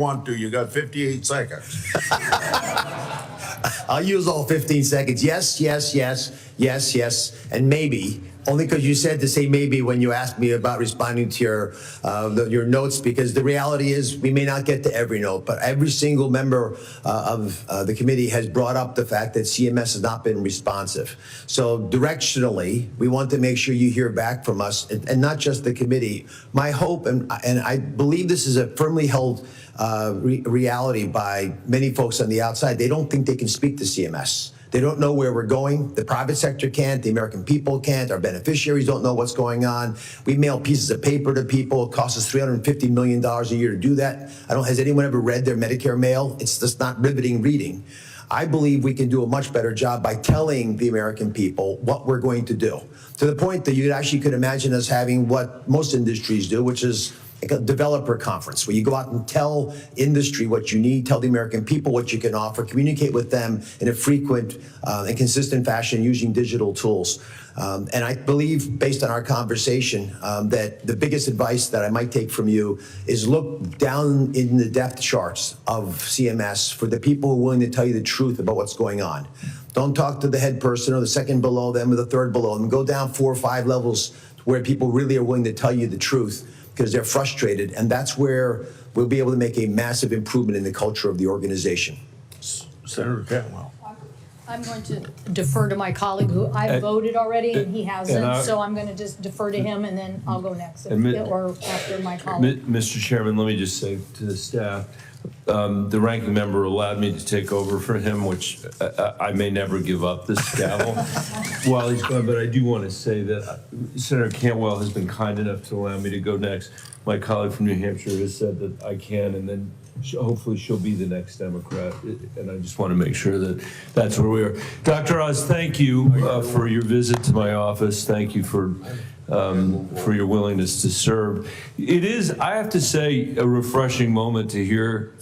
Want to, you got 58 seconds. I'll use all 15 seconds. Yes, yes, yes, yes, yes, and maybe. Only because you said to say maybe when you asked me about responding to your notes, because the reality is we may not get to every note, but every single member of the committee has brought up the fact that CMS has not been responsive. So directionally, we want to make sure you hear back from us, and not just the committee. My hope, and I believe this is a firmly held reality by many folks on the outside, they don't think they can speak to CMS. They don't know where we're going. The private sector can't. The American people can't. Our beneficiaries don't know what's going on. We mail pieces of paper to people. It costs us $350 million a year to do that. Has anyone ever read their Medicare mail? It's just not riveting reading. I believe we can do a much better job by telling the American people what we're going to do, to the point that you actually could imagine us having what most industries do, which is like a developer conference where you go out and tell industry what you need, tell the American people what you can offer, communicate with them in a frequent and consistent fashion using digital tools. And I believe, based on our conversation, that the biggest advice that I might take from you is look down in the depth charts of CMS for the people who are willing to tell you the truth about what's going on. Don't talk to the head person or the second below them or the third below them. Go down 4 or 5 levels where people really are willing to tell you the truth, because they're frustrated, and that's where we'll be able to make a massive improvement in the culture of the organization. Senator Cantwell. I'm going to defer to my colleague who I voted already and he hasn't, so I'm going to just defer to him and then I'll go next, or after my colleague. Mr. Chairman, let me just say to the staff, the ranking member allowed me to take over for him, which I may never give up this gavel while he's gone, but I do want to say that Senator Cantwell has been kind enough to allow me to go next. My colleague from New Hampshire has said that I can, and then hopefully she'll be the next Democrat, and I just want to make sure that that's where we are. Dr. Oz, thank you for your visit to my office. Thank you for your willingness to serve. It is, I have to say, a refreshing moment to hear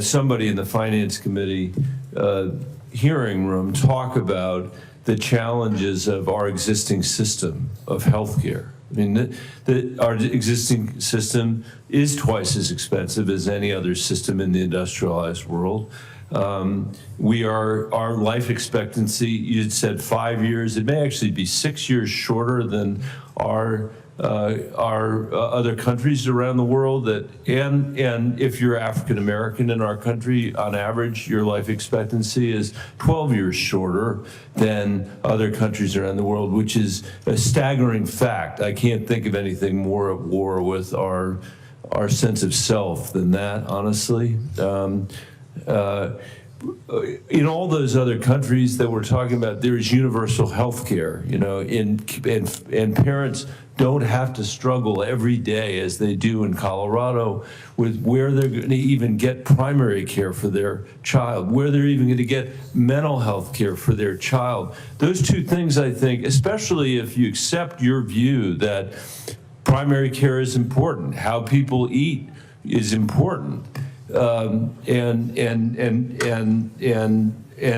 somebody in the Finance Committee hearing room talk about the challenges of our existing system of healthcare. I mean, our existing system is twice as expensive as any other system in the industrialized world. Our life expectancy, you had said 5 years, it may actually be 6 years shorter than our other countries around the world. And if you're African American in our country, on average, your life expectancy is 12 years shorter than other countries around the world, which is a staggering fact. I can't think of anything more at war with our sense of self than that, honestly. In all those other countries that we're talking about, there is universal health care, and parents don't have to struggle every day as they do in Colorado with where they're going to even get primary care for their child, where they're even going to get mental health care for their child. Those two things, I think, especially if you accept your view that primary care is important, how people eat is important, and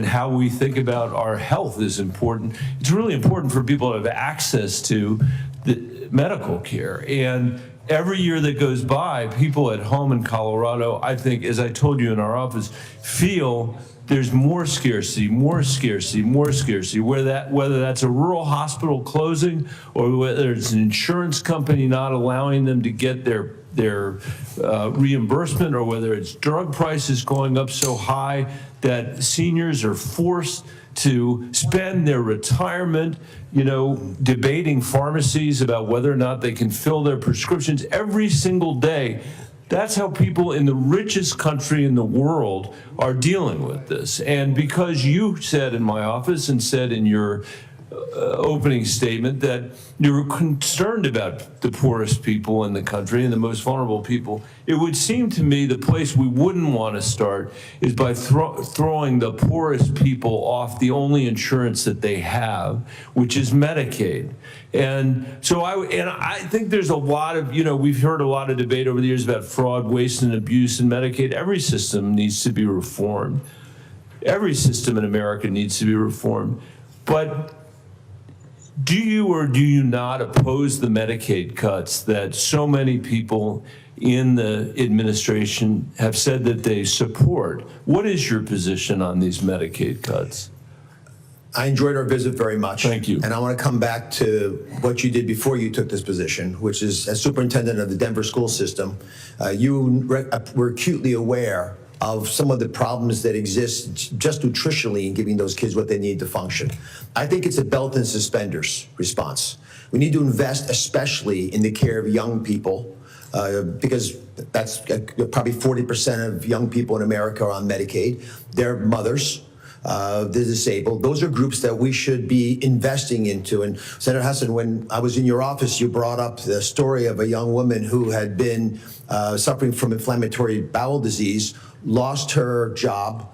how we think about our health is important. It's really important for people to have access to the medical care. And every year that goes by, people at home in Colorado, I think, as I told you in our office, feel there's more scarcity, whether that's a rural hospital closing or whether it's an insurance company not allowing them to get their reimbursement, or whether it's drug prices going up so high that seniors are forced to spend their retirement, debating pharmacies about whether or not they can fill their prescriptions every single day. That's how people in the richest country in the world are dealing with this. And because you said in my office and said in your opening statement that you were concerned about the poorest people in the country and the most vulnerable people, it would seem to me the place we wouldn't want to start is by throwing the poorest people off the only insurance that they have, which is Medicaid. And so I think there's a lot of, we've heard a lot of debate over the years about fraud, waste, and abuse in Medicaid. Every system needs to be reformed. Every system in America needs to be reformed. But do you or do you not oppose the Medicaid cuts that so many people in the administration have said that they support. What is your position on these Medicaid cuts? I enjoyed our visit very much. Thank you. And I want to come back to what you did before you took this position, which is as superintendent of the Denver school system, you were acutely aware of some of the problems that exist just nutritionally in giving those kids what they need to function. I think it's a belt and suspenders response. We need to invest especially in the care of young people, because that's probably 40% of young people in America are on Medicaid. They're mothers. The disabled. Those are groups that we should be investing into. And Senator Hassan, when I was in your office, you brought up the story of a young woman who had been suffering from inflammatory bowel disease, lost her job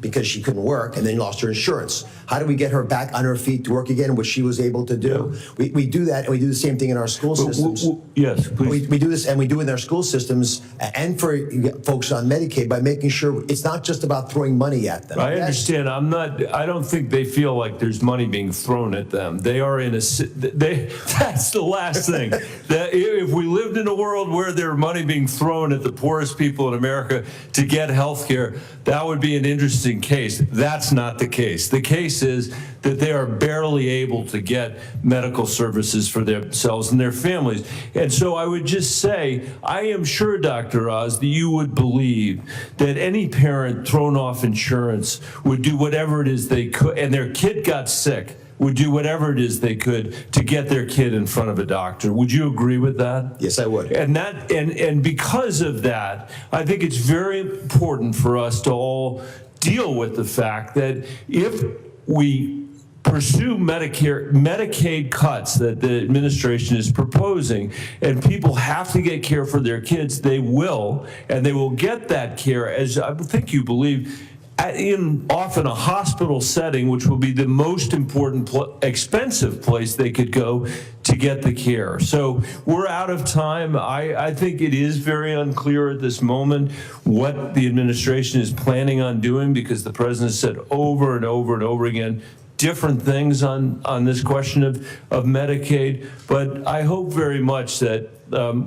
because she couldn't work, and then lost her insurance. How do we get her back on her feet to work again, which she was able to do? Yeah. We do that, and we do the same thing in our school systems. Yes, please. We do this, and we do it in our school systems and for folks on Medicaid by making sure it's not just about throwing money at them. I understand. I don't think they feel like there's money being thrown at them. They are in that's the last thing. That if we lived in a world where there's money being thrown at the poorest people in America to get health care, that would be an interesting case. That's not the case. The case is that they are barely able to get medical services for themselves and their families. And so I would just say, I am sure, Dr. Oz, that you would believe that any parent thrown off insurance would do whatever it is they could, and their kid got sick, would do whatever it is they could to get their kid in front of a doctor. Would you agree with that? Yes, I would. And because of that, I think it's very important for us to all deal with the fact that if we pursue Medicaid cuts that the administration is proposing, and people have to get care for their kids, they will, and they will get that care, as I think you believe, in often a hospital setting, which will be the most important, expensive place they could go to get the care. So we're out of time. I think it is very unclear at this moment what the administration is planning on doing, because the president said over and over and over again different things on this question of Medicaid. But I hope very much that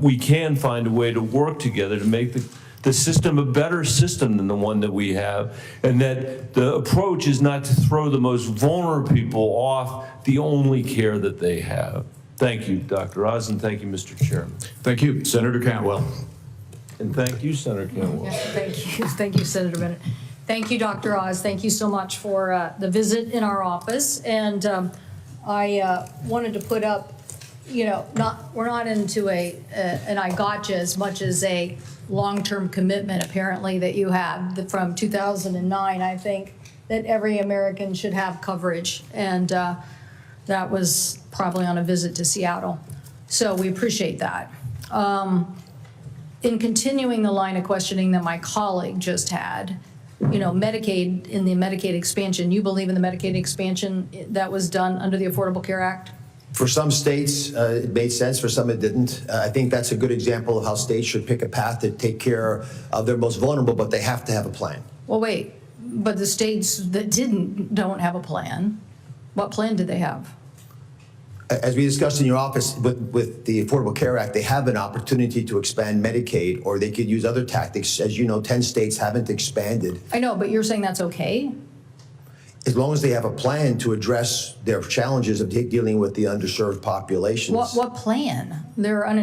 we can find a way to work together to make the system a better system than the one that we have, and that the approach is not to throw the most vulnerable people off the only care that they have. Thank you, Dr. Oz, and thank you, Mr. Chairman. Thank you, Senator Cantwell. And thank you, Senator Cantwell. Yeah, thank you, Senator Bennett. Thank you, Dr. Oz. Thank you so much for the visit in our office. And I wanted to put up, we're not into an I gotcha as much as a long-term commitment, apparently, that you have from 2009. I think that every American should have coverage, and that was probably on a visit to Seattle. So we appreciate that. In continuing the line of questioning that my colleague just had, Medicaid, in the Medicaid expansion, you believe in the Medicaid expansion that was done under the Affordable Care Act? For some states, it made sense. For some, it didn't. I think that's a good example of how states should pick a path to take care of their most vulnerable, but they have to have a plan. Well, wait, but the states that don't have a plan, what plan did they have? As we discussed in your office with the Affordable Care Act, they have an opportunity to expand Medicaid, or they could use other tactics. As you know, 10 states haven't expanded. I know, but you're saying that's okay? As long as they have a plan to address their challenges of dealing with the underserved populations. What plan? There are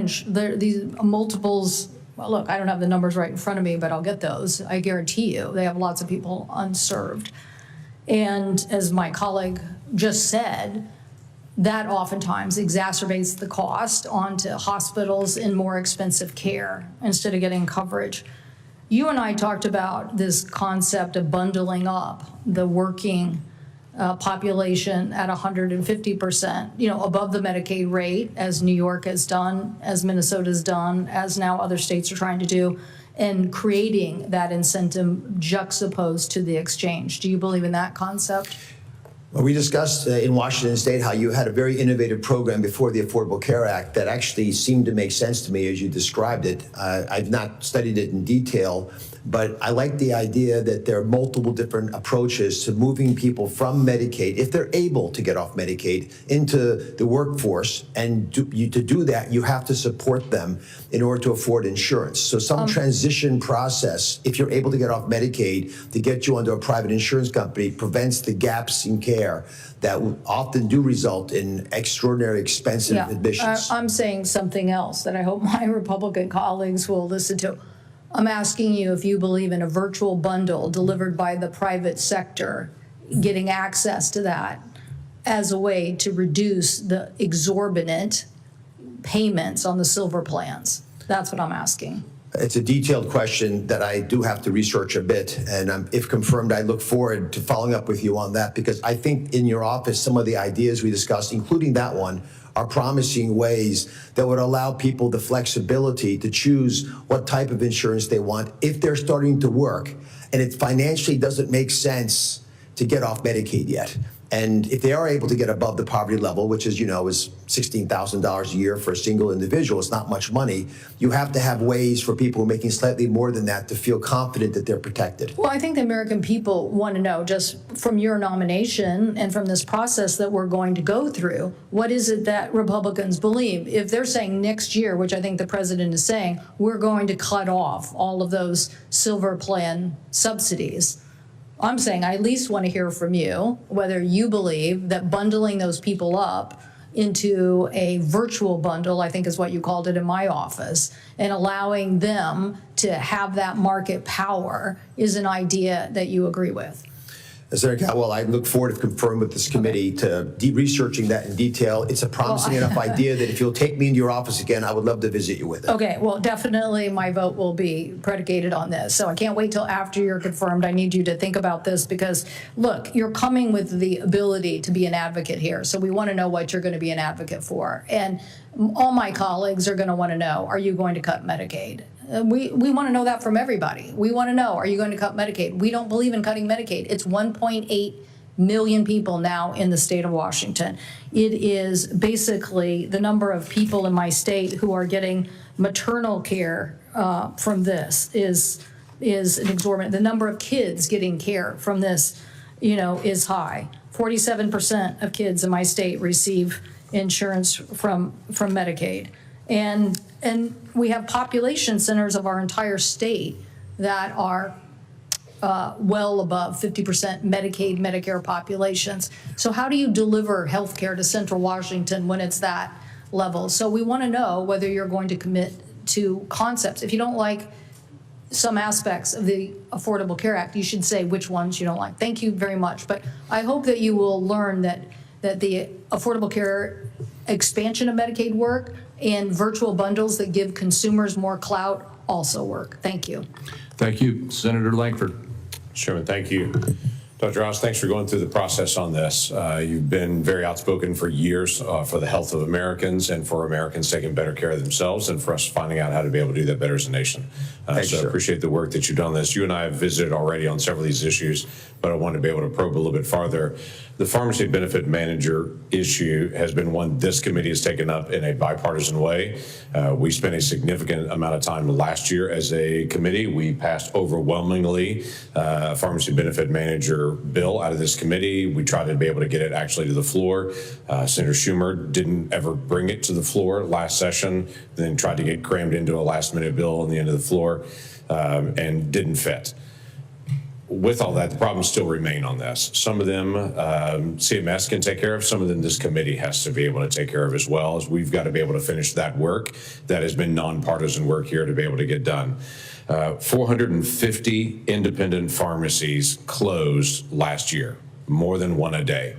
these multiples. Well, look, I don't have the numbers right in front of me, but I'll get those. I guarantee you they have lots of people unserved. And as my colleague just said, that oftentimes exacerbates the cost onto hospitals in more expensive care instead of getting coverage. You and I talked about this concept of bundling up the working population at 150%, above the Medicaid rate, as New York has done, as Minnesota's done, as now other states are trying to do, and creating that incentive juxtaposed to the exchange. Do you believe in that concept? Well, we discussed in Washington State how you had a very innovative program before the Affordable Care Act that actually seemed to make sense to me as you described it. I've not studied it in detail, but I like the idea that there are multiple different approaches to moving people from Medicaid, if they're able to get off Medicaid, into the workforce. And to do that, you have to support them in order to afford insurance. So some transition process, if you're able to get off Medicaid, to get you onto a private insurance company prevents the gaps in care that often do result in extraordinary expensive admissions. I'm saying something else that I hope my Republican colleagues will listen to. I'm asking you if you believe in a virtual bundle delivered by the private sector, getting access to that as a way to reduce the exorbitant payments on the silver plans. That's what I'm asking. It's a detailed question that I do have to research a bit, and if confirmed, I look forward to following up with you on that, because I think in your office, some of the ideas we discussed, including that one, are promising ways that would allow people the flexibility to choose what type of insurance they want if they're starting to work and it financially doesn't make sense to get off Medicaid yet. And if they are able to get above the poverty level, which is, is $16,000 a year for a single individual, it's not much money. You have to have ways for people who are making slightly more than that to feel confident that they're protected. Well, I think the American people want to know, just from your nomination and from this process that we're going to go through, what is it that Republicans believe? If they're saying next year, which I think the president is saying, we're going to cut off all of those silver plan subsidies, I'm saying I at least want to hear from you whether you believe that bundling those people up into a virtual bundle, I think is what you called it in my office, and allowing them to have that market power is an idea that you agree with. Senator Cantwell, I look forward to confirm with this committee to researching that in detail. It's a promising enough idea that if you'll take me into your office again, I would love to visit you with it. Okay, well, definitely my vote will be predicated on this. So I can't wait till after you're confirmed. I need you to think about this because, look, you're coming with the ability to be an advocate here. So we want to know what you're going to be an advocate for. And all my colleagues are going to want to know, are you going to cut Medicaid? We want to know that from everybody. We want to know, are you going to cut Medicaid? We don't believe in cutting Medicaid. It's 1.8 million people now in the state of Washington. It is basically the number of people in my state who are getting maternal care from this is an exorbitant. The number of kids getting care from this, is high. 47% of kids in my state receive insurance from Medicaid. And we have population centers of our entire state that are well above 50% Medicaid, Medicare populations. So how do you deliver health care to Central Washington when it's that level? So we want to know whether you're going to commit to concepts. If you don't like some aspects of the Affordable Care Act, you should say which ones you don't like. Thank you very much. But I hope that you will learn that the Affordable Care expansion of Medicaid work and virtual bundles that give consumers more clout also work. Thank you. Thank you. Senator Langford. Chairman, thank you. Dr. Oz, thanks for going through the process on this. You've been very outspoken for years for the health of Americans and for Americans taking better care of themselves and for us finding out how to be able to do that better as a nation. So I appreciate the work that you've done on this. You and I have visited already on several of these issues, but I want to be able to probe a little bit farther. The pharmacy benefit manager issue has been one this committee has taken up in a bipartisan way. We spent a significant amount of time last year as a committee. We passed overwhelmingly a pharmacy benefit manager bill out of this committee. We tried to be able to get it actually to the floor. Senator Schumer didn't ever bring it to the floor last session, then tried to get crammed into a last-minute bill on the end of the floor and didn't fit. With all that, the problems still remain on this. Some of them CMS can take care of. Some of them this committee has to be able to take care of as well. As we've got to be able to finish that work that has been nonpartisan work here to be able to get done. 450 independent pharmacies closed last year, more than one a day.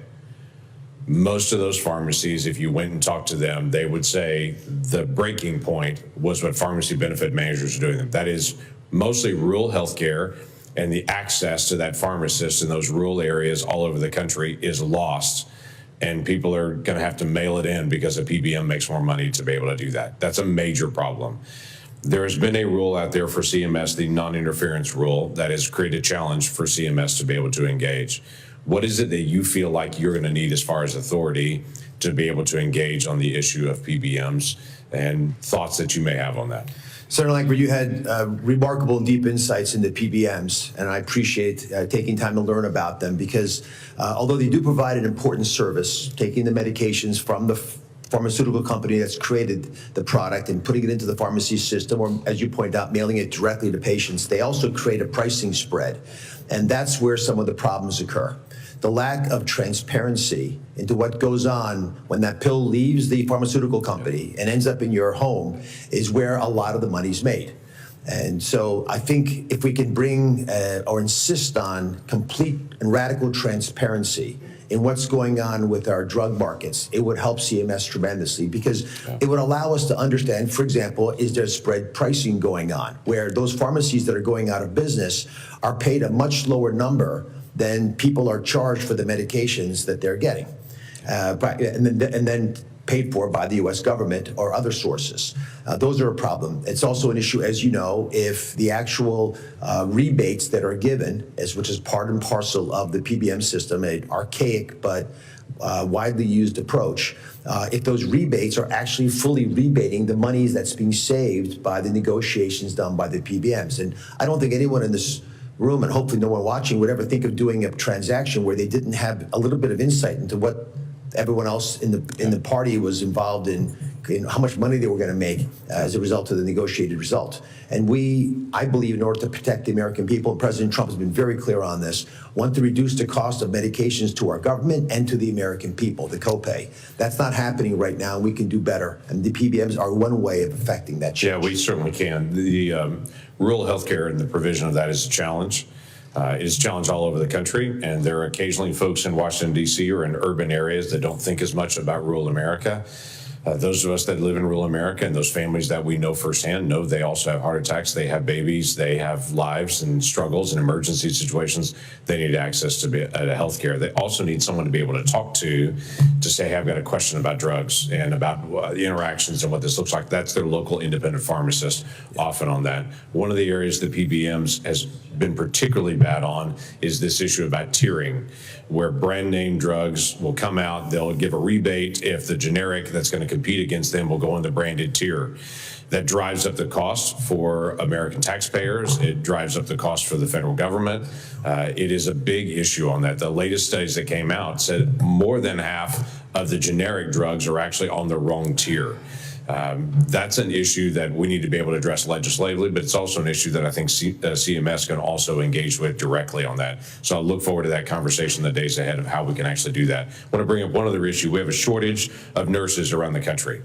Most of those pharmacies, if you went and talked to them, they would say the breaking point was what pharmacy benefit managers are doing. That is mostly rural healthcare, and the access to that pharmacist in those rural areas all over the country is lost. And people are going to have to mail it in because a PBM makes more money to be able to do that. That's a major problem. There has been a rule out there for CMS, the non-interference rule, that has created a challenge for CMS to be able to engage. What is it that you feel like you're going to need as far as authority to be able to engage on the issue of PBMs, and thoughts that you may have on that? Senator Langford, you had remarkable and deep insights into PBMs, and I appreciate taking time to learn about them because although they do provide an important service, taking the medications from the pharmaceutical company that's created the product and putting it into the pharmacy system, or as you point out, mailing it directly to patients, they also create a pricing spread. And that's where some of the problems occur. The lack of transparency into what goes on when that pill leaves the pharmaceutical company and ends up in your home is where a lot of the money's made. And so I think if we can bring or insist on complete and radical transparency in what's going on with our drug markets, it would help CMS tremendously because it would allow us to understand, for example, is there spread pricing going on where those pharmacies that are going out of business are paid a much lower number than people are charged for the medications that they're getting, and then paid for by the U.S. government or other sources. Those are a problem. It's also an issue, as you know, if the actual rebates that are given, which is part and parcel of the PBM system, an archaic but widely used approach, if those rebates are actually fully rebating the monies that's being saved by the negotiations done by the PBMs. And I don't think anyone in this room, and hopefully no one watching, would ever think of doing a transaction where they didn't have a little bit of insight into what everyone else in the party was involved in how much money they were going to make as a result of the negotiated result. And I believe, in order to protect the American people, and President Trump has been very clear on this, want to reduce the cost of medications to our government and to the American people, the copay. That's not happening right now, and we can do better. And the PBMs are one way of affecting that change. Yeah, we certainly can. The rural healthcare and the provision of that is a challenge. It is a challenge all over the country, and there are occasionally folks in Washington, D.C. or in urban areas that don't think as much about rural America. Those of us that live in rural America and those families that we know firsthand know they also have heart attacks, they have babies, they have lives and struggles and emergency situations. They need access to health care. They also need someone to be able to talk to say, hey, I've got a question about drugs and about the interactions and what this looks like. That's their local independent pharmacist often on that. One of the areas that PBMs has been particularly bad on is this issue about tiering, where brand name drugs will come out, they'll give a rebate if the generic that's going to compete against them will go in the branded tier. That drives up the cost for American taxpayers. It drives up the cost for the federal government. It is a big issue on that. The latest studies that came out said more than half of the generic drugs are actually on the wrong tier. That's an issue that we need to be able to address legislatively, but it's also an issue that I think CMS can also engage with directly on that. So I'll look forward to that conversation in the days ahead of how we can actually do that. I want to bring up one other issue. We have a shortage of nurses around the country.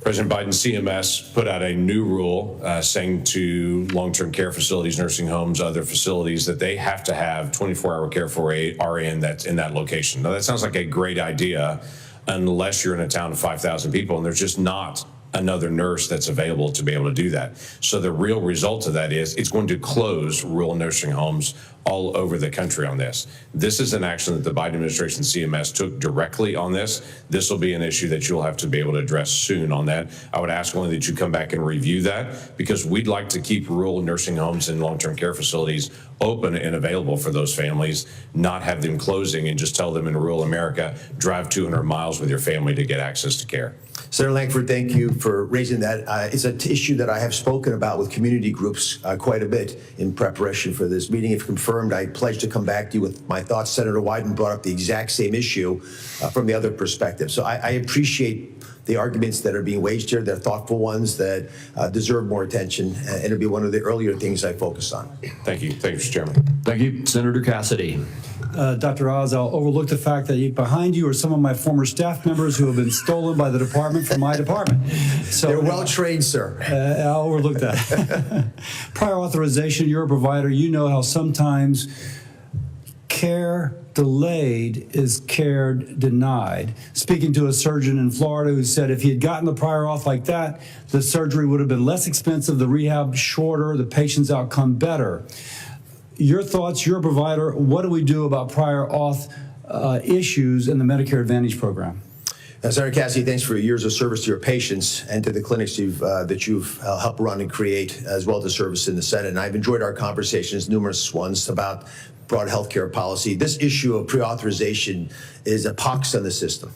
President Biden's CMS put out a new rule saying to long-term care facilities, nursing homes, other facilities, that they have to have 24-hour care for a RN that's in that location. Now, that sounds like a great idea unless you're in a town of 5,000 people and there's just not another nurse that's available to be able to do that. So the real result of that is it's going to close rural nursing homes all over the country on this. This is an action that the Biden administration CMS took directly on this. This will be an issue that you'll have to be able to address soon on that. I would ask only that you come back and review that, because we'd like to keep rural nursing homes and long-term care facilities open and available for those families, not have them closing and just tell them in rural America, drive 200 miles with your family to get access to care. Senator Langford, thank you for raising that. It's an issue that I have spoken about with community groups quite a bit in preparation for this meeting. If confirmed, I pledge to come back to you with my thoughts. Senator Wyden brought up the exact same issue from the other perspective. So I appreciate the arguments that are being waged here. They're thoughtful ones that deserve more attention, and it'll be one of the earlier things I focus on. Thank you. Thank you, Mr. Chairman. Thank you. Senator Cassidy. Dr. Oz, I'll overlook the fact that behind you are some of my former staff members who have been stolen by the department from my department. So They're well trained, sir. I'll overlook that. Prior authorization, you're a provider. You know how sometimes care delayed is care denied. Speaking to a surgeon in Florida who said if he had gotten the prior auth like that, the surgery would have been less expensive, the rehab shorter, the patient's outcome better. Your thoughts, you're a provider. What do we do about prior auth issues in the Medicare Advantage program? Senator Cassidy, thanks for your years of service to your patients and to the clinics that you've helped run and create, as well as the service in the Senate. And I've enjoyed our conversations, numerous ones, about broad healthcare policy. This issue of pre-authorization is a pox on the system.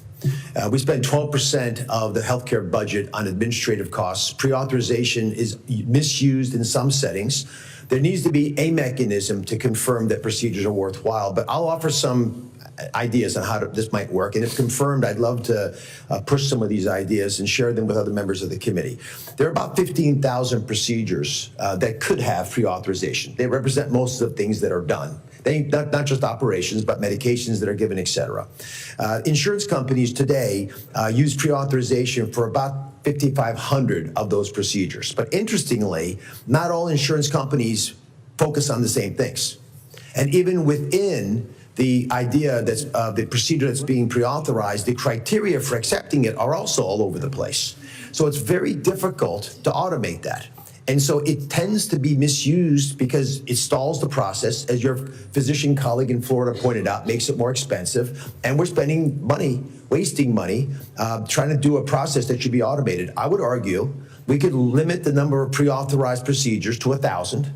We spend 12% of the healthcare budget on administrative costs. Pre-authorization is misused in some settings. There needs to be a mechanism to confirm that procedures are worthwhile, but I'll offer some ideas on how this might work. And if confirmed, I'd love to push some of these ideas and share them with other members of the committee. There are about 15,000 procedures that could have pre-authorization. They represent most of the things that are done. Not just operations, but medications that are given, et cetera. Insurance companies today use pre-authorization for about 5,500 of those procedures. But interestingly, not all insurance companies focus on the same things. And even within the idea that's the procedure that's being pre-authorized, the criteria for accepting it are also all over the place. So it's very difficult to automate that. And so it tends to be misused because it stalls the process, as your physician colleague in Florida pointed out, makes it more expensive. And we're spending money, wasting money, trying to do a process that should be automated. I would argue we could limit the number of pre-authorized procedures to 1,000.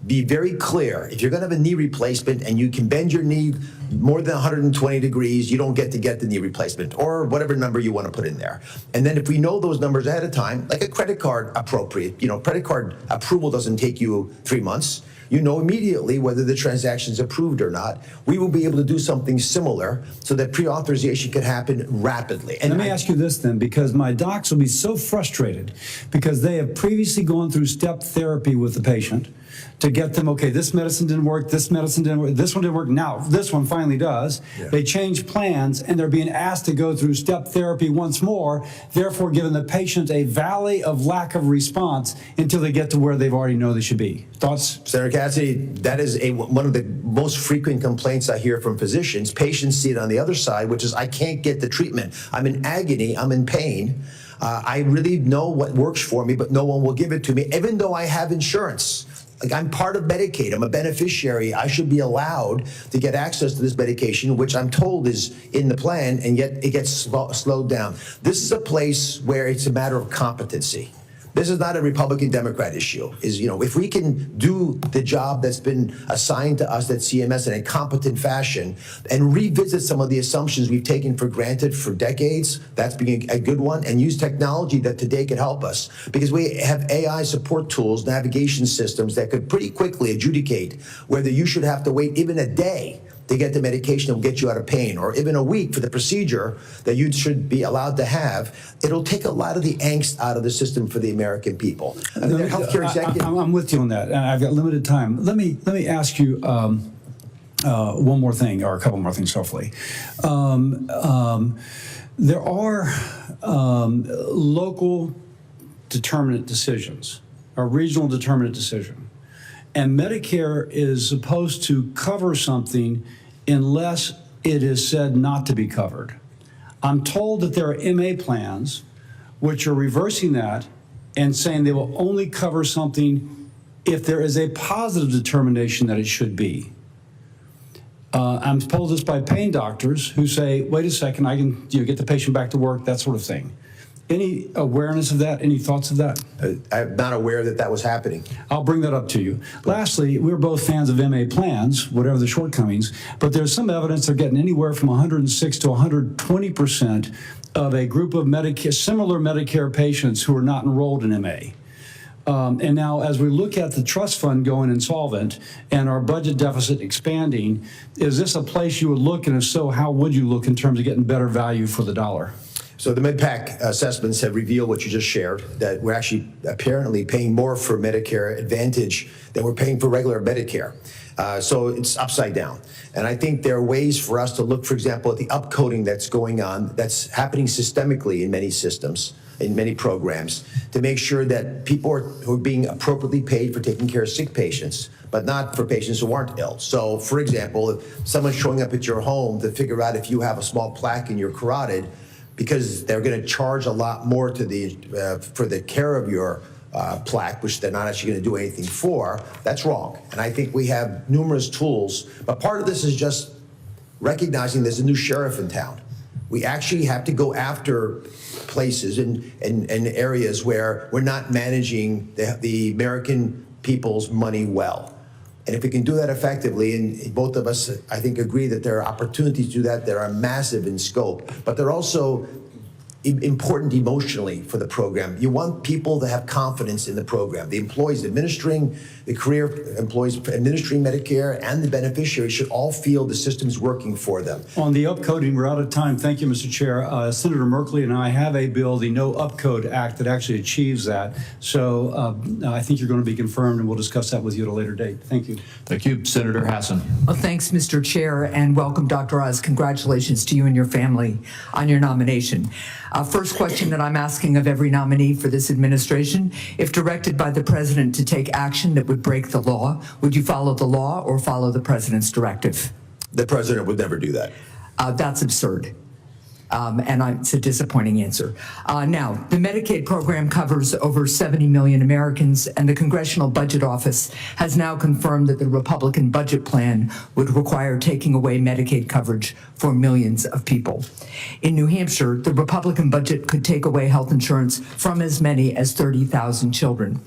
Be very clear. If you're going to have a knee replacement and you can bend your knee more than 120 degrees, you don't get to get the knee replacement, or whatever number you want to put in there. And then if we know those numbers ahead of time, like a credit card appropriate, credit card approval doesn't take you 3 months. You know immediately whether the transaction's approved or not. We will be able to do something similar so that pre-authorization can happen rapidly. And let me ask you this then, because my docs will be so frustrated because they have previously gone through step therapy with the patient to get them, okay, this medicine didn't work, this medicine didn't work, this one didn't work, now this one finally does. Yeah. They change plans and they're being asked to go through step therapy once more, therefore giving the patient a valley of lack of response until they get to where they've already know they should be. Thoughts? Senator Cassidy, that is one of the most frequent complaints I hear from physicians. Patients see it on the other side, which is, I can't get the treatment. I'm in agony, I'm in pain. I really know what works for me, but no one will give it to me, even though I have insurance. Like, I'm part of Medicaid, I'm a beneficiary. I should be allowed to get access to this medication, which I'm told is in the plan, and yet it gets slowed down. This is a place where it's a matter of competency. This is not a Republican-Democrat issue. If we can do the job that's been assigned to us at CMS in a competent fashion and revisit some of the assumptions we've taken for granted for decades, that's being a good one, and use technology that today could help us. Because we have AI support tools, navigation systems that could pretty quickly adjudicate whether you should have to wait even a day to get the medication that will get you out of pain, or even a week for the procedure that you should be allowed to have. It'll take a lot of the angst out of the system for the American people. I mean, healthcare executive. I'm with you on that, and I've got limited time. Let me ask you one more thing, or a couple more things, hopefully. There are local determinant decisions, or regional determinant decision, and Medicare is supposed to cover something unless it is said not to be covered. I'm told that there are MA plans which are reversing that and saying they will only cover something if there is a positive determination that it should be. I'm told this by pain doctors who say, wait a second, I can get the patient back to work, that sort of thing. Any awareness of that? Any thoughts of that? I'm not aware that that was happening. I'll bring that up to you. Lastly, we're both fans of MA plans, whatever the shortcomings, but there's some evidence they're getting anywhere from 106 to 120% of a group of similar Medicare patients who are not enrolled in MA. And now, as we look at the trust fund going insolvent and our budget deficit expanding, is this a place you would look, and if so, how would you look in terms of getting better value for the dollar? So the MedPAC assessments have revealed what you just shared, that we're actually apparently paying more for Medicare Advantage than we're paying for regular Medicare. So it's upside down. And I think there are ways for us to look, for example, at the upcoding that's going on, that's happening systemically in many systems, in many programs, to make sure that people who are being appropriately paid for taking care of sick patients, but not for patients who aren't ill. So, for example, if someone's showing up at your home to figure out if you have a small plaque in your carotid, because they're going to charge a lot more to for the care of your plaque, which they're not actually going to do anything for, that's wrong. And I think we have numerous tools, but part of this is just recognizing there's a new sheriff in town. We actually have to go after places and areas where we're not managing the American people's money well. And if we can do that effectively, and both of us, I think, agree that there are opportunities to do that that are massive in scope, but they're also important emotionally for the program. You want people to have confidence in the program. The employees administering, the career employees administering Medicare, and the beneficiaries should all feel the system's working for them. On the upcoding, we're out of time. Thank you, Mr. Chair. Senator Merkley and I have a bill, the No Upcode Act, that actually achieves that. So I think you're going to be confirmed, and we'll discuss that with you at a later date. Thank you. Thank you. Senator Hassan. Well, thanks, Mr. Chair, and welcome, Dr. Oz. Congratulations to you and your family on your nomination. First question that I'm asking of every nominee for this administration: if directed by the president to take action that would break the law, would you follow the law or follow the president's directive? The president would never do that. That's absurd. It's a disappointing answer. Now, the Medicaid program covers over 70 million Americans, and the Congressional Budget Office has now confirmed that the Republican budget plan would require taking away Medicaid coverage for millions of people. In New Hampshire, the Republican budget could take away health insurance from as many as 30,000 children.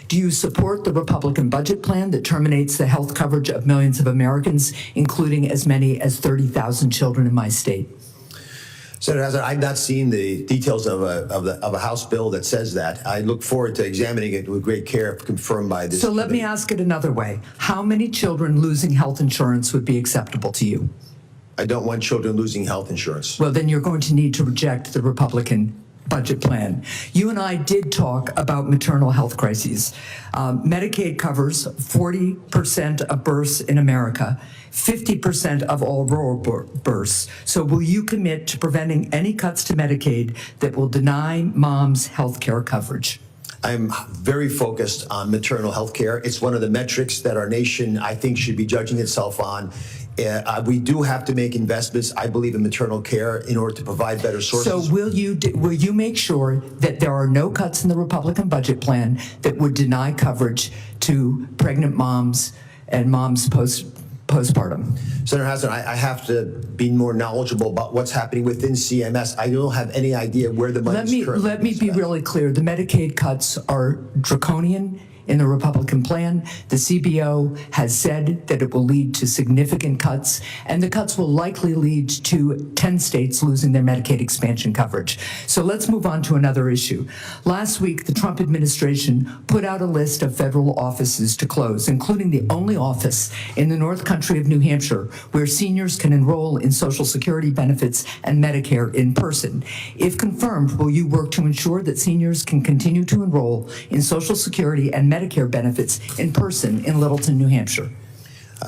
Do you support the Republican budget plan that terminates the health coverage of millions of Americans, including as many as 30,000 children in my state? Senator Hazard, I've not seen the details of a House bill that says that. I look forward to examining it with great care if confirmed by this. So let me ask it another way. How many children losing health insurance would be acceptable to you? I don't want children losing health insurance. Well, then you're going to need to reject the Republican budget plan. You and I did talk about maternal health crises. Medicaid covers 40% of births in America, 50% of all rural births. So will you commit to preventing any cuts to Medicaid that will deny moms health care coverage? I'm very focused on maternal health care. It's one of the metrics that our nation, I think, should be judging itself on. We do have to make investments, I believe, in maternal care in order to provide better sources. So will you make sure that there are no cuts in the Republican budget plan that would deny coverage to pregnant moms and moms postpartum? Senator Hassan, I have to be more knowledgeable about what's happening within CMS. I don't have any idea where the money is currently. Let me be really clear. The Medicaid cuts are draconian in the Republican plan. The CBO has said that it will lead to significant cuts, and the cuts will likely lead to 10 states losing their Medicaid expansion coverage. So let's move on to another issue. Last week, the Trump administration put out a list of federal offices to close, including the only office in the North Country of New Hampshire where seniors can enroll in Social Security benefits and Medicare in person. If confirmed, will you work to ensure that seniors can continue to enroll in Social Security and Medicare benefits in person in Littleton, New Hampshire?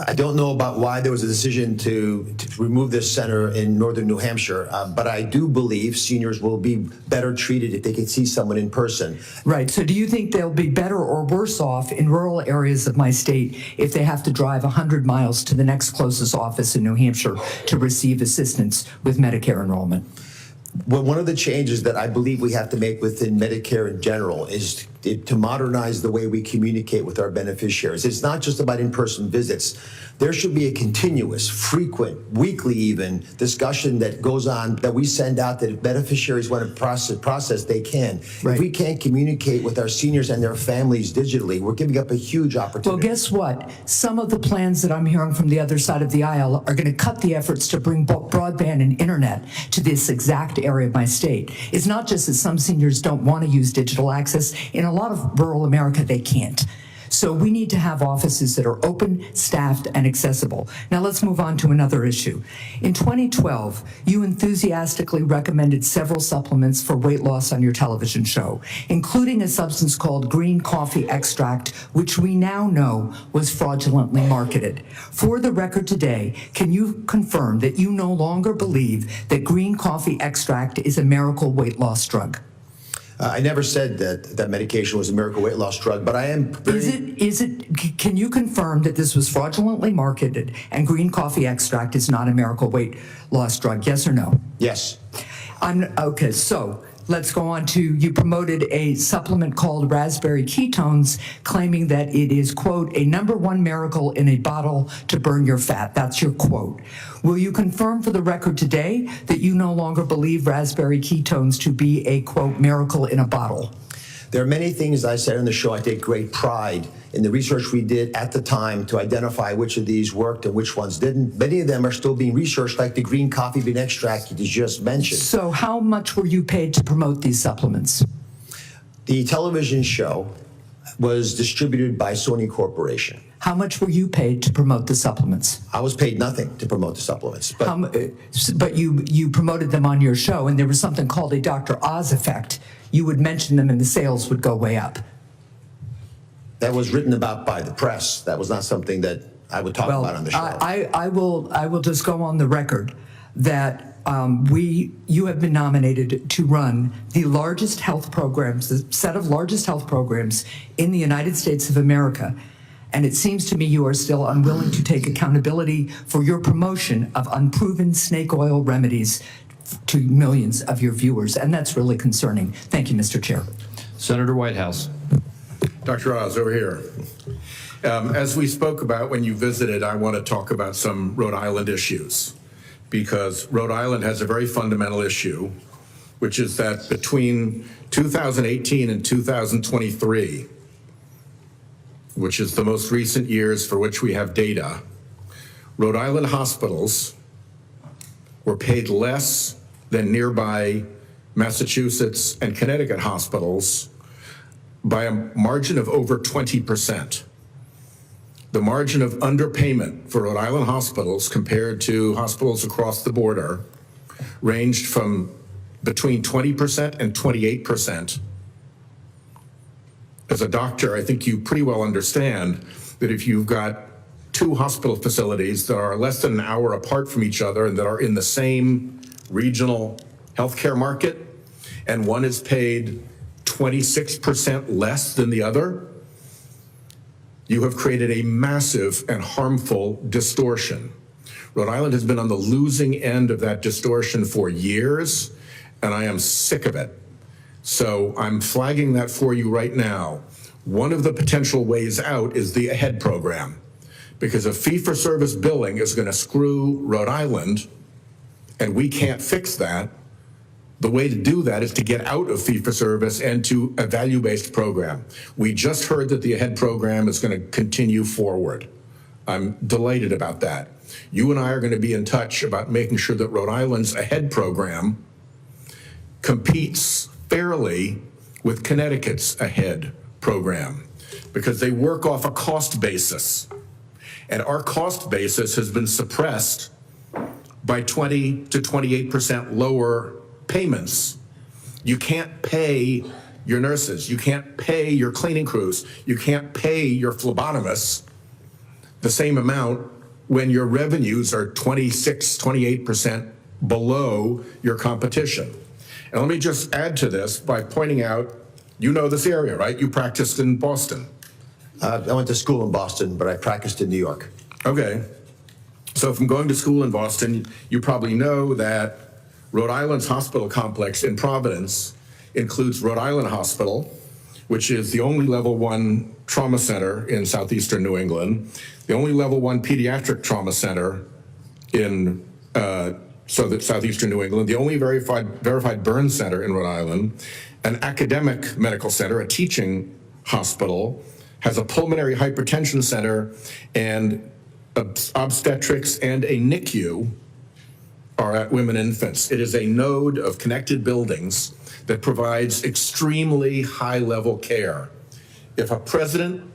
I don't know about why there was a decision to remove this center in northern New Hampshire, but I do believe seniors will be better treated if they can see someone in person. Right. So do you think they'll be better or worse off in rural areas of my state if they have to drive 100 miles to the next closest office in New Hampshire to receive assistance with Medicare enrollment? Well, one of the changes that I believe we have to make within Medicare in general is to modernize the way we communicate with our beneficiaries. It's not just about in-person visits. There should be a continuous, frequent, weekly even, discussion that goes on, that we send out, that if beneficiaries want to process, they can. Right. If we can't communicate with our seniors and their families digitally, we're giving up a huge opportunity. Well, guess what? Some of the plans that I'm hearing from the other side of the aisle are going to cut the efforts to bring broadband and internet to this exact area of my state. It's not just that some seniors don't want to use digital access. In a lot of rural America, they can't. So we need to have offices that are open, staffed, and accessible. Now let's move on to another issue. In 2012, you enthusiastically recommended several supplements for weight loss on your television show, including a substance called green coffee extract, which we now know was fraudulently marketed. For the record today, can you confirm that you no longer believe that green coffee extract is a miracle weight loss drug? I never said that medication was a miracle weight loss drug, but I am very... Can you confirm that this was fraudulently marketed and green coffee extract is not a miracle weight loss drug? Yes or no? Yes. Okay, so let's go on to, you promoted a supplement called raspberry ketones, claiming that it is, quote, a #1 miracle in a bottle to burn your fat. That's your quote. Will you confirm for the record today that you no longer believe raspberry ketones to be a, quote, miracle in a bottle? There are many things I said on the show. I take great pride in the research we did at the time to identify which of these worked and which ones didn't. Many of them are still being researched, like the green coffee bean extract you just mentioned. So how much were you paid to promote these supplements? The television show was distributed by Sony Corporation. How much were you paid to promote the supplements? I was paid nothing to promote the supplements, but But you promoted them on your show, and there was something called a Dr. Oz effect. You would mention them and the sales would go way up. that was written about by the press. That was not something that I would talk Well, about on the show. I will just go on the record that you have been nominated to run the largest health programs, the set of largest health programs in the United States of America. And it seems to me you are still unwilling to take accountability for your promotion of unproven snake oil remedies to millions of your viewers. And that's really concerning. Thank you, Mr. Chair. Senator Whitehouse. Dr. Oz, over here. As we spoke about when you visited, I want to talk about some Rhode Island issues, because Rhode Island has a very fundamental issue, which is that between 2018 and 2023, which is the most recent years for which we have data, Rhode Island hospitals were paid less than nearby Massachusetts and Connecticut hospitals by a margin of over 20%. The margin of underpayment for Rhode Island hospitals compared to hospitals across the border ranged from between 20% and 28%. As a doctor, I think you pretty well understand that if you've got two hospital facilities that are less than an hour apart from each other and that are in the same regional healthcare market, and one is paid 26% less than the other, you have created a massive and harmful distortion. Rhode Island has been on the losing end of that distortion for years, and I am sick of it. So I'm flagging that for you right now. One of the potential ways out is the AHEAD program, because a fee-for-service billing is going to screw Rhode Island, and we can't fix that. The way to do that is to get out of fee-for-service and to a value-based program. We just heard that the AHEAD program is going to continue forward. I'm delighted about that. You and I are going to be in touch about making sure that Rhode Island's AHEAD program competes fairly with Connecticut's AHEAD program, because they work off a cost basis. And our cost basis has been suppressed by 20 to 28% lower payments. You can't pay your nurses, you can't pay your cleaning crews, you can't pay your phlebotomists the same amount when your revenues are 26, 28% below your competition. And let me just add to this by pointing out, you know this area, right? You practiced in Boston. I went to school in Boston, but I practiced in New York. Okay. So from going to school in Boston, you probably know that Rhode Island's hospital complex in Providence includes Rhode Island Hospital, which is the only level 1 trauma center in southeastern New England, the only level 1 pediatric trauma center in southeastern New England, the only verified burn center in Rhode Island, an academic medical center, a teaching hospital, has a pulmonary hypertension center, and obstetrics and a NICU are at women and infants. It is a node of connected buildings that provides extremely high-level care. If a president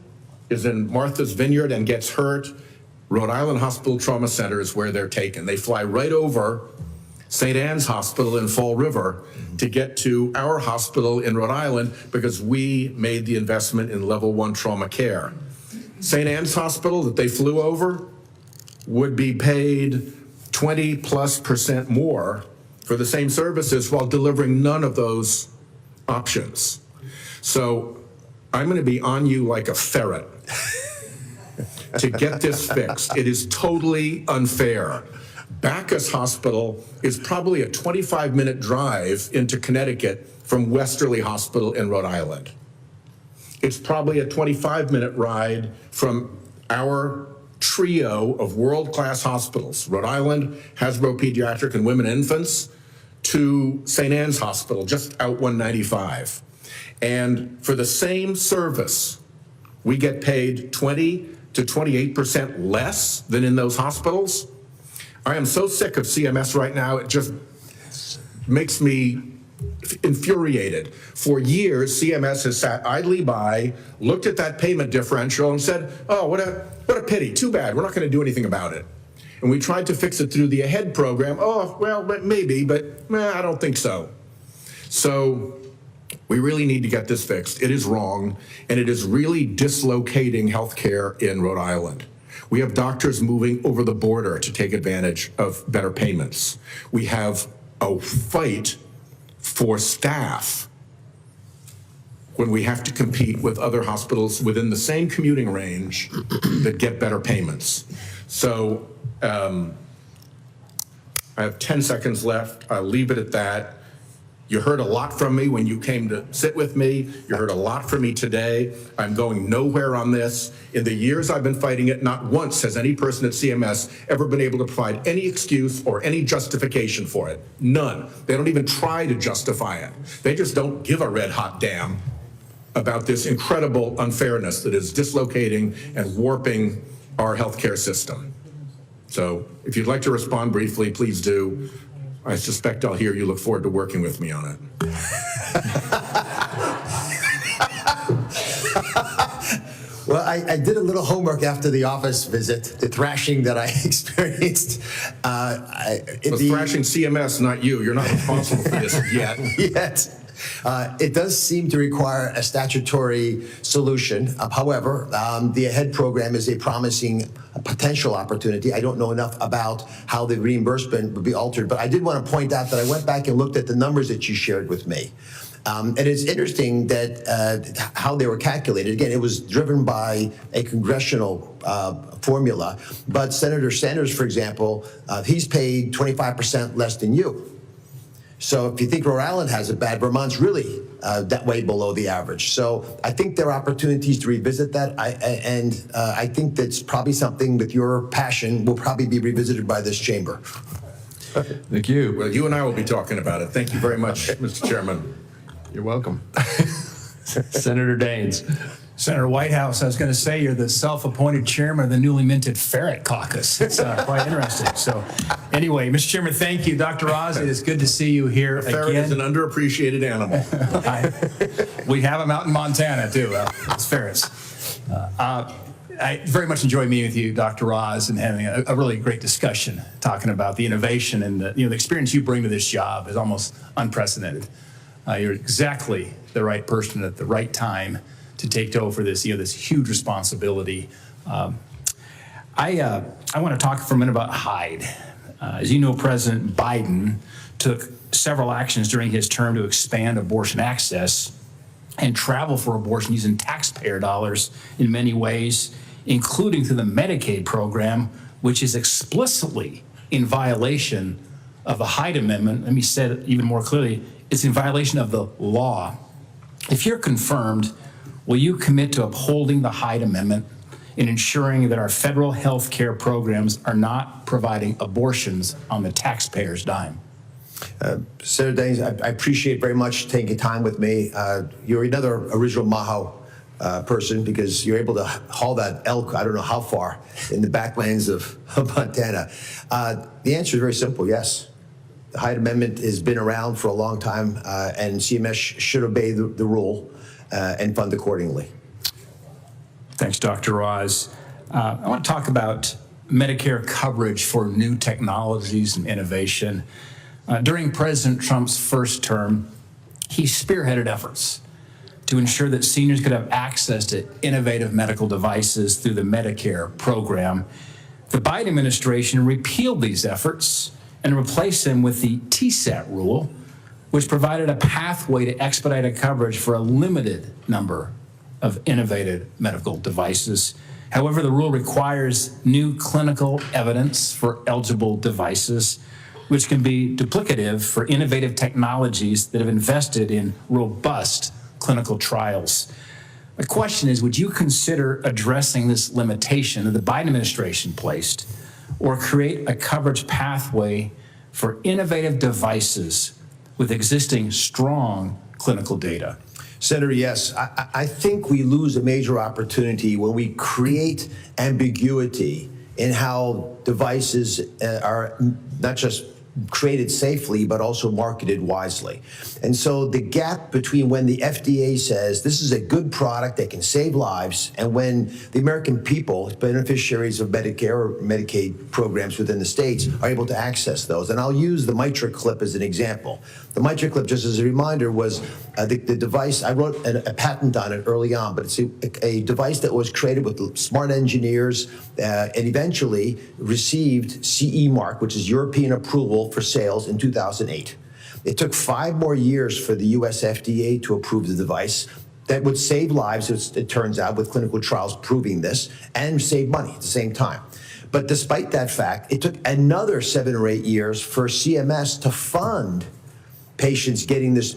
is in Martha's Vineyard and gets hurt, Rhode Island Hospital Trauma Center is where they're taken. They fly right over St. Anne's Hospital in Fall River to get to our hospital in Rhode Island because we made the investment in level 1 trauma care. St. Anne's Hospital that they flew over would be paid 20+% more for the same services while delivering none of those options. So I'm going to be on you like a ferret to get this fixed. It is totally unfair. Bacchus Hospital is probably a 25-minute drive into Connecticut from Westerly Hospital in Rhode Island. It's probably a 25-minute ride from our trio of world-class hospitals, Rhode Island, Hasbro Pediatric and Women and Infants, to St. Anne's Hospital, just out 195. And for the same service, we get paid 20 to 28% less than in those hospitals. I am so sick of CMS right now, it just makes me infuriated. For years, CMS has sat idly by, looked at that payment differential and said, oh, what a pity, too bad, we're not going to do anything about it. And we tried to fix it through the AHEAD program. Oh, well, maybe, but I don't think so. So we really need to get this fixed. It is wrong, and it is really dislocating healthcare in Rhode Island. We have doctors moving over the border to take advantage of better payments. We have a fight for staff when we have to compete with other hospitals within the same commuting range that get better payments. So I have 10 seconds left. I'll leave it at that. You heard a lot from me when you came to sit with me. You heard a lot from me today. I'm going nowhere on this. In the years I've been fighting it, not once has any person at CMS ever been able to provide any excuse or any justification for it. None. They don't even try to justify it. They just don't give a red hot damn about this incredible unfairness that is dislocating and warping our healthcare system. So if you'd like to respond briefly, please do. I suspect I'll hear you look forward to working with me on it. Well, I did a little homework after the office visit, the thrashing that I experienced. Thrashing CMS, not you. You're not responsible for this yet. Yet. It does seem to require a statutory solution. However, the AHEAD program is a promising potential opportunity. I don't know enough about how the reimbursement would be altered, but I did want to point out that I went back and looked at the numbers that you shared with me. And it's interesting that how they were calculated. Again, it was driven by a congressional formula. But Senator Sanders, for example, he's paid 25% less than you. So if you think Rhode Island has it bad, Vermont's really that way below the average. So I think there are opportunities to revisit that. I think that's probably something with your passion will probably be revisited by this chamber. Thank you. Well, you and I will be talking about it. Thank you very much, Mr. Chairman. You're welcome. Senator Daines. Senator Whitehouse, I was going to say you're the self-appointed chairman of the newly minted Ferret Caucus. It's quite interesting. So anyway, Mr. Chairman, thank you. Dr. Oz, it is good to see you here again. Ferret is an underappreciated animal. We have them out in Montana, too. It's ferrets. I very much enjoy meeting with you, Dr. Oz, and having a really great discussion, talking about the innovation and the experience you bring to this job is almost unprecedented. You're exactly the right person at the right time to take over this, this huge responsibility. I want to talk for a minute about Hyde. As you know, President Biden took several actions during his term to expand abortion access and travel for abortion using taxpayer dollars in many ways, including through the Medicaid program, which is explicitly in violation of the Hyde Amendment. Let me say it even more clearly. It's in violation of the law. If you're confirmed, will you commit to upholding the Hyde Amendment and ensuring that our federal health care programs are not providing abortions on the taxpayer's dime? Senator Daines, I appreciate very much taking time with me. You're another original Maho person because you're able to haul that elk, I don't know how far, in the backlands of Montana. The answer is very simple, yes. The Hyde Amendment has been around for a long time, and CMS should obey the rule and fund accordingly. Thanks, Dr. Oz. I want to talk about Medicare coverage for new technologies and innovation. During President Trump's first term, he spearheaded efforts to ensure that seniors could have access to innovative medical devices through the Medicare program. The Biden administration repealed these efforts and replaced them with the TSAT rule, which provided a pathway to expedited coverage for a limited number of innovative medical devices. However, the rule requires new clinical evidence for eligible devices, which can be duplicative for innovative technologies that have invested in robust clinical trials. My question is, would you consider addressing this limitation that the Biden administration placed, or create a coverage pathway for innovative devices with existing strong clinical data? Senator, yes. I think we lose a major opportunity when we create ambiguity in how devices are not just created safely, but also marketed wisely. And so the gap between when the FDA says this is a good product that can save lives, and when the American people, beneficiaries of Medicare or Medicaid programs within the states, are able to access those. And I'll use the Mitra clip as an example. The Mitra clip, just as a reminder, was the device, I wrote a patent on it early on, but it's a device that was created with smart engineers and eventually received CE mark, which is European approval for sales, in 2008. It took 5 more years for the US FDA to approve the device that would save lives, it turns out, with clinical trials proving this, and save money at the same time. But despite that fact, it took another 7 or 8 years for CMS to fund patients getting this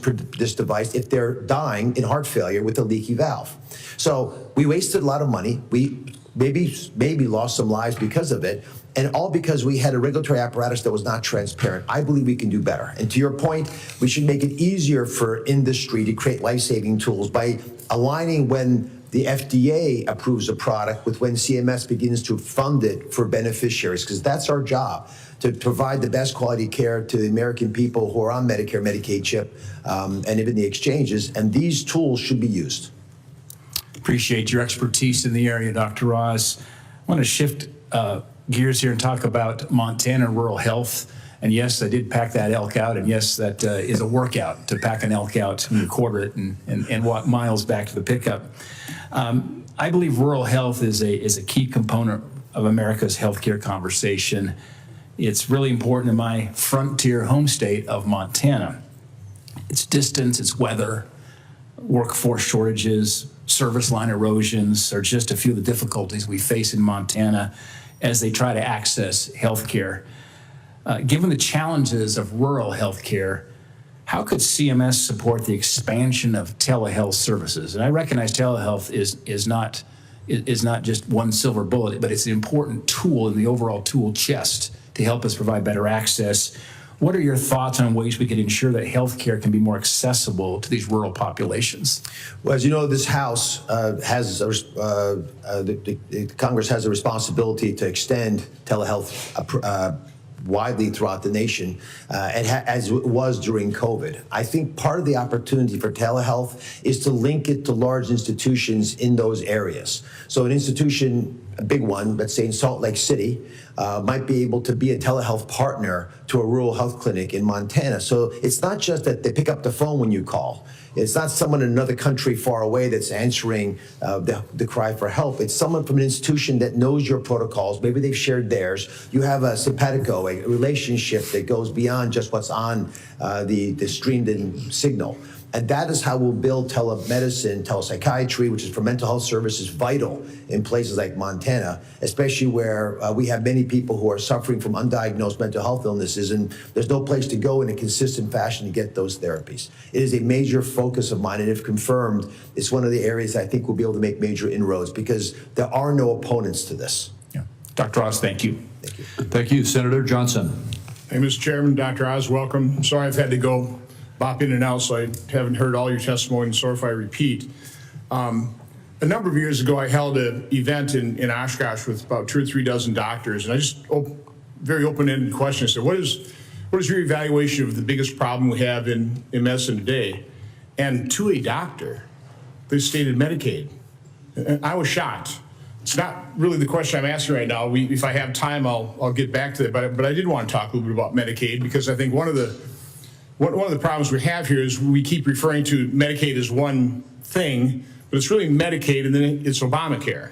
device if they're dying in heart failure with a leaky valve. So we wasted a lot of money. We maybe lost some lives because of it, and all because we had a regulatory apparatus that was not transparent. I believe we can do better. And to your point, we should make it easier for industry to create life-saving tools by aligning when the FDA approves a product with when CMS begins to fund it for beneficiaries, because that's our job, to provide the best quality care to the American people who are on Medicare, Medicaid chip, and even the exchanges, and these tools should be used. Appreciate your expertise in the area, Dr. Oz. I want to shift gears here and talk about Montana rural health. And yes, I did pack that elk out, and yes, that is a workout to pack an elk out and quarter it and walk miles back to the pickup. I believe rural health is a key component of America's healthcare conversation. It's really important in my frontier home state of Montana. It's distance, it's weather, workforce shortages, service line erosions are just a few of the difficulties we face in Montana as they try to access healthcare. Given the challenges of rural healthcare, how could CMS support the expansion of telehealth services? And I recognize telehealth is not just one silver bullet, but it's an important tool in the overall tool chest to help us provide better access. What are your thoughts on ways we can ensure that healthcare can be more accessible to these rural populations? Well, as you know, this House has Congress has a responsibility to extend telehealth widely throughout the nation, as it was during COVID. I think part of the opportunity for telehealth is to link it to large institutions in those areas. So an institution, a big one, let's say in Salt Lake City, might be able to be a telehealth partner to a rural health clinic in Montana. So it's not just that they pick up the phone when you call. It's not someone in another country far away that's answering the cry for help. It's someone from an institution that knows your protocols. Maybe they've shared theirs. You have a simpatico, a relationship that goes beyond just what's on the streamed-in signal. And that is how we'll build telemedicine, telepsychiatry, which is for mental health services, vital in places like Montana, especially where we have many people who are suffering from undiagnosed mental health illnesses, and there's no place to go in a consistent fashion to get those therapies. It is a major focus of mine, and if confirmed, it's one of the areas I think we'll be able to make major inroads, because there are no opponents to this. Yeah. Dr. Oz, thank you. Thank you. Thank you. Senator Johnson. Hey, Mr. Chairman, Dr. Oz, welcome. Sorry I've had to go bop in and out, so I haven't heard all your testimony, and sorry if I repeat. A number of years ago, I held an event in Oshkosh with about 2 or 3 dozen doctors, and I just very open-ended question. I said, what is your evaluation of the biggest problem we have in medicine today? And to a doctor, they stated Medicaid. And I was shocked. It's not really the question I'm asking right now. If I have time, I'll get back to that. But I did want to talk a little bit about Medicaid, because I think one of the problems we have here is we keep referring to Medicaid as one thing, but it's really Medicaid, and then it's Obamacare.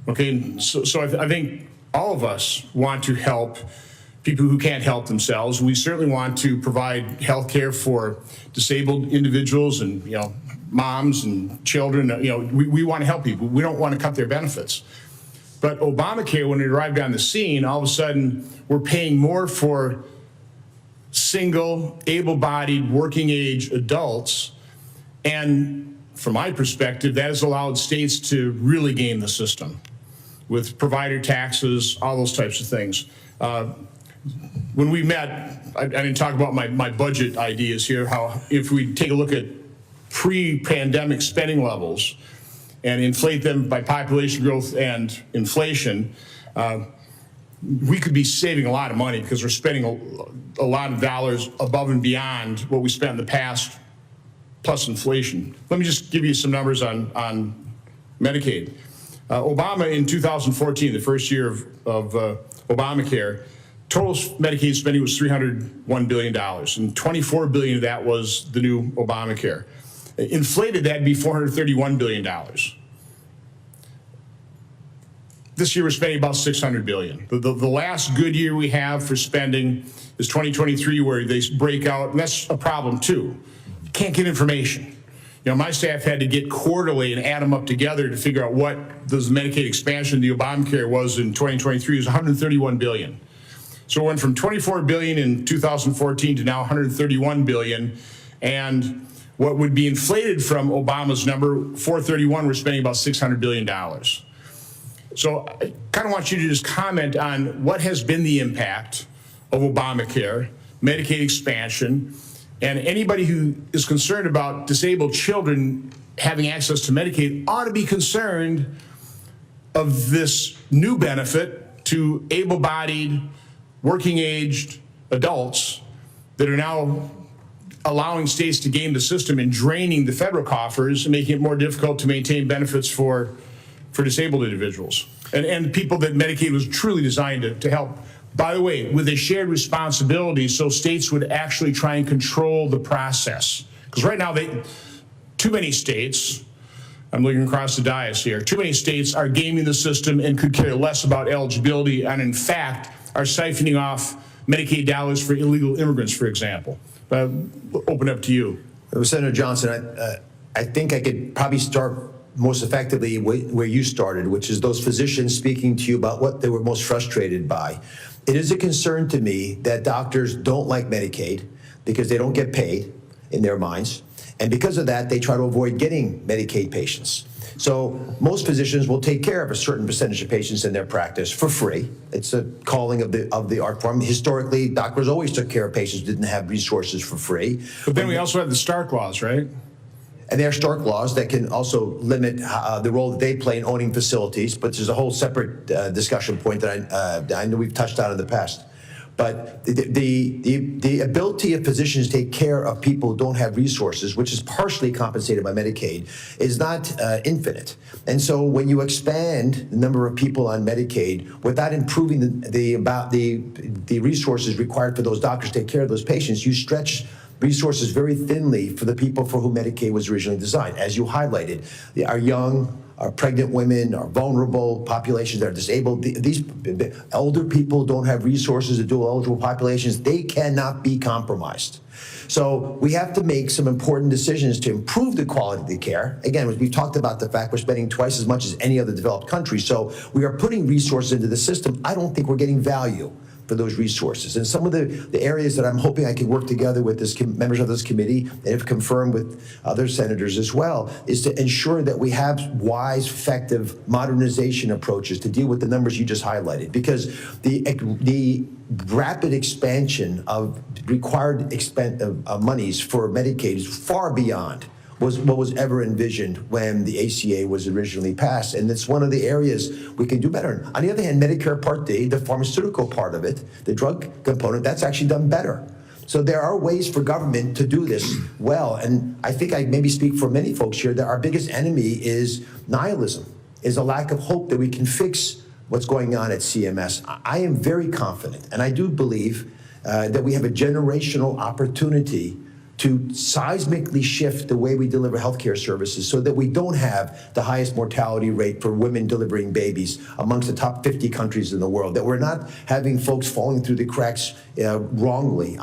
Okay, so I think all of us want to help people who can't help themselves. We certainly want to provide health care for disabled individuals and moms and children. We want to help people. We don't want to cut their benefits. But Obamacare, when it arrived on the scene, all of a sudden we're paying more for single, able-bodied, working-age adults, and from my perspective, that has allowed states to really game the system with provider taxes, all those types of things. When we met, I didn't talk about my budget ideas here, how if we take a look at pre-pandemic spending levels and inflate them by population growth and inflation, we could be saving a lot of money because we're spending a lot of dollars above and beyond what we spent in the past, plus inflation. Let me just give you some numbers on Medicaid. Obama in 2014, the first year of Obamacare, total Medicaid spending was $301 billion, and $24 billion of that was the new Obamacare. Inflated, that'd be $431 billion. This year we're spending about $600 billion. The last good year we have for spending is 2023, where they break out, and that's a problem too. You can't get information. You know, my staff had to get quarterly and add them up together to figure out what the Medicaid expansion, the Obamacare, was in 2023. It was $131 billion. So it went from $24 billion in 2014 to now $131 billion, and what would be inflated from Obama's number, 431, we're spending about $600 billion. So I kind of want you to just comment on what has been the impact of Obamacare, Medicaid expansion, and anybody who is concerned about disabled children having access to Medicaid ought to be concerned of this new benefit to able-bodied, working-aged adults that are now allowing states to game the system and draining the federal coffers and making it more difficult to maintain benefits for disabled individuals and people that Medicaid was truly designed to help. By the way, with a shared responsibility, so states would actually try and control the process. Because right now, too many states, I'm looking across the dais here, too many states are gaming the system and could care less about eligibility, and in fact, are siphoning off Medicaid dollars for illegal immigrants, for example. Open up to you. Senator Johnson, I think I could probably start most effectively where you started, which is those physicians speaking to you about what they were most frustrated by. It is a concern to me that doctors don't like Medicaid because they don't get paid in their minds. And because of that, they try to avoid getting Medicaid patients. So most physicians will take care of a certain percentage of patients in their practice for free. It's a calling of the art form. Historically, doctors always took care of patients who didn't have resources for free. But then we also have the Stark laws, right? And there are Stark laws that can also limit the role that they play in owning facilities, but there's a whole separate discussion point that I know we've touched on in the past. But the ability of physicians to take care of people who don't have resources, which is partially compensated by Medicaid, is not infinite. And so when you expand the number of people on Medicaid without improving the resources required for those doctors to take care of those patients, you stretch resources very thinly for the people for whom Medicaid was originally designed. As you highlighted, our young, our pregnant women, our vulnerable populations that are disabled, these older people don't have resources, the dual eligible populations, they cannot be compromised. So we have to make some important decisions to improve the quality of the care. Again, we've talked about the fact we're spending twice as much as any other developed country, so we are putting resources into the system. I don't think we're getting value for those resources. And some of the areas that I'm hoping I can work together with members of this committee, and have confirmed with other senators as well, is to ensure that we have wise, effective modernization approaches to deal with the numbers you just highlighted. Because the rapid expansion of required monies for Medicaid is far beyond what was ever envisioned when the ACA was originally passed. And it's one of the areas we can do better. On the other hand, Medicare Part D, the pharmaceutical part of it, the drug component, that's actually done better. So there are ways for government to do this well. And I think I maybe speak for many folks here that our biggest enemy is nihilism, is a lack of hope that we can fix what's going on at CMS. I am very confident, and I do believe that we have a generational opportunity to seismically shift the way we deliver healthcare services so that we don't have the highest mortality rate for women delivering babies amongst the top 50 countries in the world, that we're not having folks falling through the cracks wrongly,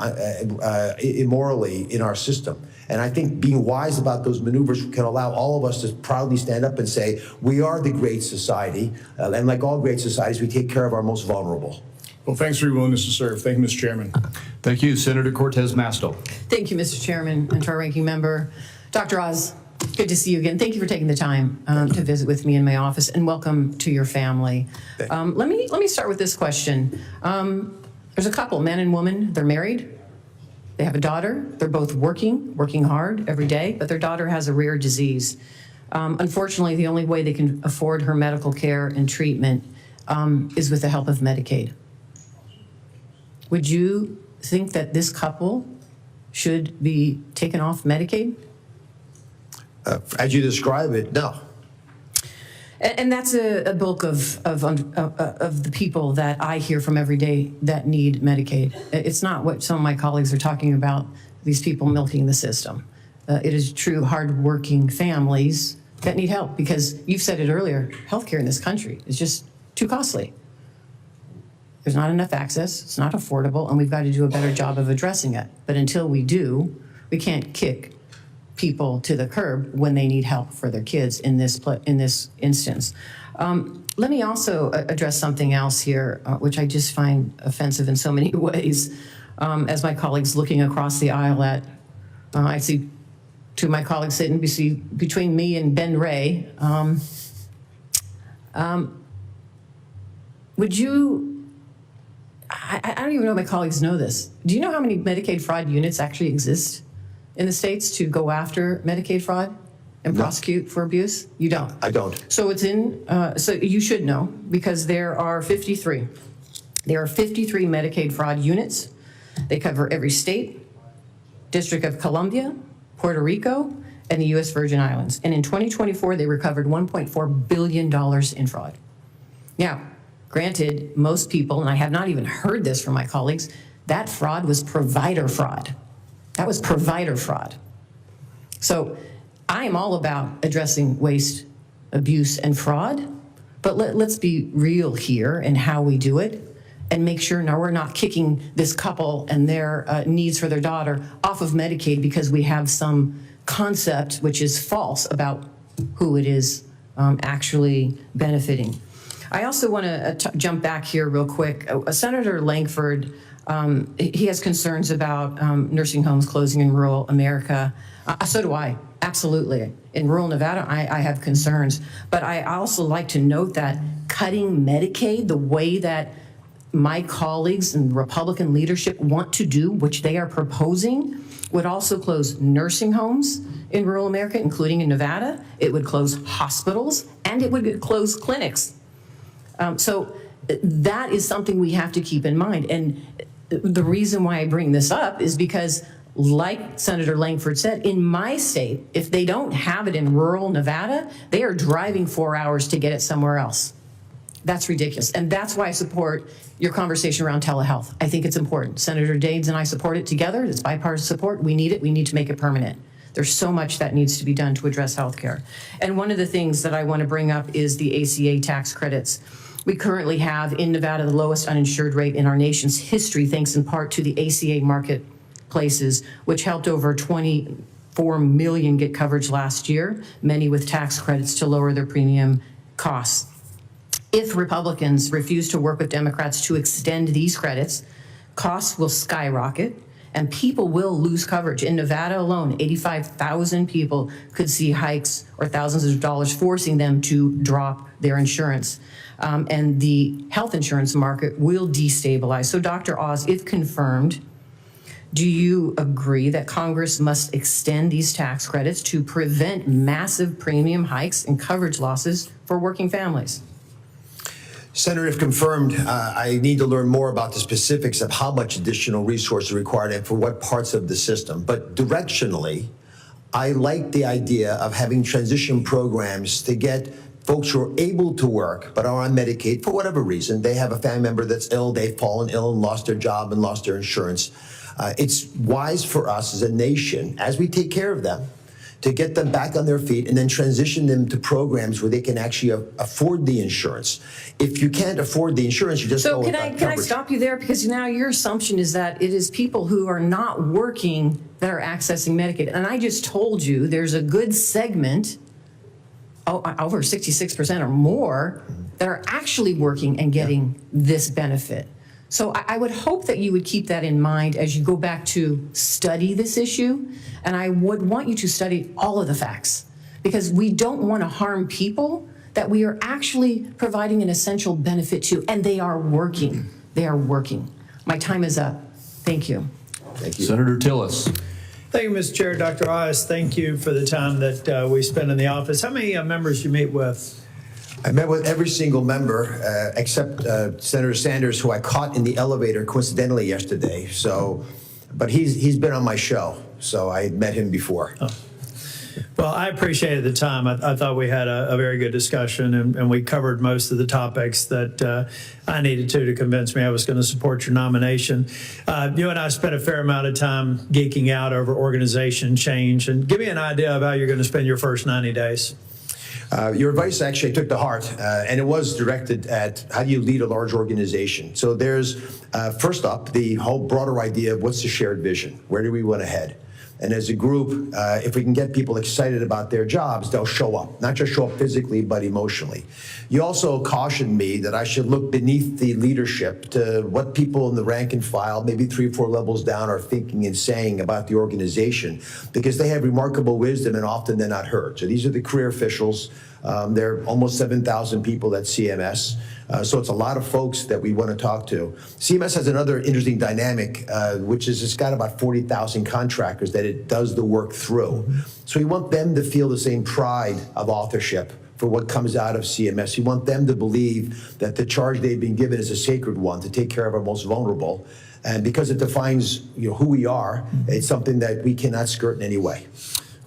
immorally in our system. And I think being wise about those maneuvers can allow all of us to proudly stand up and say, we are the great society, and like all great societies, we take care of our most vulnerable. Well, thanks for your willingness to serve. Thank you, Mr. Chairman. Thank you, Senator Cortez Masto. Thank you, Mr. Chairman, and to our ranking member. Dr. Oz, good to see you again. Thank you for taking the time to visit with me in my office, and welcome to your family. Let me start with this question. There's a couple, man and woman, they're married, They have a daughter. They're both working hard every day, but their daughter has a rare disease. Unfortunately, the only way they can afford her medical care and treatment is with the help of Medicaid. Would you think that this couple should be taken off Medicaid? As you describe it, no. And that's a bulk of the people that I hear from every day that need Medicaid. It's not what some of my colleagues are talking about, these people milking the system. It is true hardworking families that need help, because you've said it earlier, healthcare in this country is just too costly. There's not enough access, it's not affordable, and we've got to do a better job of addressing it. But until we do, we can't kick people to the curb when they need help for their kids in this instance. Let me also address something else here, which I just find offensive in so many ways. As my colleagues looking across the aisle at, I see two of my colleagues sitting between me and Ben Ray. Would you, I don't even know if my colleagues know this. Do you know how many Medicaid fraud units actually exist in the states to go after Medicaid fraud and prosecute for abuse? You don't? I don't. So it's in, so you should know, because there are 53. There are 53 Medicaid fraud units. They cover every state, District of Columbia, Puerto Rico, and the U.S. Virgin Islands. And in 2024, they recovered $1.4 billion in fraud. Now, granted, most people, and I have not even heard this from my colleagues, that fraud was provider fraud. That was provider fraud. So I am all about addressing waste, abuse, and fraud, but let's be real here in how we do it and make sure now we're not kicking this couple and their needs for their daughter off of Medicaid because we have some concept which is false about who it is actually benefiting. I also want to jump back here real quick. Senator Langford, he has concerns about nursing homes closing in rural America. So do I, absolutely. In rural Nevada, I have concerns. But I also like to note that cutting Medicaid the way that my colleagues and Republican leadership want to do, which they are proposing, would also close nursing homes in rural America, including in Nevada. It would close hospitals, and it would close clinics. So that is something we have to keep in mind. And the reason why I bring this up is because, like Senator Langford said, in my state, if they don't have it in rural Nevada, they are driving 4 hours to get it somewhere else. That's ridiculous. And that's why I support your conversation around telehealth. I think it's important. Senator Dades and I support it together. It's bipartisan support. We need it. We need to make it permanent. There's so much that needs to be done to address healthcare. And one of the things that I want to bring up is the ACA tax credits. We currently have in Nevada the lowest uninsured rate in our nation's history, thanks in part to the ACA marketplaces, which helped over 24 million get coverage last year, many with tax credits to lower their premium costs. If Republicans refuse to work with Democrats to extend these credits, costs will skyrocket and people will lose coverage. In Nevada alone, 85,000 people could see hikes or thousands of dollars, forcing them to drop their insurance. And the health insurance market will destabilize. So Dr. Oz, if confirmed, do you agree that Congress must extend these tax credits to prevent massive premium hikes and coverage losses for working families? Senator, if confirmed, I need to learn more about the specifics of how much additional resources are required and for what parts of the system. But directionally, I like the idea of having transition programs to get folks who are able to work but are on Medicaid for whatever reason. They have a family member that's ill, they've fallen ill and lost their job and lost their insurance. It's wise for us as a nation, as we take care of them, to get them back on their feet and then transition them to programs where they can actually afford the insurance. If you can't afford the insurance, you just So go can I coverage. stop you there? Because now your assumption is that it is people who are not working that are accessing Medicaid. And I just told you there's a good segment, over 66% or more, that are actually working and getting this benefit. So I would hope that you would keep that in mind as you go back to study this issue. And I would want you to study all of the facts, because we don't want to harm people that we are actually providing an essential benefit to, and they are working. They are working. My time is up. Thank you. Thank you. Senator Tillis. Thank you, Mr. Chair. Dr. Oz, thank you for the time that we spend in the office. How many members you meet with? I met with every single member except Senator Sanders, who I caught in the elevator coincidentally yesterday. So, but he's been on my show, so I met him before. Oh. Well, I appreciated the time. I thought we had a very good discussion, and we covered most of the topics that I needed to convince me I was going to support your nomination. You and I spent a fair amount of time geeking out over organization change. And give me an idea of how you're going to spend your first 90 days. Your advice actually I took to heart, and it was directed at how do you lead a large organization. So there's, first up, the whole broader idea of what's the shared vision? Where do we want to head? And as a group, if we can get people excited about their jobs, they'll show up, not just show up physically, but emotionally. You also cautioned me that I should look beneath the leadership to what people in the rank and file, maybe 3 or 4 levels down, are thinking and saying about the organization, because they have remarkable wisdom and often they're not heard. So these are the career officials. There are almost 7,000 people at CMS. So it's a lot of folks that we want to talk to. CMS has another interesting dynamic, which is it's got about 40,000 contractors that it does the work through. So we want them to feel the same pride of authorship for what comes out of CMS. We want them to believe that the charge they've been given is a sacred one, to take care of our most vulnerable. And because it defines who we are, it's something that we cannot skirt in any way.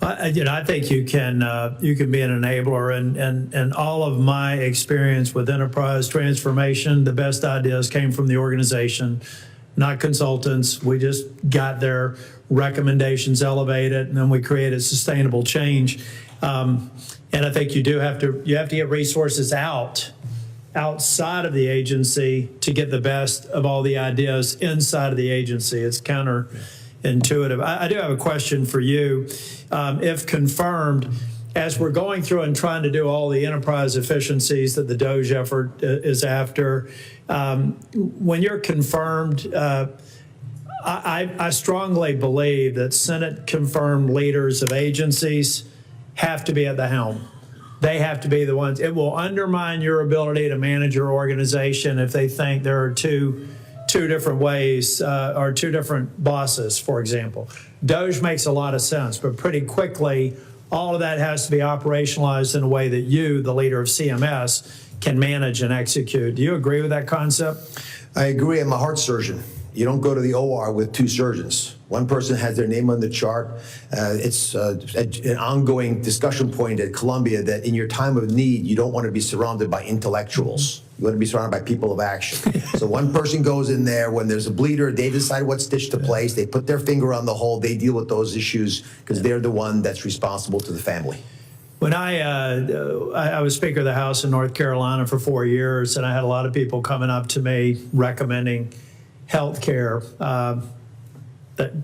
I think you can be an enabler, and all of my experience with enterprise transformation, the best ideas came from the organization, not consultants. We just got their recommendations elevated, and then we created sustainable change. And I think you have to get resources outside of the agency to get the best of all the ideas inside of the agency. It's counterintuitive. I do have a question for you. If confirmed, as we're going through and trying to do all the enterprise efficiencies that the DOGE effort is after, when you're confirmed, I strongly believe that Senate-confirmed leaders of agencies have to be at the helm. They have to be the ones. It will undermine your ability to manage your organization if they think there are two different ways or 2 different bosses, for example. DOGE makes a lot of sense, but pretty quickly, all of that has to be operationalized in a way that you, the leader of CMS, can manage and execute. Do you agree with that concept? I agree. I'm a heart surgeon. You don't go to the OR with 2 surgeons. One person has their name on the chart. It's an ongoing discussion point at Columbia that in your time of need, you don't want to be surrounded by intellectuals. You want to be surrounded by people of action. So one person goes in there, when there's a bleeder, they decide what stitch to place, they put their finger on the hole, they deal with those issues because they're the one that's responsible to the family. When I was Speaker of the House in North Carolina for 4 years, and I had a lot of people coming up to me recommending health care,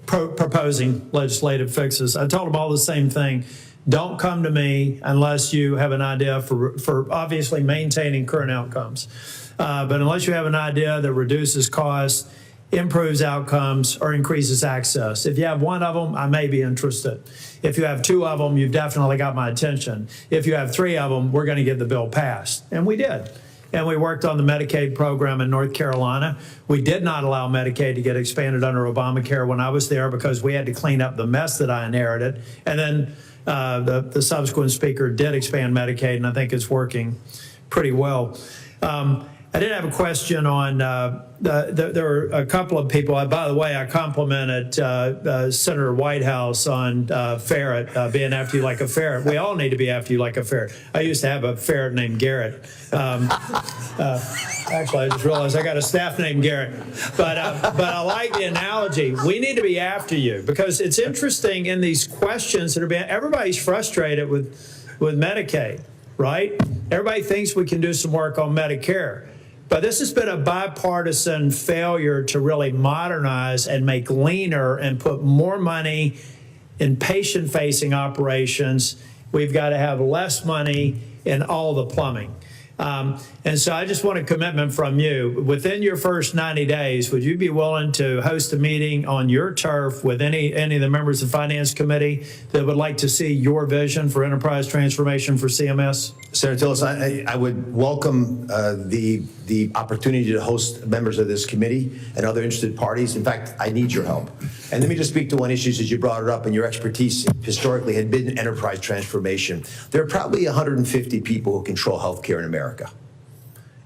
proposing legislative fixes. I told them all the same thing. Don't come to me unless you have an idea for obviously maintaining current outcomes. But unless you have an idea that reduces costs, improves outcomes, or increases access. If you have 1 of them, I may be interested. If you have 2 of them, you've definitely got my attention. If you have 3 of them, we're going to get the bill passed. And we did. And we worked on the Medicaid program in North Carolina. We did not allow Medicaid to get expanded under Obamacare when I was there because we had to clean up the mess that I inherited. And then the subsequent speaker did expand Medicaid, and I think it's working pretty well. I did have a question on, there were a couple of people, by the way, I complimented Senator Whitehouse on ferret, being after you like a ferret. We all need to be after you like a ferret. I used to have a ferret named Garrett. Actually, I just realized I got a staff named Garrett. But I like the analogy. We need to be after you because it's interesting in these questions that are being, everybody's frustrated with Medicaid, right? Everybody thinks we can do some work on Medicare. But this has been a bipartisan failure to really modernize and make leaner and put more money in patient-facing operations. We've got to have less money in all the plumbing. And so I just want a commitment from you. Within your first 90 days, would you be willing to host a meeting on your turf with any of the members of the Finance Committee that would like to see your vision for enterprise transformation for CMS? Senator Tillis, I would welcome the opportunity to host members of this committee and other interested parties. In fact, I need your help. And let me just speak to one issue, since you brought it up, and your expertise historically had been enterprise transformation. There are probably 150 people who control healthcare in America,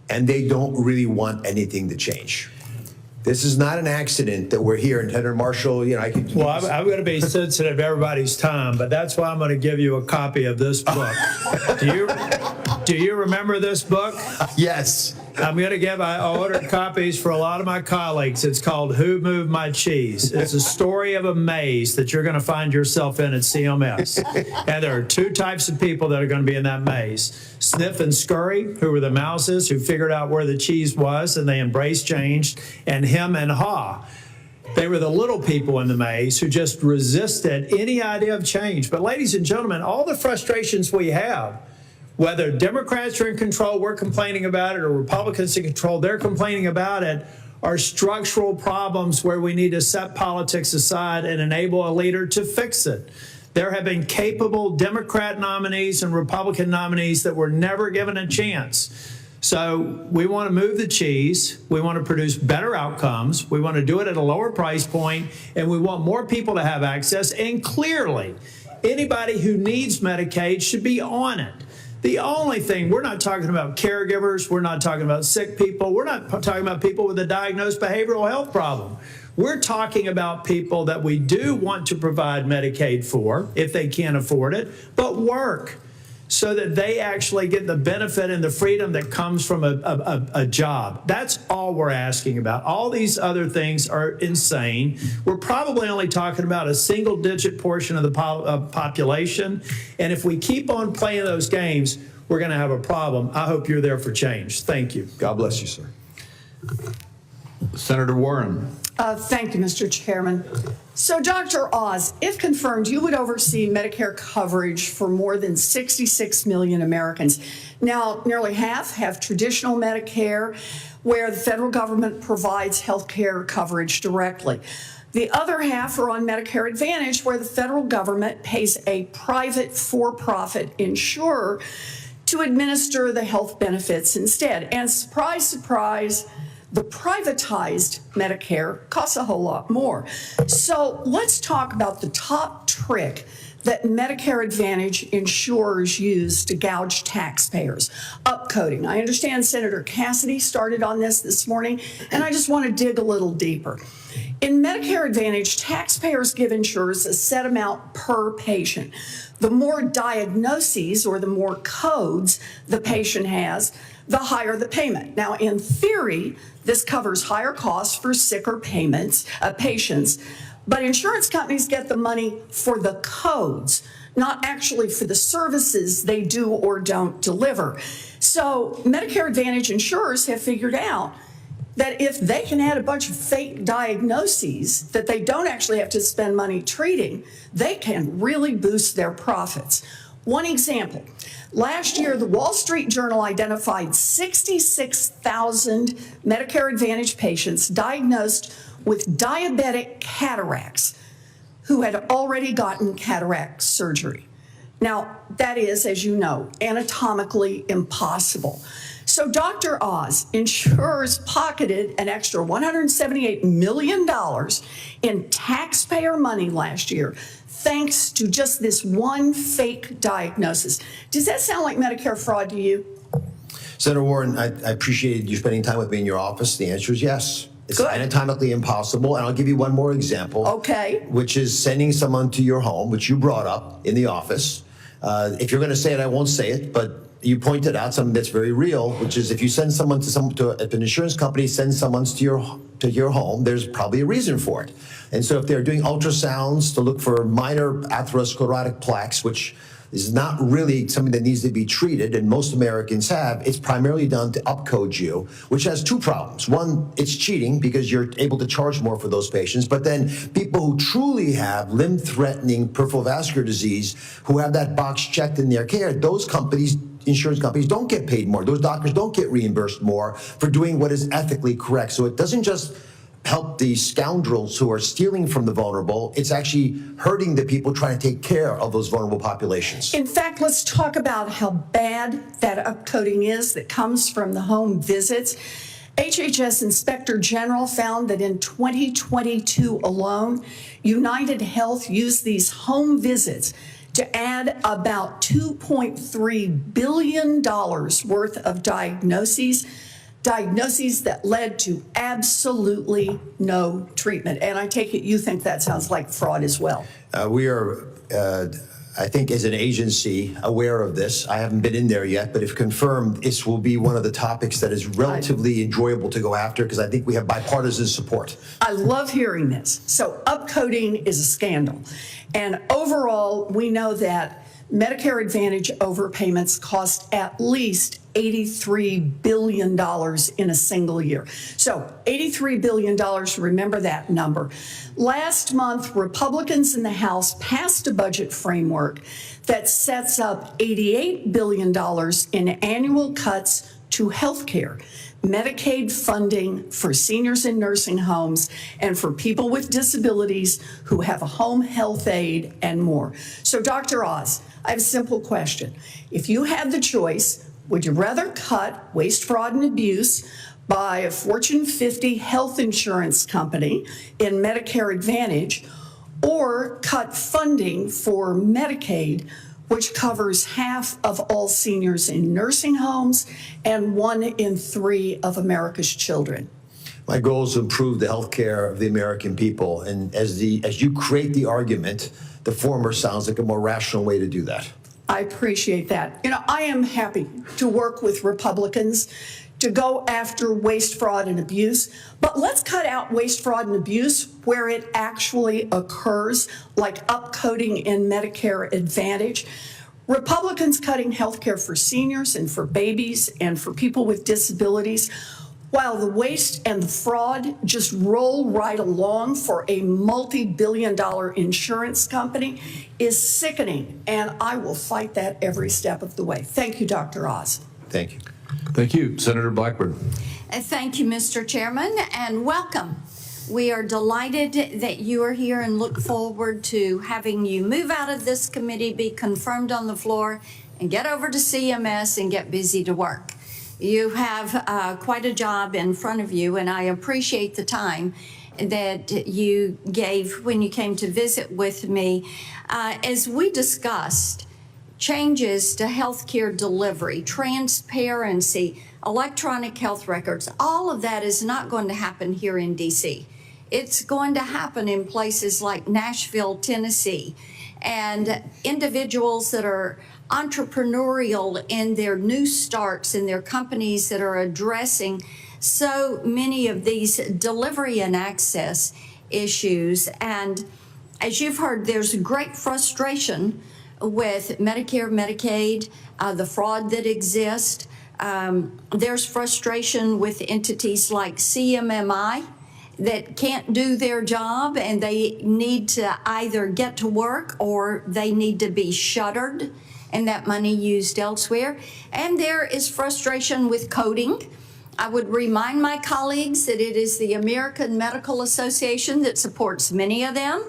and they don't really want anything to change. This is not an accident that we're here. And Senator Marshall, you know, I could. Well, I'm going to be sensitive to everybody's time, but that's why I'm going to give you a copy of this book. Do you remember this book? Yes. I'm going to give, I ordered copies for a lot of my colleagues. It's called Who Moved My Cheese? It's a story of a maze that you're going to find yourself in at CMS. And there are two types of people that are going to be in that maze. Sniff and Scurry, who were the mouses who figured out where the cheese was and they embraced change, and Hem and Haw. They were the little people in the maze who just resisted any idea of change. But ladies and gentlemen, all the frustrations we have, whether Democrats are in control, we're complaining about it, or Republicans in control, they're complaining about it, are structural problems where we need to set politics aside and enable a leader to fix it. There have been capable Democrat nominees and Republican nominees that were never given a chance. So we want to move the cheese. We want to produce better outcomes. We want to do it at a lower price point, and we want more people to have access. And clearly, anybody who needs Medicaid should be on it. The only thing, we're not talking about caregivers, we're not talking about sick people, we're not talking about people with a diagnosed behavioral health problem. We're talking about people that we do want to provide Medicaid for, if they can't afford it, but work so that they actually get the benefit and the freedom that comes from a job. That's all we're asking about. All these other things are insane. We're probably only talking about a single-digit portion of the population, and if we keep on playing those games, we're going to have a problem. I hope you're there for change. Thank you. God bless you, sir. Senator Warren. Thank you, Mr. Chairman. So, Dr. Oz, if confirmed, you would oversee Medicare coverage for more than 66 million Americans. Now, nearly half have traditional Medicare, where the federal government provides health care coverage directly. The other half are on Medicare Advantage, where the federal government pays a private for-profit insurer to administer the health benefits instead. And surprise, surprise, the privatized Medicare costs a whole lot more. So let's talk about the top trick that Medicare Advantage insurers use to gouge taxpayers. Upcoding. I understand Senator Cassidy started on this morning, and I just want to dig a little deeper. In Medicare Advantage, taxpayers give insurers a set amount per patient. The more diagnoses or the more codes the patient has, the higher the payment. Now, in theory, this covers higher costs for sicker patients, but insurance companies get the money for the codes, not actually for the services they do or don't deliver. So Medicare Advantage insurers have figured out that if they can add a bunch of fake diagnoses that they don't actually have to spend money treating, they can really boost their profits. One example, last year, the Wall Street Journal identified 66,000 Medicare Advantage patients diagnosed with diabetic cataracts who had already gotten cataract surgery. Now, that is, as you know, anatomically impossible. So, Dr. Oz, insurers pocketed an extra $178 million in taxpayer money last year, thanks to just this one fake diagnosis. Does that sound like Medicare fraud to you? Senator Warren, I appreciated you spending time with me in your office. The answer is yes. It's Good. anatomically impossible, and I'll give you one more example. Okay. Which is sending someone to your home, which you brought up in the office. If you're going to say it, I won't say it, but you pointed out something that's very real, which is if you send someone if an insurance company sends someone to your home, there's probably a reason for it. And so if they're doing ultrasounds to look for minor atherosclerotic plaques, which is not really something that needs to be treated, and most Americans have, it's primarily done to upcode you, which has two problems. One, it's cheating because you're able to charge more for those patients, but then people who truly have limb-threatening peripheral vascular disease, who have that box checked in their care, those companies, insurance companies, don't get paid more. Those doctors don't get reimbursed more for doing what is ethically correct. So it doesn't just help the scoundrels who are stealing from the vulnerable, it's actually hurting the people trying to take care of those vulnerable populations. In fact, let's talk about how bad that upcoding is that comes from the home visits. HHS Inspector General found that in 2022 alone, United Health used these home visits to add about $2.3 billion worth of diagnoses that led to absolutely no treatment. And I take it you think that sounds like fraud as well. We are, I think, as an agency, aware of this. I haven't been in there yet, but if confirmed, this will be one of the topics that is relatively enjoyable to go after because I think we have bipartisan support. I love hearing this. So upcoding is a scandal. And overall, we know that Medicare Advantage overpayments cost at least $83 billion in a single year. So $83 billion, remember that number. Last month, Republicans in the House passed a budget framework that sets up $88 billion in annual cuts to health care, Medicaid funding for seniors in nursing homes, and for people with disabilities who have a home health aide and more. So Dr. Oz, I have a simple question. If you had the choice, would you rather cut waste, fraud, and abuse by a Fortune 50 health insurance company in Medicare Advantage or cut funding for Medicaid, which covers half of all seniors in nursing homes and 1 in 3 of America's children? My goal is to improve the health care of the American people. And as you create the argument, the former sounds like a more rational way to do that. I appreciate that. I am happy to work with Republicans to go after waste, fraud, and abuse. But let's cut out waste, fraud, and abuse where it actually occurs, like upcoding in Medicare Advantage. Republicans cutting health care for seniors and for babies and for people with disabilities, while the waste and the fraud just roll right along for a multi-billion-dollar insurance company, is sickening, and I will fight that every step of the way. Thank you, Dr. Oz. Thank you. Thank you. Senator Blackburn. Thank you, Mr. Chairman, and welcome. We are delighted that you are here and look forward to having you move out of this committee, be confirmed on the floor, and get over to CMS and get busy to work. You have quite a job in front of you, and I appreciate the time that you gave when you came to visit with me. As we discussed, changes to healthcare delivery, transparency, electronic health records, all of that is not going to happen here in DC. It's going to happen in places like Nashville, Tennessee, and individuals that are entrepreneurial in their new starts in their companies that are addressing so many of these delivery and access issues. And as you've heard, there's great frustration with Medicare, Medicaid, the fraud that exists. There's frustration with entities like CMMI that can't do their job, and they need to either get to work or they need to be shuttered and that money used elsewhere. And there is frustration with coding. I would remind my colleagues that it is the American Medical Association that supports many of them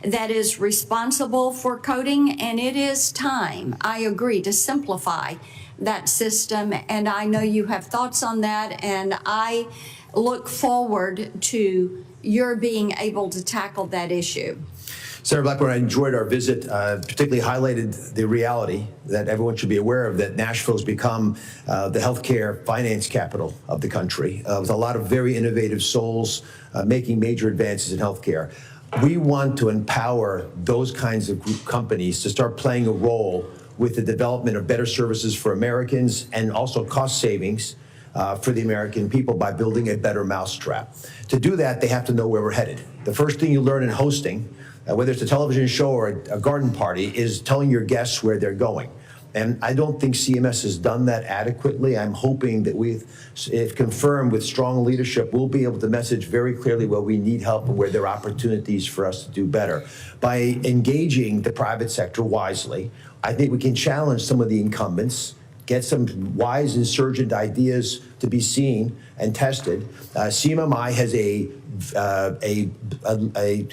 that is responsible for coding, and it is time, I agree, to simplify that system. And I know you have thoughts on that, and I look forward to your being able to tackle that issue. Senator Blackburn, I enjoyed our visit, particularly highlighted the reality that everyone should be aware of, that Nashville has become the healthcare finance capital of the country, with a lot of very innovative souls making major advances in healthcare. We want to empower those kinds of companies to start playing a role with the development of better services for Americans and also cost savings for the American people by building a better mousetrap. To do that, they have to know where we're headed. The first thing you learn in hosting, whether it's a television show or a garden party, is telling your guests where they're going. And I don't think CMS has done that adequately. I'm hoping that if confirmed with strong leadership, we'll be able to message very clearly where we need help and where there are opportunities for us to do better. By engaging the private sector wisely, I think we can challenge some of the incumbents, get some wise insurgent ideas to be seen and tested. CMMI has a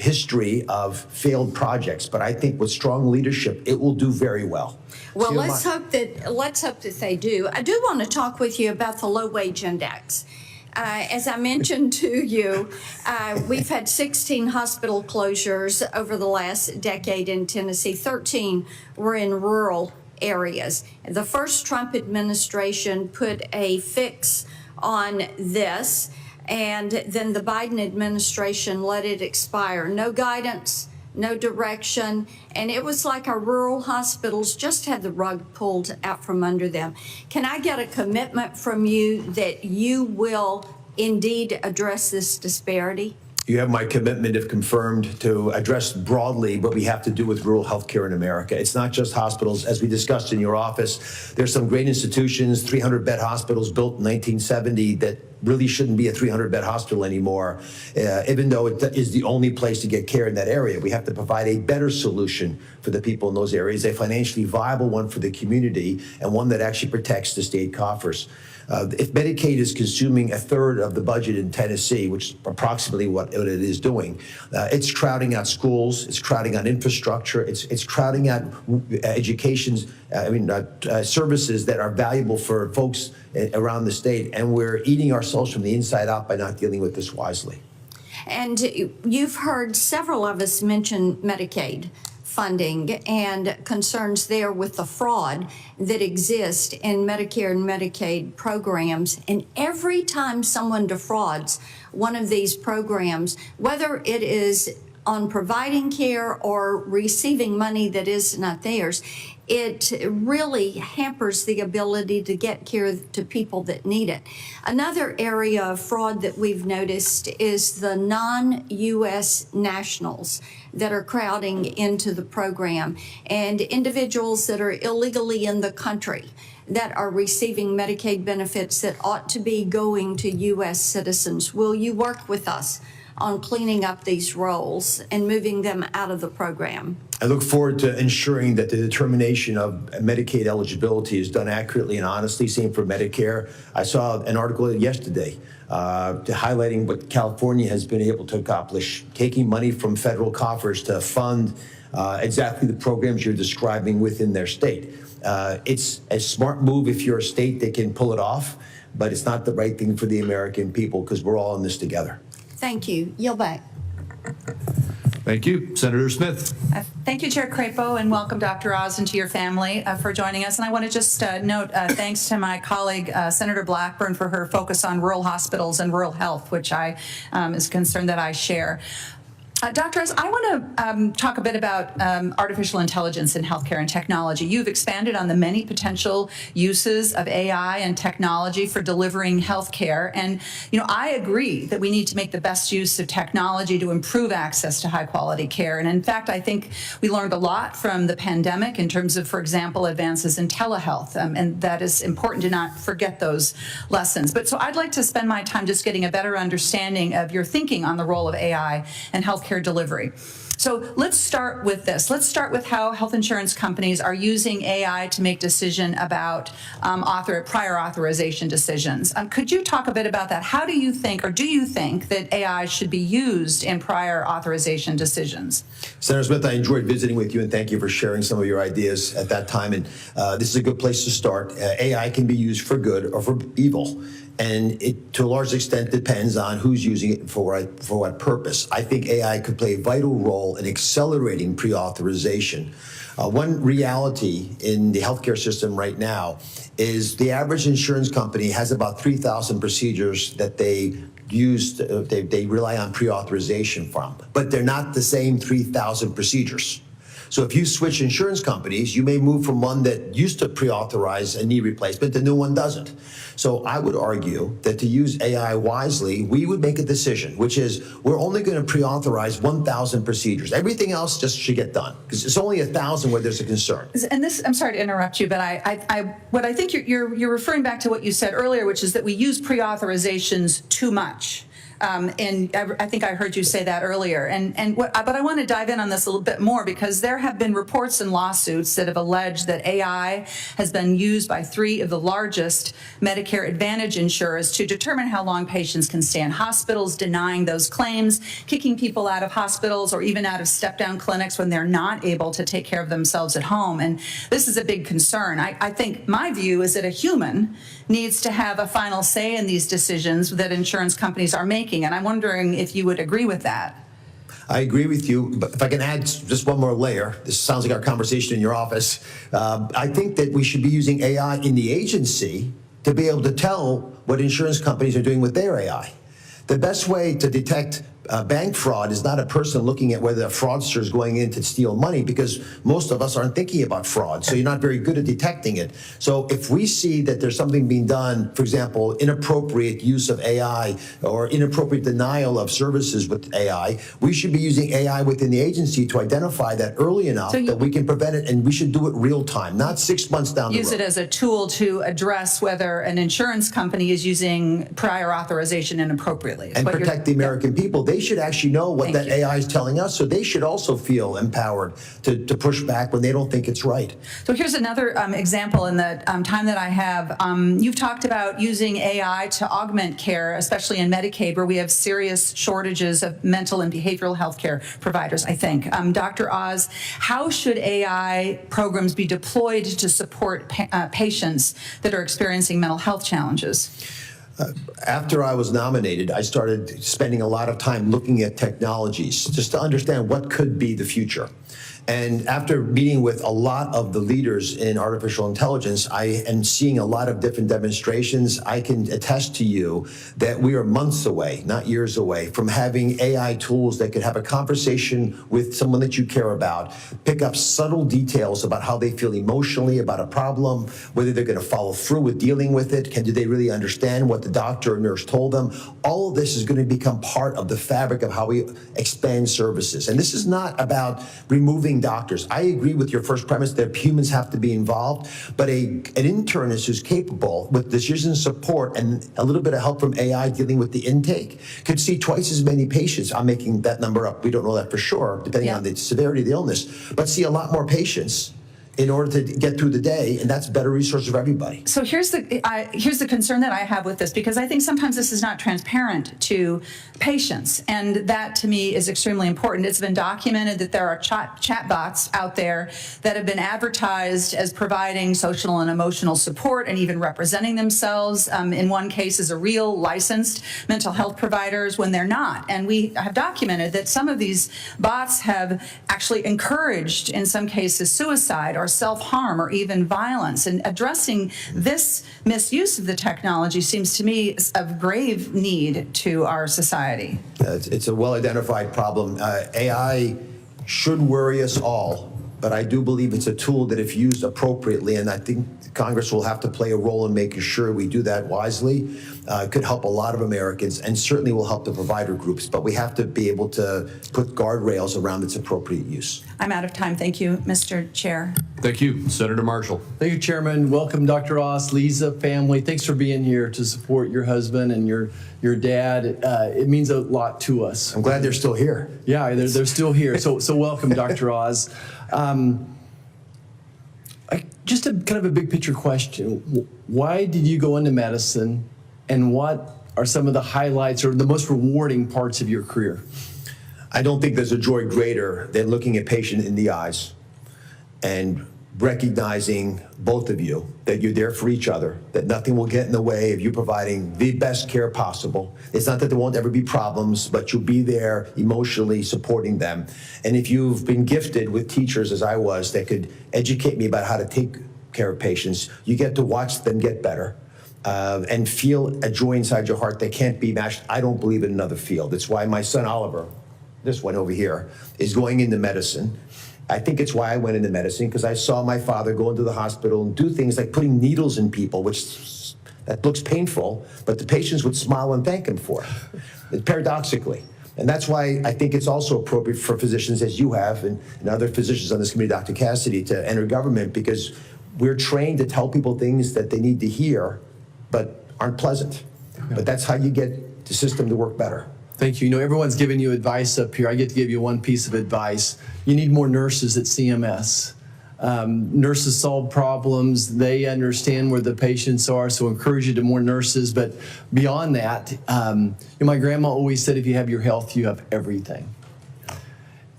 history of failed projects, but I think with strong leadership, it will do very well. Well, let's hope that they do. I do want to talk with you about the low wage index. As I mentioned to you, we've had 16 hospital closures over the last decade in Tennessee. 13 were in rural areas. The first Trump administration put a fix on this, and then the Biden administration let it expire. No guidance, no direction, and it was like our rural hospitals just had the rug pulled out from under them. Can I get a commitment from you that you will indeed address this disparity? You have my commitment, if confirmed, to address broadly what we have to do with rural healthcare in America. It's not just hospitals. As we discussed in your office, there's some great institutions, 300-bed hospitals built in 1970 that really shouldn't be a 300-bed hospital anymore, even though it is the only place to get care in that area. We have to provide a better solution for the people in those areas, a financially viable one for the community, and one that actually protects the state coffers. If Medicaid is consuming a third of the budget in Tennessee, which is approximately what it is doing, it's crowding out schools, it's crowding out infrastructure, it's crowding out services that are valuable for folks around the state, and we're eating ourselves from the inside out by not dealing with this wisely. And you've heard several of us mention Medicaid funding and concerns there with the fraud that exists in Medicare and Medicaid programs. And every time someone defrauds one of these programs, whether it is on providing care or receiving money that is not theirs, it really hampers the ability to get care to people that need it. Another area of fraud that we've noticed is the non-U.S. nationals that are crowding into the program, and individuals that are illegally in the country that are receiving Medicaid benefits that ought to be going to U.S. citizens. Will you work with us on cleaning up these roles and moving them out of the program? I look forward to ensuring that the determination of Medicaid eligibility is done accurately and honestly. Same for Medicare. I saw an article yesterday highlighting what California has been able to accomplish, taking money from federal coffers to fund exactly the programs you're describing within their state. It's a smart move if you're a state that can pull it off, but it's not the right thing for the American people because we're all in this together. Thank you. Yield back. Thank you. Senator Smith. Thank you, Chair Crapo, and welcome, Dr. Oz, and to your family for joining us. And I want to just note thanks to my colleague, Senator Blackburn, for her focus on rural hospitals and rural health, which I is a concern that I share. Dr. Oz, I want to talk a bit about artificial intelligence in healthcare and technology. You've expanded on the many potential uses of AI and technology for delivering healthcare. And, I agree that we need to make the best use of technology to improve access to high quality care. And in fact, I think we learned a lot from the pandemic in terms of, for example, advances in telehealth. And that is important to not forget those lessons. But so I'd like to spend my time just getting a better understanding of your thinking on the role of AI and healthcare delivery. So let's start with this. Let's start with how health insurance companies are using AI to make decision about prior authorization decisions. Could you talk a bit about that? How do you think, or do you think, that AI should be used in prior authorization decisions? Senator Smith, I enjoyed visiting with you, and thank you for sharing some of your ideas at that time. And this is a good place to start. AI can be used for good or for evil. And it, to a large extent, depends on who's using it for what purpose. I think AI could play a vital role in accelerating pre-authorization. One reality in the healthcare system right now is the average insurance company has about 3,000 procedures that they rely on pre-authorization from, but they're not the same 3,000 procedures. So if you switch insurance companies, you may move from one that used to pre-authorize a knee replacement, the new one doesn't. So I would argue that to use AI wisely, we would make a decision, which is we're only going to pre-authorize 1,000 procedures. Everything else just should get done because it's only 1,000 where there's a concern. And this, I'm sorry to interrupt you, but what I think you're referring back to what you said earlier, which is that we use pre-authorizations too much. And I think I heard you say that earlier. But I want to dive in on this a little bit more, because there have been reports and lawsuits that have alleged that AI has been used by 3 of the largest Medicare Advantage insurers to determine how long patients can stay in hospitals, denying those claims, kicking people out of hospitals or even out of step-down clinics when they're not able to take care of themselves at home. And this is a big concern. I think my view is that a human needs to have a final say in these decisions that insurance companies are making. And I'm wondering if you would agree with that. I agree with you, but if I can add just one more layer, this sounds like our conversation in your office. I think that we should be using AI in the agency to be able to tell what insurance companies are doing with their AI. The best way to detect bank fraud is not a person looking at whether a fraudster is going in to steal money, because most of us aren't thinking about fraud, so you're not very good at detecting it. So if we see that there's something being done, for example, inappropriate use of AI or inappropriate denial of services with AI, we should be using AI within the agency to identify that early enough that we can prevent it, and we should do it real time, not 6 months down the road. Use it as a tool to address whether an insurance company is using prior authorization inappropriately. And protect the American people. They should actually know what that AI is telling us, so they should also feel empowered to push back when they don't think it's right. So here's another example in the time that I have. You've talked about using AI to augment care, especially in Medicaid, where we have serious shortages of mental and behavioral health care providers, I think. Dr. Oz, how should AI programs be deployed to support patients that are experiencing mental health challenges? After I was nominated, I started spending a lot of time looking at technologies just to understand what could be the future. And after meeting with a lot of the leaders in artificial intelligence, I am seeing a lot of different demonstrations. I can attest to you that we are months away, not years away, from having AI tools that could have a conversation with someone that you care about, pick up subtle details about how they feel emotionally about a problem, whether they're going to follow through with dealing with it, do they really understand what the doctor or nurse told them. All of this is going to become part of the fabric of how we expand services. And this is not about removing doctors. I agree with your first premise that humans have to be involved, but an internist who's capable with decision support and a little bit of help from AI dealing with the intake could see twice as many patients. I'm making that number up. We don't know that for sure, depending on the severity of the illness, but see a lot more patients in order to get through the day, and that's better resources for everybody. So here's the concern that I have with this, because I think sometimes this is not transparent to patients, and that to me is extremely important. It's been documented that there are chat bots out there that have been advertised as providing social and emotional support and even representing themselves in one case as a real licensed mental health providers when they're not. And we have documented that some of these bots have actually encouraged, in some cases, suicide or self-harm or even violence. And addressing this misuse of the technology seems to me of grave need to our society. It's a well-identified problem. AI should worry us all, but I do believe it's a tool that if used appropriately, and I think Congress will have to play a role in making sure we do that wisely, could help a lot of Americans and certainly will help the provider groups, but we have to be able to put guardrails around its appropriate use. I'm out of time. Thank you, Mr. Chair. Thank you. Senator Marshall. Thank you, Chairman. Welcome, Dr. Oz, Lisa, family. Thanks for being here to support your husband and your dad. It means a lot to us. I'm glad they're still here. Yeah, they're still here. So welcome, Dr. Oz. Just a kind of a big picture question. Why did you go into medicine, and what are some of the highlights or the most rewarding parts of your career? I don't think there's a joy greater than looking a patient in the eyes and recognizing, both of you, that you're there for each other, that nothing will get in the way of you providing the best care possible. It's not that there won't ever be problems, but you'll be there emotionally supporting them. And if you've been gifted with teachers, as I was, that could educate me about how to take care of patients, you get to watch them get better. And feel a joy inside your heart that can't be matched. I don't believe in another field. It's why my son Oliver, this one over here, is going into medicine. I think it's why I went into medicine, because I saw my father go into the hospital and do things like putting needles in people, which that looks painful, but the patients would smile and thank him for it, paradoxically. And that's why I think it's also appropriate for physicians, as you have, and other physicians on this committee, Dr. Cassidy, to enter government, because we're trained to tell people things that they need to hear, but aren't pleasant. But that's how you get the system to work better. Thank you. You know, everyone's giving you advice up here. I get to give you one piece of advice. You need more nurses at CMS. Nurses solve problems. They understand where the patients are, so encourage you to more nurses. But beyond that, my grandma always said, if you have your health, you have everything.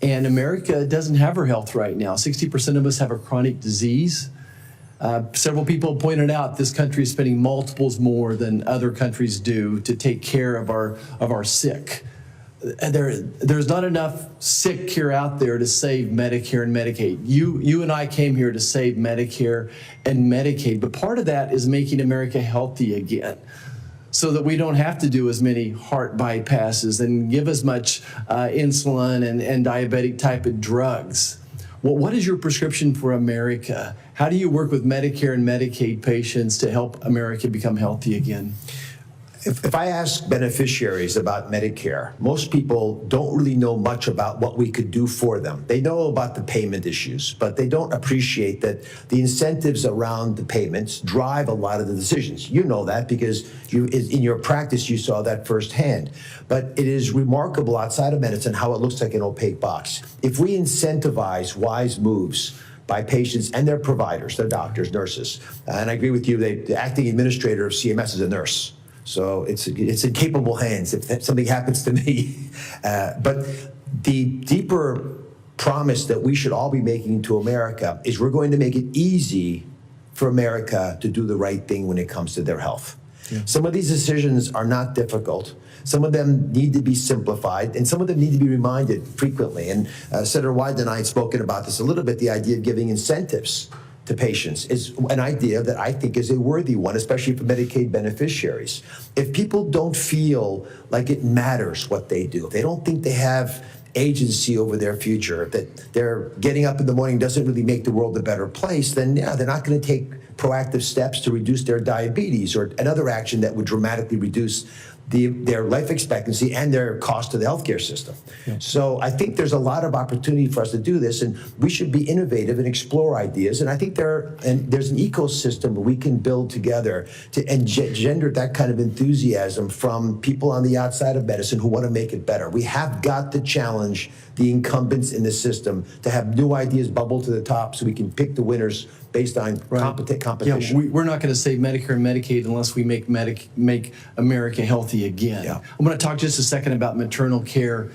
And America doesn't have her health right now. 60% of us have a chronic disease. Several people pointed out this country is spending multiples more than other countries do to take care of our sick. There's not enough sick care out there to save Medicare and Medicaid. You and I came here to save Medicare and Medicaid, but part of that is making America healthy again, so that we don't have to do as many heart bypasses and give as much insulin and diabetic type of drugs. Well, what is your prescription for America? How do you work with Medicare and Medicaid patients to help America become healthy again? If I ask beneficiaries about Medicare, most people don't really know much about what we could do for them. They know about the payment issues, but they don't appreciate that the incentives around the payments drive a lot of the decisions. You know that because in your practice you saw that firsthand. But it is remarkable outside of medicine how it looks like an opaque box. If we incentivize wise moves by patients and their providers, their doctors, nurses, and I agree with you, the acting administrator of CMS is a nurse. So it's in capable hands if something happens to me. But the deeper promise that we should all be making to America is we're going to make it easy for America to do the right thing when it comes to their health. Yeah. Some of these decisions are not difficult. Some of them need to be simplified, and some of them need to be reminded frequently. And Senator Wyden and I had spoken about this a little bit, the idea of giving incentives to patients is an idea that I think is a worthy one, especially for Medicaid beneficiaries. If people don't feel like it matters what they do, if they don't think they have agency over their future, that they're getting up in the morning doesn't really make the world a better place, then yeah, they're not going to take proactive steps to reduce their diabetes or another action that would dramatically reduce their life expectancy and their cost to the healthcare system. Yeah. So I think there's a lot of opportunity for us to do this, and we should be innovative and explore ideas. And I think there's an ecosystem we can build together to engender that kind of enthusiasm from people on the outside of medicine who want to make it better. We have got to challenge the incumbents in the system to have new ideas bubble to the top so we can pick the winners based on competent competition. Yeah, we're not going to save Medicare and Medicaid unless we make America healthy again. Yeah. I'm going to talk just a second about maternal care.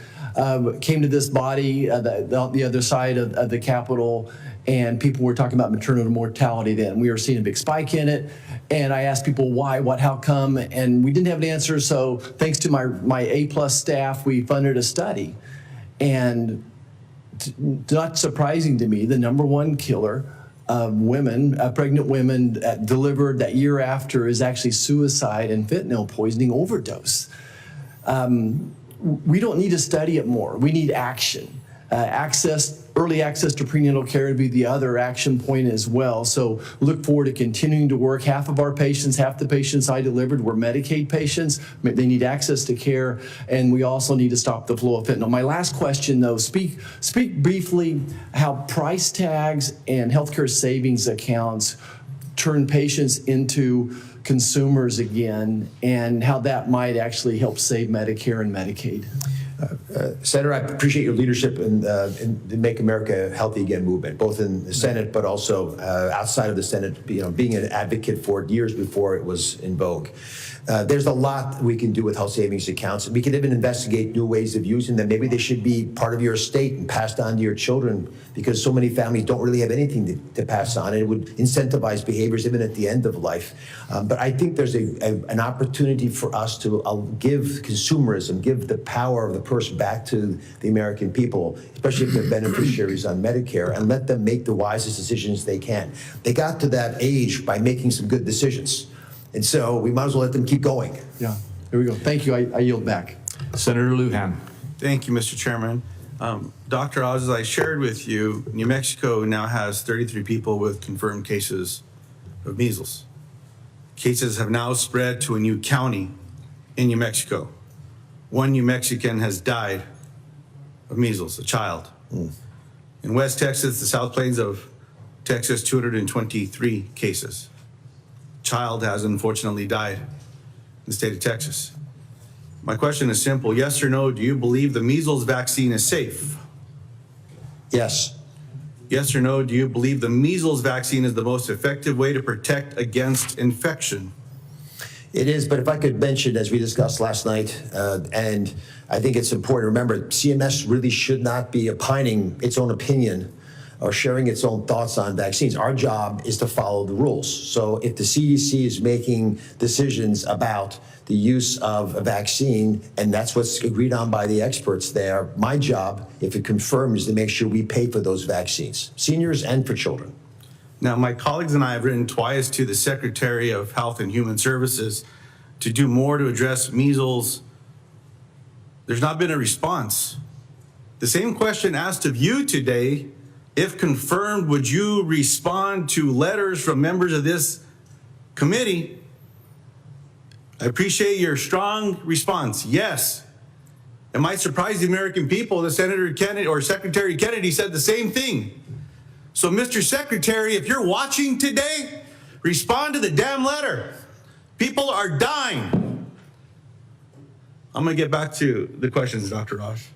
Came to this body, the other side of the Capitol, and people were talking about maternal mortality then. We were seeing a big spike in it, and I asked people why, what, how come, and we didn't have an answer, so thanks to my A+ staff, we funded a study. And not surprising to me, the #1 killer of women, pregnant women delivered that year after is actually suicide and fentanyl poisoning overdose. We don't need to study it more. We need action. Early access to prenatal care would be the other action point as well. So look forward to continuing to work. Half the patients I delivered were Medicaid patients. They need access to care, and we also need to stop the flow of fentanyl. My last question, though, speak briefly how price tags and healthcare savings accounts turn patients into consumers again, and how that might actually help save Medicare and Medicaid. Senator, I appreciate your leadership in the Make America Healthy Again movement, both in the Senate but also outside of the Senate, being an advocate for it years before it was in vogue. There's a lot we can do with health savings accounts. We can even investigate new ways of using them. Maybe they should be part of your estate and passed on to your children, because so many families don't really have anything to pass on, and it would incentivize behaviors even at the end of life. But I think there's an opportunity for us to give consumerism, give the power of the purse back to the American people, especially if they're beneficiaries on Medicare, and let them make the wisest decisions they can. They got to that age by making some good decisions. And so we might as well let them keep going. Yeah, there we go. Thank you. I yield back. Senator Lujan. Thank you, Mr. Chairman. Dr. Oz, as I shared with you, New Mexico now has 33 people with confirmed cases of measles. Cases have now spread to a new county in New Mexico. One New Mexican has died of measles, a child. In West Texas, the South Plains of Texas, 223 cases. Child has unfortunately died in the state of Texas. My question is simple. Yes or no, do you believe the measles vaccine is safe? Yes. Yes or no, do you believe the measles vaccine is the most effective way to protect against infection? It is, but if I could mention, as we discussed last night, and I think it's important to remember, CMS really should not be opining its own opinion or sharing its own thoughts on vaccines. Our job is to follow the rules. So if the CDC is making decisions about the use of a vaccine, and that's what's agreed on by the experts there, my job, if it confirms, is to make sure we pay for those vaccines, seniors and for children. Now, my colleagues and I have written twice to the Secretary of Health and Human Services to do more to address measles. There's not been a response. The same question asked of you today, if confirmed, would you respond to letters from members of this committee? I appreciate your strong response. Yes. It might surprise the American people that Senator Kennedy or Secretary Kennedy said the same thing. So, Mr. Secretary, if you're watching today, respond to the damn letter. People are dying. I'm going to get back to the questions, Dr. Oz.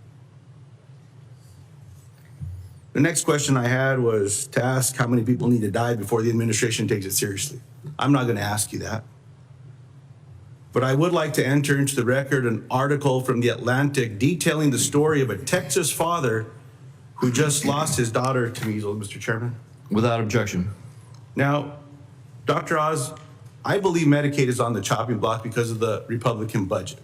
The next question I had was to ask how many people need to die before the administration takes it seriously. I'm not going to ask you that. But I would like to enter into the record an article from The Atlantic detailing the story of a Texas father who just lost his daughter to measles, Mr. Chairman. Without objection. Now, Dr. Oz, I believe Medicaid is on the chopping block because of the Republican budget.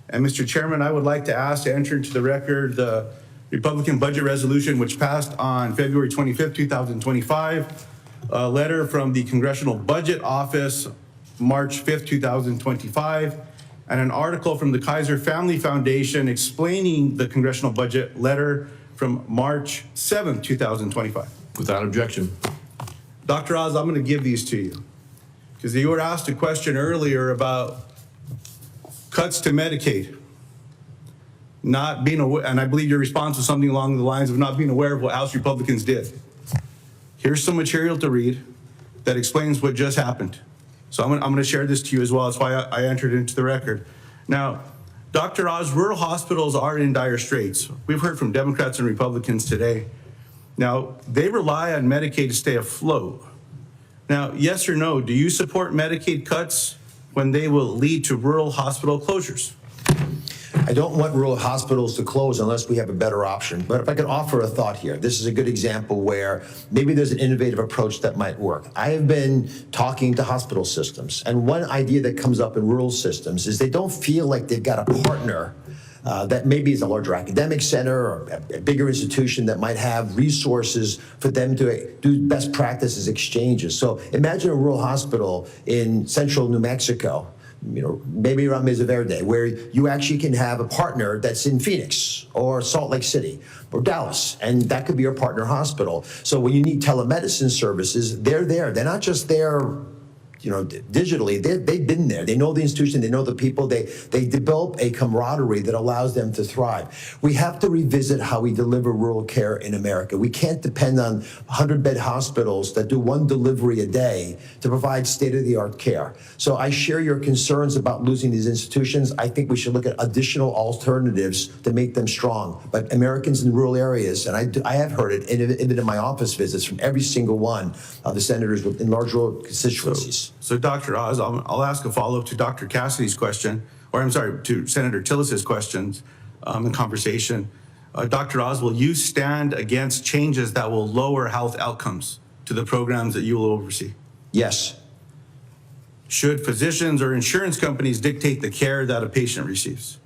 And Mr. Chairman, I would like to ask to enter into the record the Republican budget resolution which passed on February 25th, 2025, a letter from the Congressional Budget Office, March 5th, 2025, and an article from the Kaiser Family Foundation explaining the congressional budget letter from March 7th, 2025. Without objection. Dr. Oz, I'm going to give these to you because you were asked a question earlier about cuts to Medicaid. Not being aware, and I believe your response was something along the lines of not being aware of what House Republicans did. Here's some material to read that explains what just happened. So I'm going to share this to you as well. That's why I entered into the record. Now, Dr. Oz, rural hospitals are in dire straits. We've heard from Democrats and Republicans today. Now, they rely on Medicaid to stay afloat. Now, yes or no, do you support Medicaid cuts when they will lead to rural hospital closures? I don't want rural hospitals to close unless we have a better option. But if I could offer a thought here, this is a good example where maybe there's an innovative approach that might work. I have been talking to hospital systems, and one idea that comes up in rural systems is they don't feel like they've got a partner that maybe is a larger academic center or a bigger institution that might have resources for them to do best practices exchanges. So imagine a rural hospital in central New Mexico, maybe around Mesa Verde, where you actually can have a partner that's in Phoenix or Salt Lake City or Dallas, and that could be your partner hospital. So when you need telemedicine services, they're there. They're not just there, digitally. They've been there. They know the institution. They know the people. They develop a camaraderie that allows them to thrive. We have to revisit how we deliver rural care in America. We can't depend on 100-bed hospitals that do one delivery a day to provide state-of-the-art care. So I share your concerns about losing these institutions. I think we should look at additional alternatives to make them strong. But Americans in rural areas, and I have heard it even in my office visits from every single one of the senators in large rural constituencies. So Dr. Oz, I'll ask a follow-up to Dr. Cassidy's question, or I'm sorry, to Senator Tillis's questions in conversation. Dr. Oz, will you stand against changes that will lower health outcomes to the programs that you will oversee? Yes. Should physicians or insurance companies dictate the care that a patient receives?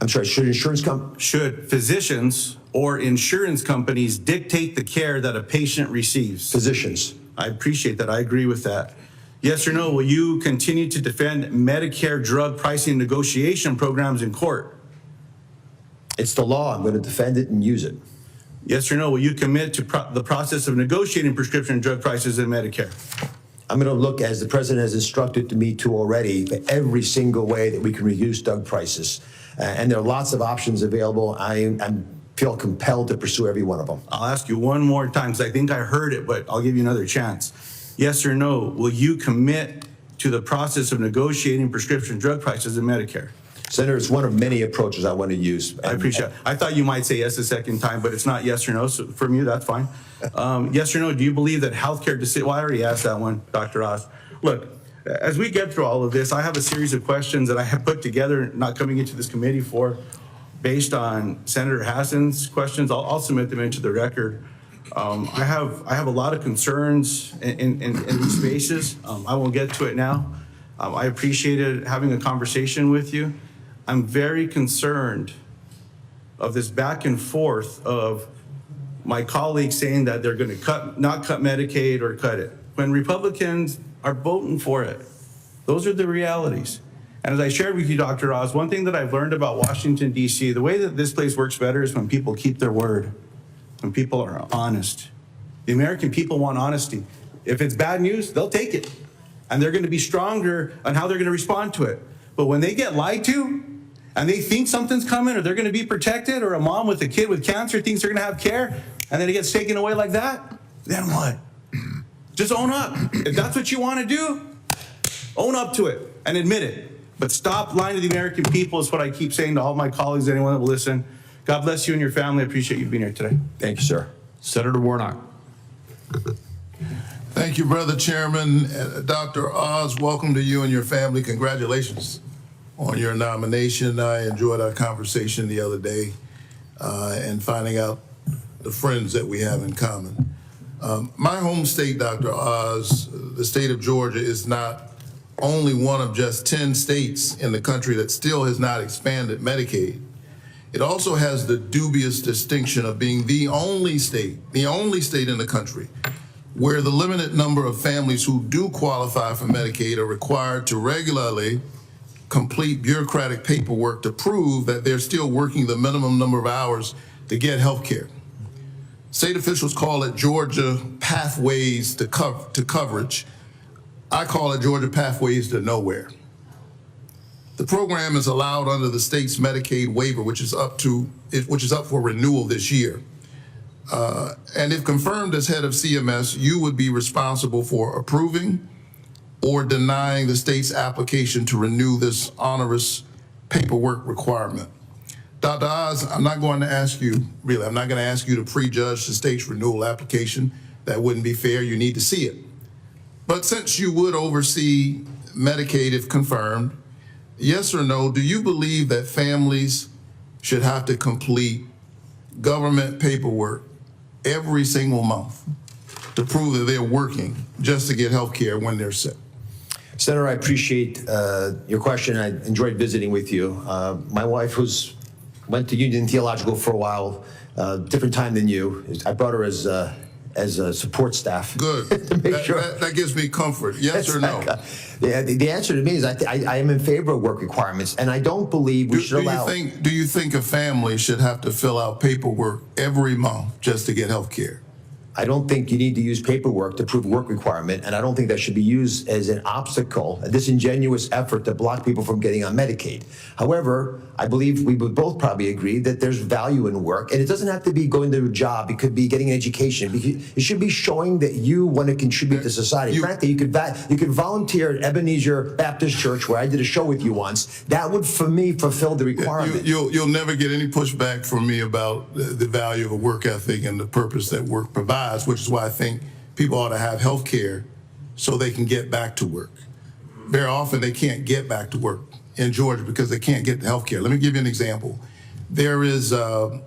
I'm sorry, Should physicians or insurance companies dictate the care that a patient receives? Physicians. I appreciate that. I agree with that. Yes or no, will you continue to defend Medicare drug pricing negotiation programs in court? It's the law. I'm going to defend it and use it. Yes or no, will you commit to the process of negotiating prescription drug prices in Medicare? I'm going to look, as the president has instructed me to already, for every single way that we can reduce drug prices. And there are lots of options available. I feel compelled to pursue every one of them. I'll ask you one more time because I think I heard it, but I'll give you another chance. Yes or no, will you commit to the process of negotiating prescription drug prices in Medicare? Senator, it's one of many approaches I want to use. I appreciate it. I thought you might say yes a second time, but it's not yes or no. So from you, that's fine. Yes or no, do you believe that healthcare decisions, well, I already asked that one, Dr. Oz. Look, as we get through all of this, I have a series of questions that I have put together, not coming into this committee for, based on Senator Hassan's questions. I'll submit them into the record. I have a lot of concerns in these spaces. I won't get to it now. I appreciated having a conversation with you. I'm very concerned of this back and forth of my colleagues saying that they're going to not cut Medicaid or cut it, when Republicans are voting for it. Those are the realities. And as I shared with you, Dr. Oz, one thing that I've learned about Washington, D.C., the way that this place works better is when people keep their word, when people are honest. The American people want honesty. If it's bad news, they'll take it. And they're going to be stronger on how they're going to respond to it. But when they get lied to, and they think something's coming, or they're going to be protected, or a mom with a kid with cancer thinks they're going to have care, and then it gets taken away like that, then what? Just own up. If that's what you want to do, own up to it and admit it. But stop lying to the American people is what I keep saying to all my colleagues, anyone that will listen. God bless you and your family. I appreciate you being here today. Thank you, sir. Senator Warnock. Thank you, Brother Chairman. Dr. Oz, welcome to you and your family. Congratulations on your nomination. I enjoyed our conversation the other day and finding out the friends that we have in common. My home state, Dr. Oz, the state of Georgia, is not only one of just 10 states in the country that still has not expanded Medicaid. It also has the dubious distinction of being the only state in the country where the limited number of families who do qualify for Medicaid are required to regularly complete bureaucratic paperwork to prove that they're still working the minimum number of hours to get health care. State officials call it Georgia Pathways to Coverage. I call it Georgia Pathways to Nowhere. The program is allowed under the state's Medicaid waiver, which is up for renewal this year. And if confirmed as head of CMS, you would be responsible for approving or denying the state's application to renew this onerous paperwork requirement. Dr. Oz, I'm not going to ask you to prejudge the state's renewal application. That wouldn't be fair. You need to see it. But since you would oversee Medicaid if confirmed, yes or no, do you believe that families should have to complete government paperwork every single month to prove that they're working just to get health care when they're sick? Senator, I appreciate your question. I enjoyed visiting with you. My wife, went to Union Theological for a while, different time than you. I brought her as a support staff. Good. That gives me comfort. Yes or no? The answer to me is I am in favor of work requirements, and I don't believe we should allow. Do you think a family should have to fill out paperwork every month just to get health care? I don't think you need to use paperwork to prove a work requirement, and I don't think that should be used as an obstacle, a disingenuous effort to block people from getting on Medicaid. However, I believe we would both probably agree that there's value in work, and it doesn't have to be going to a job. It could be getting an education. It should be showing that you want to contribute to society. Frankly, you could volunteer at Ebenezer Baptist Church, where I did a show with you once. That would, for me, fulfill the requirement. You'll never get any pushback from me about the value of a work ethic and the purpose that work provides, which is why I think people ought to have health care so they can get back to work. Very often they can't get back to work in Georgia because they can't get health care. Let me give you an example. There is a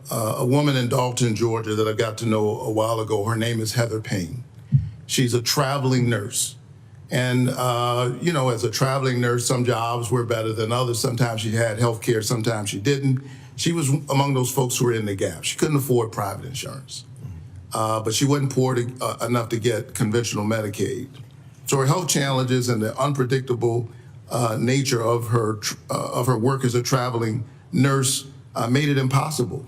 woman in Dalton, Georgia that I got to know a while ago. Her name is Heather Payne. She's a traveling nurse. And, as a traveling nurse, some jobs were better than others. Sometimes she had health care, sometimes she didn't. She was among those folks who were in the gap. She couldn't afford private insurance. But she wasn't poor enough to get conventional Medicaid. So her health challenges and the unpredictable nature of her work as a traveling nurse made it impossible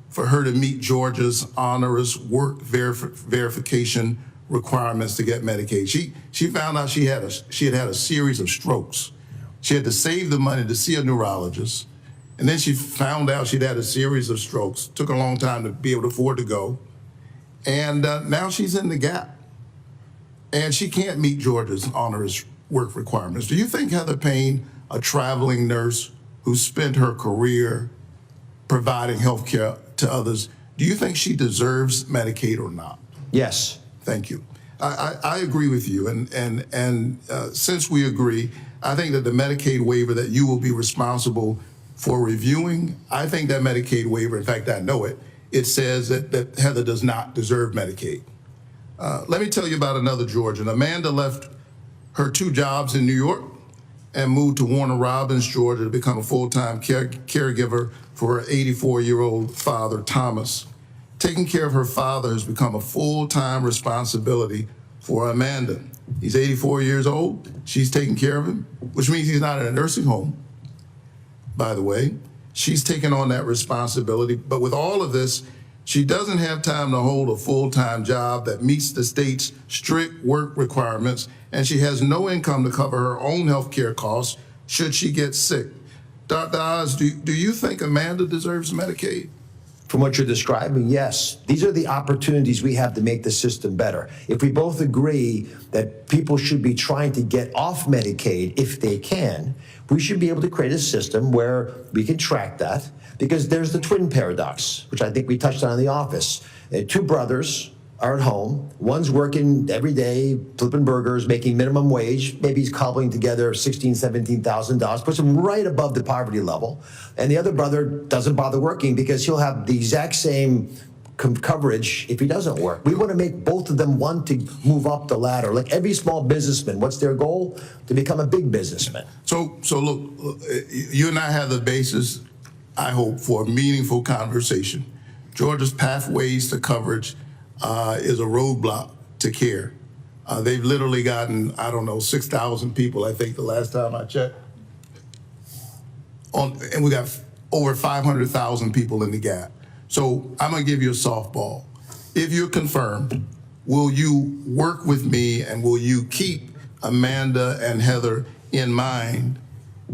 for her to meet Georgia's onerous work verification requirements to get Medicaid. She found out she had had a series of strokes. She had to save the money to see a neurologist, and then she found out she'd had a series of strokes. Took a long time to be able to afford to go. And now she's in the gap. And she can't meet Georgia's onerous work requirements. Do you think Heather Payne, a traveling nurse who spent her career providing health care to others, do you think she deserves Medicaid or not? Yes. Thank you. I agree with you. And since we agree, I think that the Medicaid waiver that you will be responsible for reviewing, I think that Medicaid waiver, in fact, I know it, it says that Heather does not deserve Medicaid. Let me tell you about another Georgian. Amanda left her 2 jobs in New York and moved to Warner Robins, Georgia to become a full-time caregiver for her 84-year-old father, Thomas. Taking care of her father has become a full-time responsibility for Amanda. He's 84 years old. She's taking care of him, which means he's not in a nursing home, by the way. She's taken on that responsibility. But with all of this, she doesn't have time to hold a full-time job that meets the state's strict work requirements, and she has no income to cover her own health care costs should she get sick. Dr. Oz, do you think Amanda deserves Medicaid? From what you're describing, yes. These are the opportunities we have to make the system better. If we both agree that people should be trying to get off Medicaid if they can, we should be able to create a system where we can track that, because there's the twin paradox, which I think we touched on in the office. 2 brothers are at home. One's working every day, flipping burgers, making minimum wage. Maybe he's cobbling together $16,000, $17,000, puts him right above the poverty level. And the other brother doesn't bother working because he'll have the exact same coverage if he doesn't work. We want to make both of them want to move up the ladder. Like every small businessman, what's their goal? To become a big businessman. So look, you and I have the basis, I hope, for a meaningful conversation. Georgia's pathways to coverage is a roadblock to care. They've literally gotten, I don't know, 6,000 people, I think, the last time I checked. And we got over 500,000 people in the gap. So I'm gonna give you a softball. If you're confirmed, will you work with me and will you keep Amanda and Heather in mind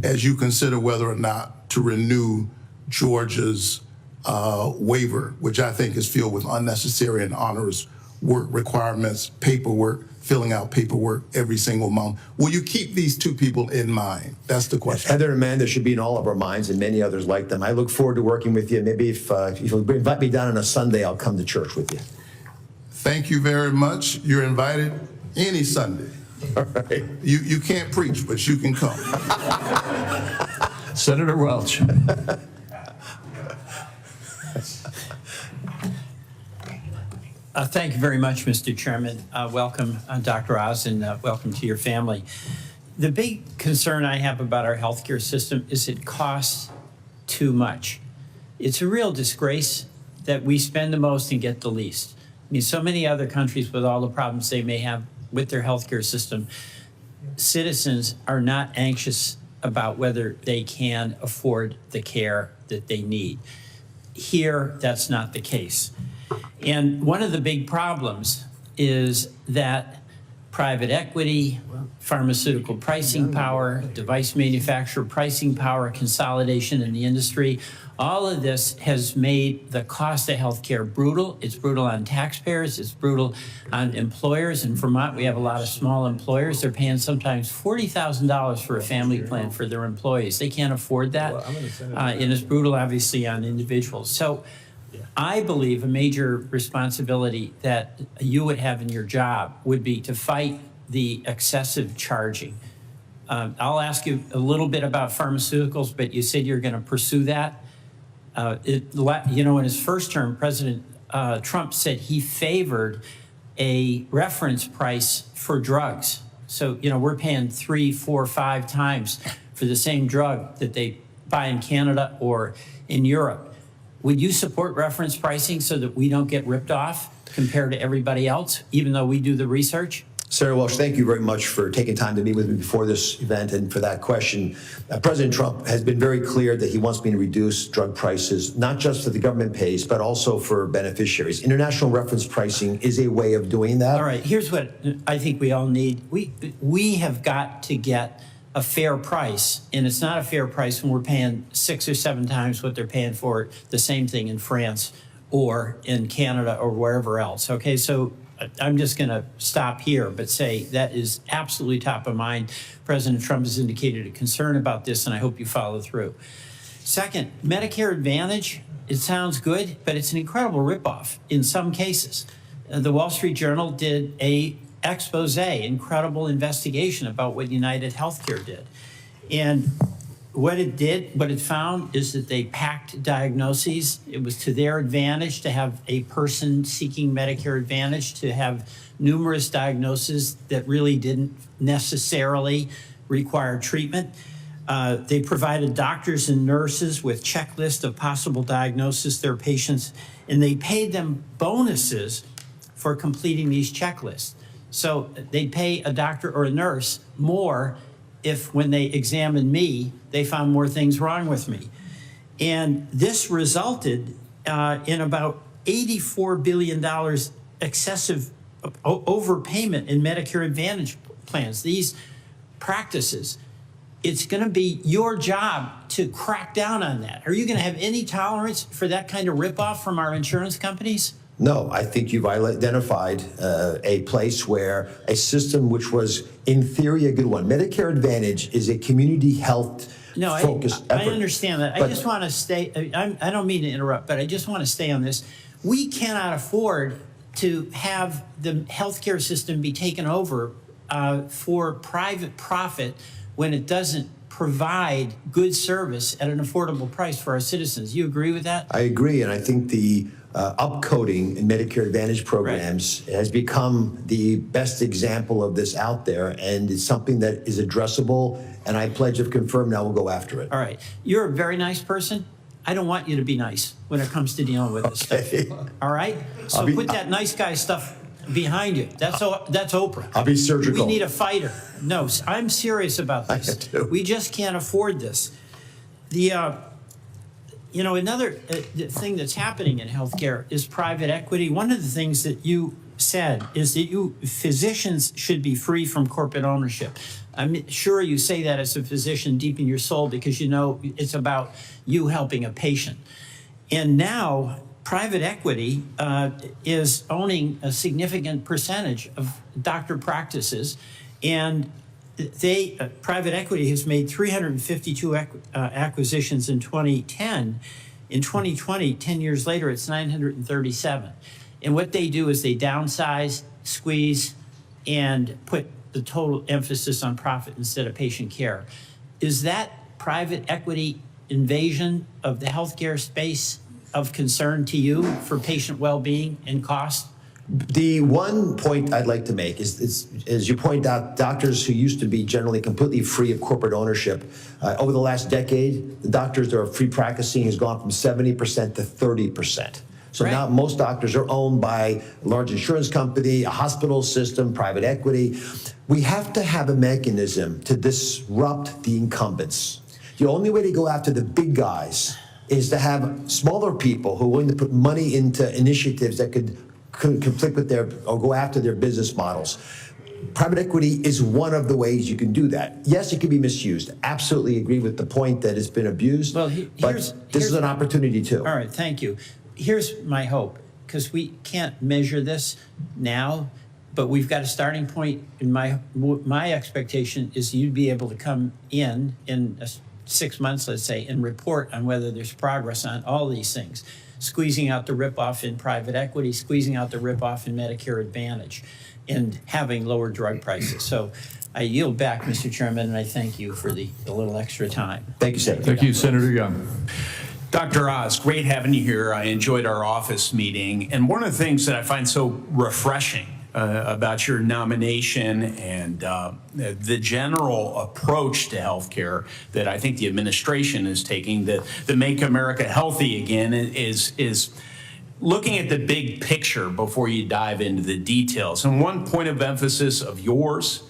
as you consider whether or not to renew Georgia's waiver, which I think is filled with unnecessary and onerous work requirements, paperwork, filling out paperwork every single month. Will you keep these 2 people in mind? That's the question. Heather and Amanda should be in all of our minds, and many others like them. I look forward to working with you. Maybe if you'll invite me down on a Sunday, I'll come to church with you. Thank you very much. You're invited any Sunday. All right. You can't preach, but you can come. Senator Welch. Thank you very much, Mr. Chairman. Welcome, Dr. Oz, and welcome to your family. The big concern I have about our healthcare system is it costs too much. It's a real disgrace that we spend the most and get the least. I mean, so many other countries, with all the problems they may have with their healthcare system, citizens are not anxious about whether they can afford the care that they need. Here, that's not the case. And one of the big problems is that private equity, pharmaceutical pricing power, device manufacturer pricing power, consolidation in the industry, all of this has made the cost of healthcare brutal. It's brutal on taxpayers. It's brutal on employers. In Vermont, we have a lot of small employers. They're paying sometimes $40,000 for a family plan for their employees. They can't afford that. And it's brutal, obviously, on individuals. So I believe a major responsibility that you would have in your job would be to fight the excessive charging. I'll ask you a little bit about pharmaceuticals, but you said you're going to pursue that. In his first term, President Trump said he favored a reference price for drugs. So, we're paying 3, 4, 5 times for the same drug that they buy in Canada or in Europe. Would you support reference pricing so that we don't get ripped off compared to everybody else, even though we do the research? Senator Welch, thank you very much for taking time to meet with me before this event and for that question. President Trump has been very clear that he wants me to reduce drug prices, not just that the government pays, but also for beneficiaries. International reference pricing is a way of doing that. All right, here's what I think we all need. We have got to get a fair price, and it's not a fair price when we're paying 6 or 7 times what they're paying for the same thing in France or in Canada or wherever else. Okay, so I'm just going to stop here, but say that is absolutely top of mind. President Trump has indicated a concern about this, and I hope you follow through. Second, Medicare Advantage, it sounds good, but it's an incredible ripoff in some cases. The Wall Street Journal did a expose, incredible investigation about what United Healthcare did. And what it found is that they packed diagnoses. It was to their advantage to have a person seeking Medicare Advantage to have numerous diagnoses that really didn't necessarily require treatment. They provided doctors and nurses with checklists of possible diagnoses their patients, and they paid them bonuses for completing these checklists. So they'd pay a doctor or a nurse more if when they examined me, they found more things wrong with me. And this resulted in about $84 billion excessive overpayment in Medicare Advantage plans. These practices, it's going to be your job to crack down on that. Are you going to have any tolerance for that kind of ripoff from our insurance companies? No, I think you've identified a place where a system which was, in theory, a good one. Medicare Advantage is a community health focused effort. I understand that. I just want to stay, I don't mean to interrupt, but I just want to stay on this. We cannot afford to have the healthcare system be taken over for private profit when it doesn't provide good service at an affordable price for our citizens. You agree with that? I agree, and I think the upcoding in Medicare Advantage programs has become the best example of this out there, and it's something that is addressable, and I pledge if confirmed now we'll go after it. All right. You're a very nice person. I don't want you to be nice when it comes to dealing with this stuff. All right? So put that nice guy stuff behind you. That's Oprah. I'll be surgical. We need a fighter. No, I'm serious about this. We just can't afford this. Another thing that's happening in healthcare is private equity. One of the things that you said is that physicians should be free from corporate ownership. I'm sure you say that as a physician deep in your soul because you know it's about you helping a patient. And now private equity is owning a significant percentage of doctor practices, and private equity has made 352 acquisitions in 2010. In 2020, 10 years later, it's 937. And what they do is they downsize, squeeze, and put the total emphasis on profit instead of patient care. Is that private equity invasion of the healthcare space of concern to you for patient well-being and cost? The one point I'd like to make is, as you point out, doctors who used to be generally completely free of corporate ownership, over the last decade, the doctors that are free practicing has gone from 70% to 30%. So now most doctors are owned by a large insurance company, a hospital system, private equity. We have to have a mechanism to disrupt the incumbents. The only way to go after the big guys is to have smaller people who are willing to put money into initiatives that could conflict with or go after their business models. Private equity is one of the ways you can do that. Yes, it can be misused. Absolutely agree with the point that it's been abused, but this is an opportunity too. All right, thank you. Here's my hope, because we can't measure this now, but we've got a starting point. And my expectation is you'd be able to come in 6 months, let's say, and report on whether there's progress on all these things. Squeezing out the ripoff in private equity, squeezing out the ripoff in Medicare Advantage, and having lower drug prices. So I yield back, Mr. Chairman, and I thank you for the little extra time. Thank you, Senator. Thank you, Senator Young. Dr. Oz, great having you here. I enjoyed our office meeting. And one of the things that I find so refreshing about your nomination and the general approach to healthcare that I think the administration is taking, the Make America Healthy Again, is looking at the big picture before you dive into the details. And one point of emphasis of yours,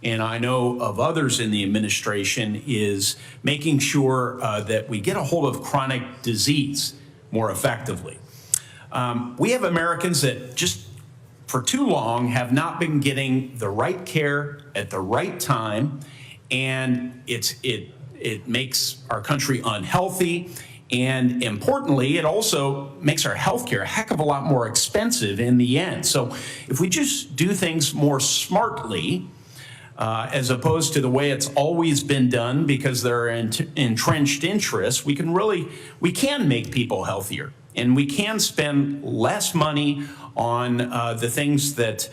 and I know of others in the administration, is making sure that we get a hold of chronic disease more effectively. We have Americans that just for too long have not been getting the right care at the right time, and it makes our country unhealthy, And importantly, it also makes our healthcare a heck of a lot more expensive in the end. So if we just do things more smartly, as opposed to the way it's always been done because there are entrenched interests, we can make people healthier, and we can spend less money on the things that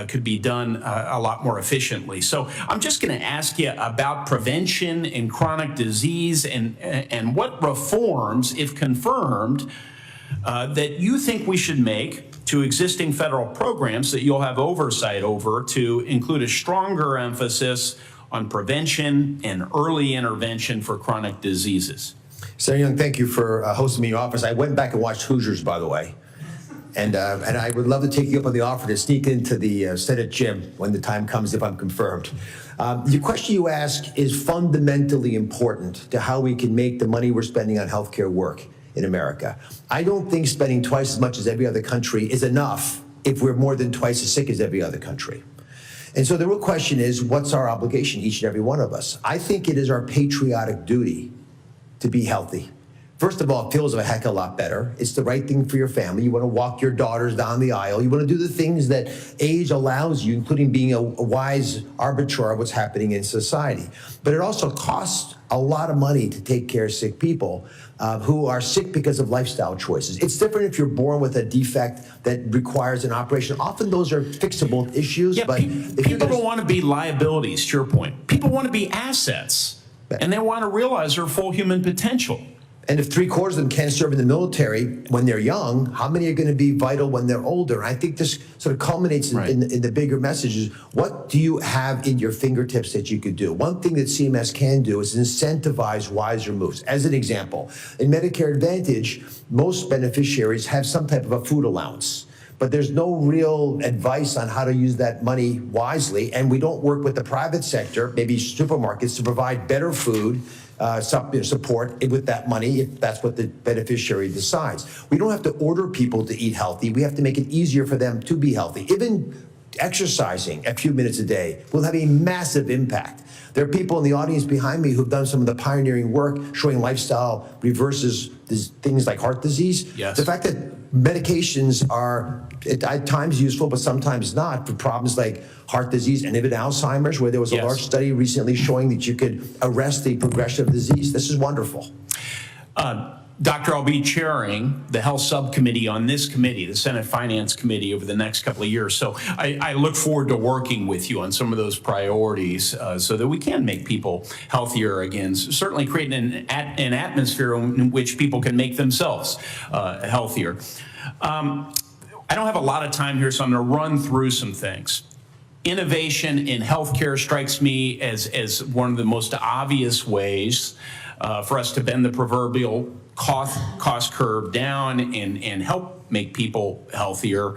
could be done a lot more efficiently. So I'm just going to ask you about prevention and chronic disease and what reforms, if confirmed, that you think we should make to existing federal programs that you'll have oversight over to include a stronger emphasis on prevention and early intervention for chronic diseases. Senator Young, thank you for hosting me in your office. I went back and watched Hoosiers, by the way. And I would love to take you up on the offer to sneak into the Senate gym when the time comes, if I'm confirmed. The question you ask is fundamentally important to how we can make the money we're spending on healthcare work in America. I don't think spending twice as much as every other country is enough if we're more than twice as sick as every other country. And so the real question is, what's our obligation, each and every one of us? I think it is our patriotic duty to be healthy. First of all, it feels a heck of a lot better. It's the right thing for your family. You want to walk your daughters down the aisle. You want to do the things that age allows you, including being a wise arbiter of what's happening in society. But it also costs a lot of money to take care of sick people who are sick because of lifestyle choices. It's different if you're born with a defect that requires an operation. Often those are fixable issues. Yeah, but people don't want to be liabilities, to your point. People want to be assets, and they want to realize their full human potential. And if 3/4 of them can't serve in the military when they're young, how many are going to be vital when they're older? And I think this sort of culminates in the bigger messages. What do you have in your fingertips that you could do? One thing that CMS can do is incentivize wiser moves. As an example, in Medicare Advantage, most beneficiaries have some type of a food allowance. But there's no real advice on how to use that money wisely. And we don't work with the private sector, maybe supermarkets, to provide better food support with that money if that's what the beneficiary decides. We don't have to order people to eat healthy. We have to make it easier for them to be healthy. Even exercising a few minutes a day will have a massive impact. There are people in the audience behind me who've done some of the pioneering work showing lifestyle reverses things like heart disease. Yes. The fact that medications are at times useful, but sometimes not, for problems like heart disease and even Alzheimer's, where there was a large study recently showing that you could arrest the progression of disease. This is wonderful. Doctor, I'll be chairing the Health Subcommittee on this committee, the Senate Finance Committee, over the next couple of years. So I look forward to working with you on some of those priorities so that we can make people healthier again, certainly creating an atmosphere in which people can make themselves healthier. I don't have a lot of time here, so I'm going to run through some things. Innovation in healthcare strikes me as one of the most obvious ways for us to bend the proverbial cost curve down and help make people healthier.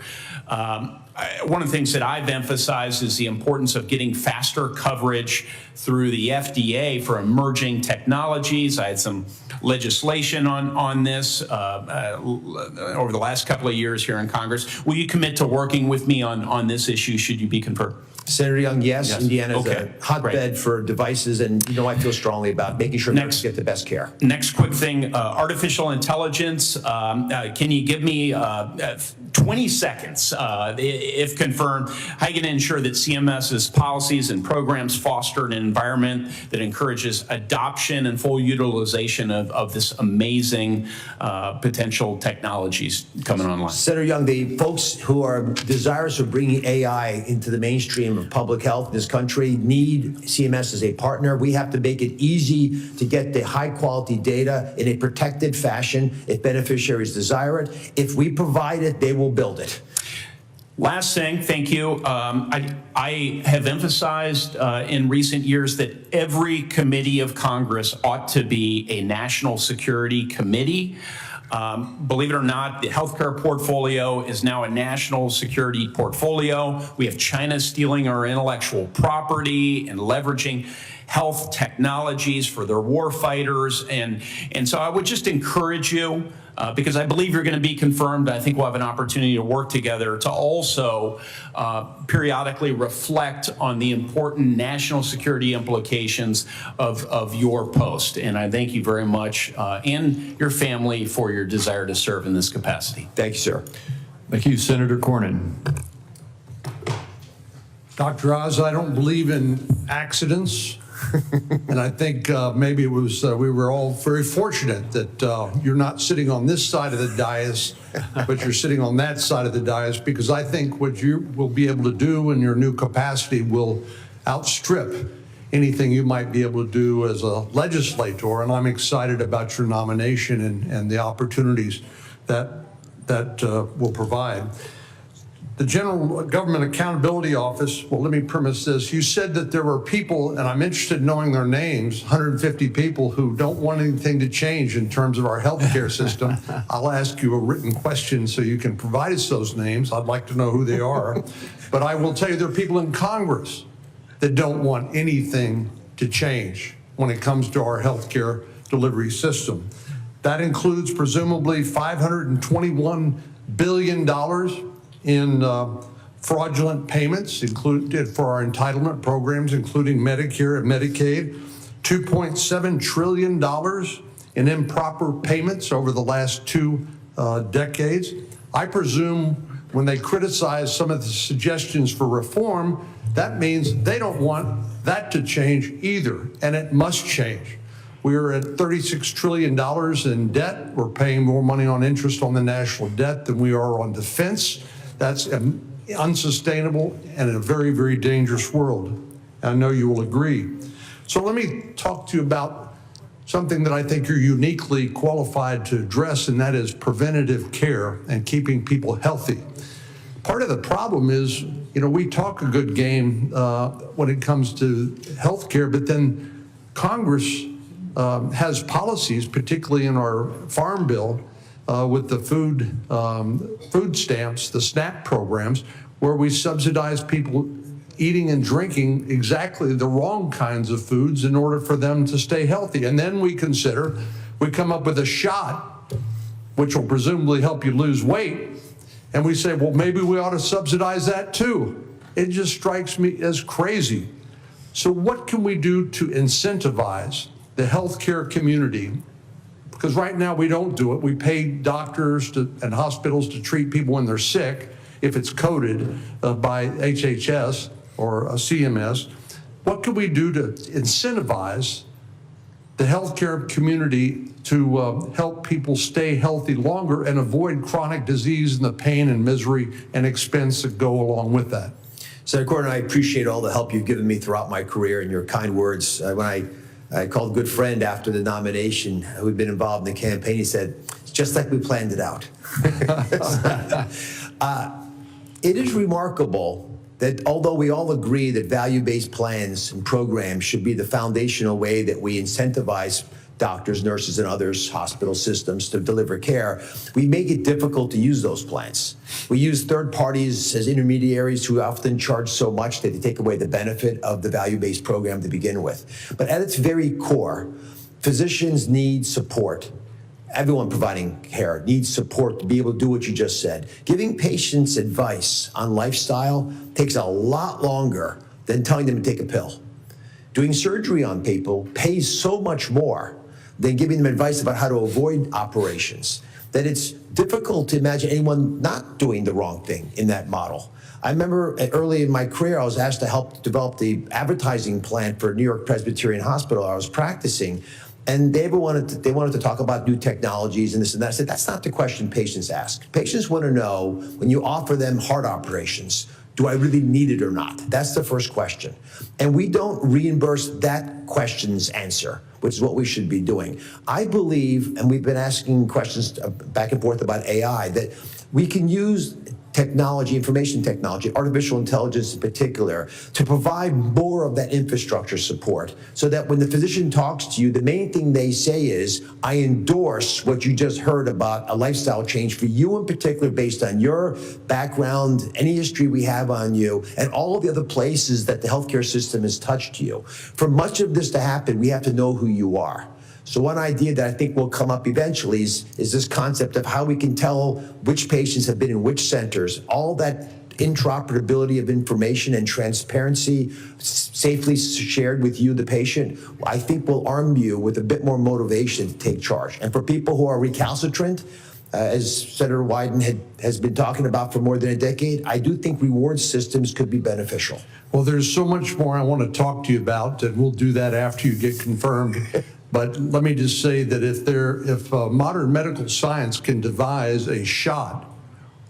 One of the things that I've emphasized is the importance of getting faster coverage through the FDA for emerging technologies. I had some legislation on this over the last couple of years here in Congress. Will you commit to working with me on this issue should you be confirmed? Senator Young, yes. Indiana is a hotbed for devices, and I feel strongly about making sure Americans get the best care. Next quick thing, artificial intelligence. Can you give me 20 seconds, if confirmed, how are you going to ensure that CMS's policies and programs foster an environment that encourages adoption and full utilization of this amazing potential technologies coming online? Senator Young, the folks who are desirous of bringing AI into the mainstream of public health in this country need CMS as a partner. We have to make it easy to get the high quality data in a protected fashion if beneficiaries desire it. If we provide it, they will build it. Last thing, thank you. I have emphasized in recent years that every committee of Congress ought to be a national security committee. Believe it or not, the healthcare portfolio is now a national security portfolio. We have China stealing our intellectual property and leveraging health technologies for their war fighters. And so I would just encourage you, because I believe you're going to be confirmed. I think we'll have an opportunity to work together to also periodically reflect on the important national security implications of your post. And I thank you very much and your family for your desire to serve in this capacity. Thank you, sir. Thank you, Senator Cornyn. Dr. Oz, I don't believe in accidents. And I think maybe it was, we were all very fortunate that you're not sitting on this side of the dais, but you're sitting on that side of the dais, because I think what you will be able to do in your new capacity will outstrip anything you might be able to do as a legislator. And I'm excited about your nomination and the opportunities that will provide. The General Government Accountability Office, well, let me premise this. You said that there were people, and I'm interested in knowing their names, 150 people who don't want anything to change in terms of our healthcare system. I'll ask you a written question so you can provide us those names. I'd like to know who they are. But I will tell you there are people in Congress that don't want anything to change when it comes to our healthcare delivery system. That includes presumably $521 billion in fraudulent payments included for our entitlement programs, including Medicare and Medicaid, $2.7 trillion in improper payments over the last 2 decades. I presume when they criticize some of the suggestions for reform, that means they don't want that to change either, and it must change. We are at $36 trillion in debt. We're paying more money on interest on the national debt than we are on defense. That's unsustainable and in a very, very dangerous world. I know you will agree. So let me talk to you about something that I think you're uniquely qualified to address, and that is preventative care and keeping people healthy. Part of the problem is, we talk a good game when it comes to healthcare, but then Congress has policies, particularly in our farm bill, with the food stamps, the SNAP programs, where we subsidize people eating and drinking exactly the wrong kinds of foods in order for them to stay healthy. And then we come up with a shot, which will presumably help you lose weight. And we say, well, maybe we ought to subsidize that too. It just strikes me as crazy. So what can we do to incentivize the healthcare community? Because right now we don't do it. We pay doctors and hospitals to treat people when they're sick, if it's coded by HHS or CMS. What can we do to incentivize the healthcare community to help people stay healthy longer and avoid chronic disease and the pain and misery and expense that go along with that? Senator Cornyn, I appreciate all the help you've given me throughout my career and your kind words. When I called a good friend after the nomination who'd been involved in the campaign, he said, it's just like we planned it out. It is remarkable that although we all agree that value-based plans and programs should be the foundational way that we incentivize doctors, nurses, and others, hospital systems to deliver care, we make it difficult to use those plans. We use third parties as intermediaries who often charge so much that they take away the benefit of the value-based program to begin with. But at its very core, physicians need support. Everyone providing care needs support to be able to do what you just said. Giving patients advice on lifestyle takes a lot longer than telling them to take a pill. Doing surgery on people pays so much more than giving them advice about how to avoid operations, that it's difficult to imagine anyone not doing the wrong thing in that model. I remember early in my career, I was asked to help develop the advertising plan for New York Presbyterian Hospital. I was practicing, and they wanted to talk about new technologies and this and that. I said, that's not the question patients ask. Patients want to know, when you offer them heart operations, do I really need it or not? That's the first question. And we don't reimburse that question's answer, which is what we should be doing. I believe, and we've been asking questions back and forth about AI, that we can use technology, information technology, artificial intelligence in particular, to provide more of that infrastructure support so that when the physician talks to you, the main thing they say is, I endorse what you just heard about a lifestyle change for you in particular based on your background, any history we have on you, and all of the other places that the healthcare system has touched you. For much of this to happen, we have to know who you are. So one idea that I think will come up eventually is this concept of how we can tell which patients have been in which centers. All that interoperability of information and transparency safely shared with you, the patient, I think will arm you with a bit more motivation to take charge. And for people who are recalcitrant, as Senator Wyden has been talking about for more than a decade, I do think reward systems could be beneficial. Well, there's so much more I want to talk to you about, and we'll do that after you get confirmed. But let me just say that if modern medical science can devise a shot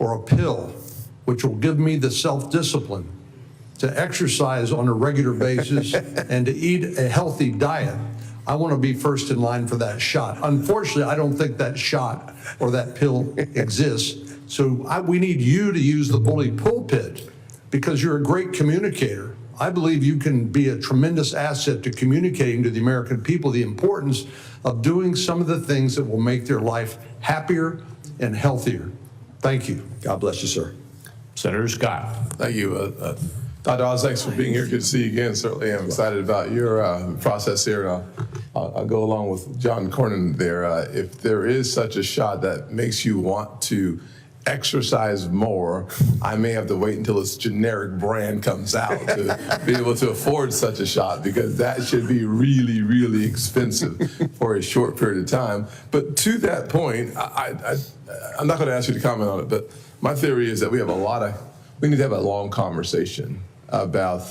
or a pill which will give me the self-discipline to exercise on a regular basis and to eat a healthy diet, I want to be first in line for that shot. Unfortunately, I don't think that shot or that pill exists. So we need you to use the bully pulpit because you're a great communicator. I believe you can be a tremendous asset to communicating to the American people the importance of doing some of the things that will make their life happier and healthier. Thank you. God bless you, sir. Senator Scott. Thank you. Dr. Oz, thanks for being here. Good to see you again. Certainly I'm excited about your process here. I'll go along with John Cornyn there. If there is such a shot that makes you want to exercise more, I may have to wait until its generic brand comes out to be able to afford such a shot, because that should be really, really expensive for a short period of time. But to that point, I'm not going to ask you to comment on it, but my theory is that we need to have a long conversation about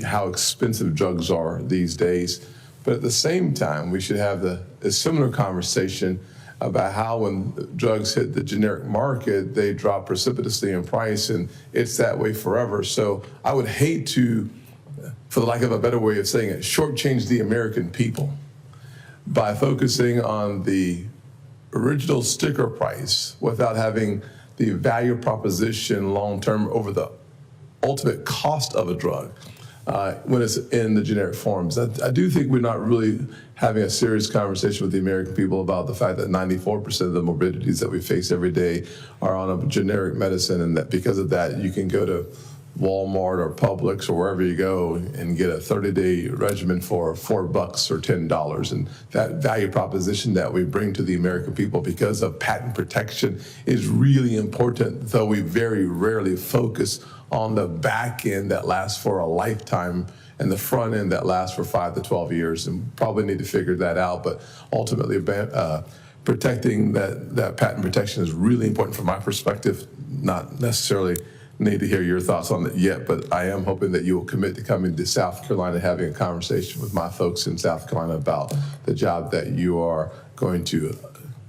how expensive drugs are these days. But at the same time, we should have a similar conversation about how when drugs hit the generic market, they drop precipitously in price, and it's that way forever. So I would hate to, for the lack of a better way of saying it, shortchange the American people by focusing on the original sticker price without having the value proposition long-term over the ultimate cost of a drug when it's in the generic forms. I do think we're not really having a serious conversation with the American people about the fact that 94% of the morbidities that we face every day are on a generic medicine, and that because of that, you can go to Walmart or Publix or wherever you go and get a 30-day regimen for $4 or $10. And that value proposition that we bring to the American people because of patent protection is really important, though we very rarely focus on the back end that lasts for a lifetime and the front end that lasts for 5 to 12 years. And probably need to figure that out. But ultimately, protecting that patent protection is really important from my perspective. Not necessarily need to hear your thoughts on it yet, but I am hoping that you will commit to coming to South Carolina, having a conversation with my folks in South Carolina about the job that you are going to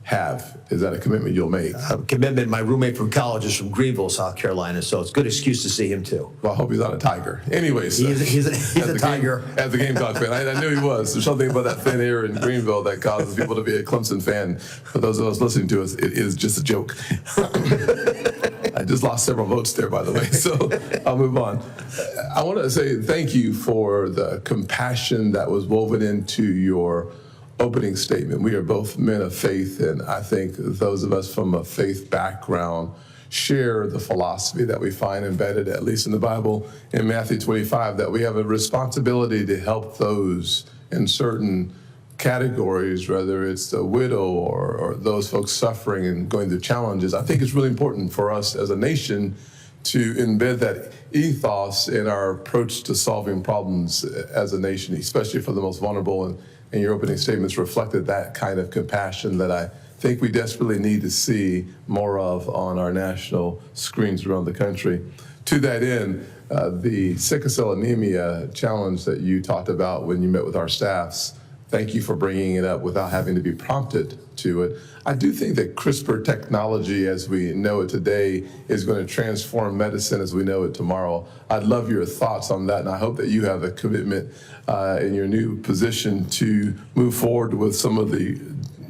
have. Is that a commitment you'll make? A commitment. My roommate from college is from Greenville, South Carolina, so it's a good excuse to see him too. Well, I hope he's not a tiger. Anyways, he's a tiger. As a Gamecock fan, I knew he was. There's something about that thin air in Greenville that causes people to be a Clemson fan. For those of us listening to us, it is just a joke. I just lost several votes there, by the way, so I'll move on. I want to say thank you for the compassion that was woven into your opening statement. We are both men of faith, and I think those of us from a faith background share the philosophy that we find embedded, at least in the Bible, in Matthew 25, that we have a responsibility to help those in certain categories, whether it's the widow or those folks suffering and going through challenges. I think it's really important for us as a nation to embed that ethos in our approach to solving problems as a nation, especially for the most vulnerable. And your opening statements reflected that kind of compassion that I think we desperately need to see more of on our national screens around the country. To that end, the sickle cell anemia challenge that you talked about when you met with our staffs, thank you for bringing it up without having to be prompted to it. I do think that CRISPR technology as we know it today is going to transform medicine as we know it tomorrow. I'd love your thoughts on that, and I hope that you have a commitment in your new position to move forward with some of the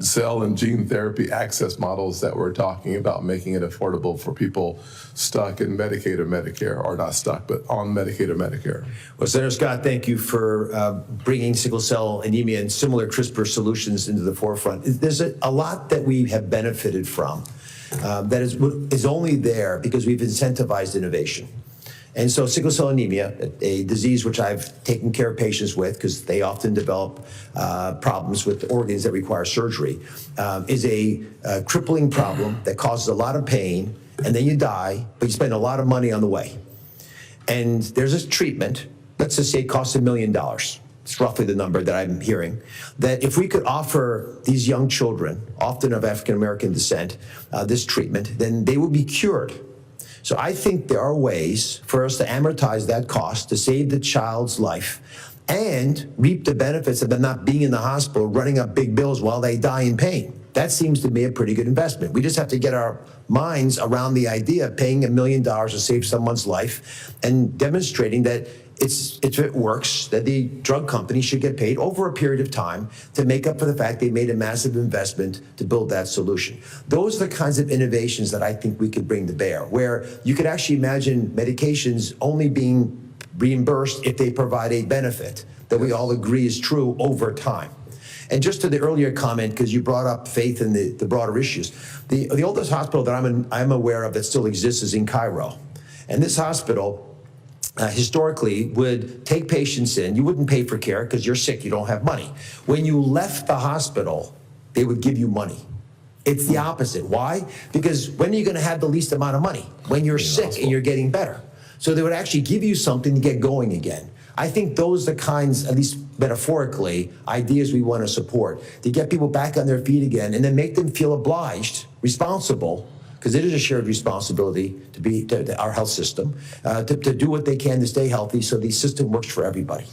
cell and gene therapy access models that we're talking about, making it affordable for people stuck in Medicaid or Medicare, or not stuck, but on Medicaid or Medicare. Well, Senator Scott, thank you for bringing sickle cell anemia and similar CRISPR solutions into the forefront. There's a lot that we have benefited from that is only there because we've incentivized innovation. And so sickle cell anemia, a disease which I've taken care of patients with because they often develop problems with organs that require surgery, is a crippling problem that causes a lot of pain, and then you die, but you spend a lot of money on the way. And there's a treatment, let's just say it costs $1 million. It's roughly the number that I'm hearing, that if we could offer these young children, often of African-American descent, this treatment, then they would be cured. So I think there are ways for us to amortize that cost to save the child's life and reap the benefits of them not being in the hospital, running up big bills while they die in pain. That seems to be a pretty good investment. We just have to get our minds around the idea of paying $1 million to save someone's life and demonstrating that if it works, that the drug company should get paid over a period of time to make up for the fact they made a massive investment to build that solution. Those are the kinds of innovations that I think we could bring to bear, where you could actually imagine medications only being reimbursed if they provide a benefit that we all agree is true over time. And just to the earlier comment, because you brought up faith in the broader issues, the oldest hospital that I'm aware of that still exists is in Cairo. And this hospital historically would take patients in. You wouldn't pay for care because you're sick, you don't have money. When you left the hospital, they would give you money. It's the opposite. Why? Because when are you going to have the least amount of money? When you're sick and you're getting better. So they would actually give you something to get going again. I think those are the kinds, at least metaphorically, ideas we want to support, to get people back on their feet again and then make them feel obliged, responsible, because it is a shared responsibility to our health system, to do what they can to stay healthy so the system works for everybody.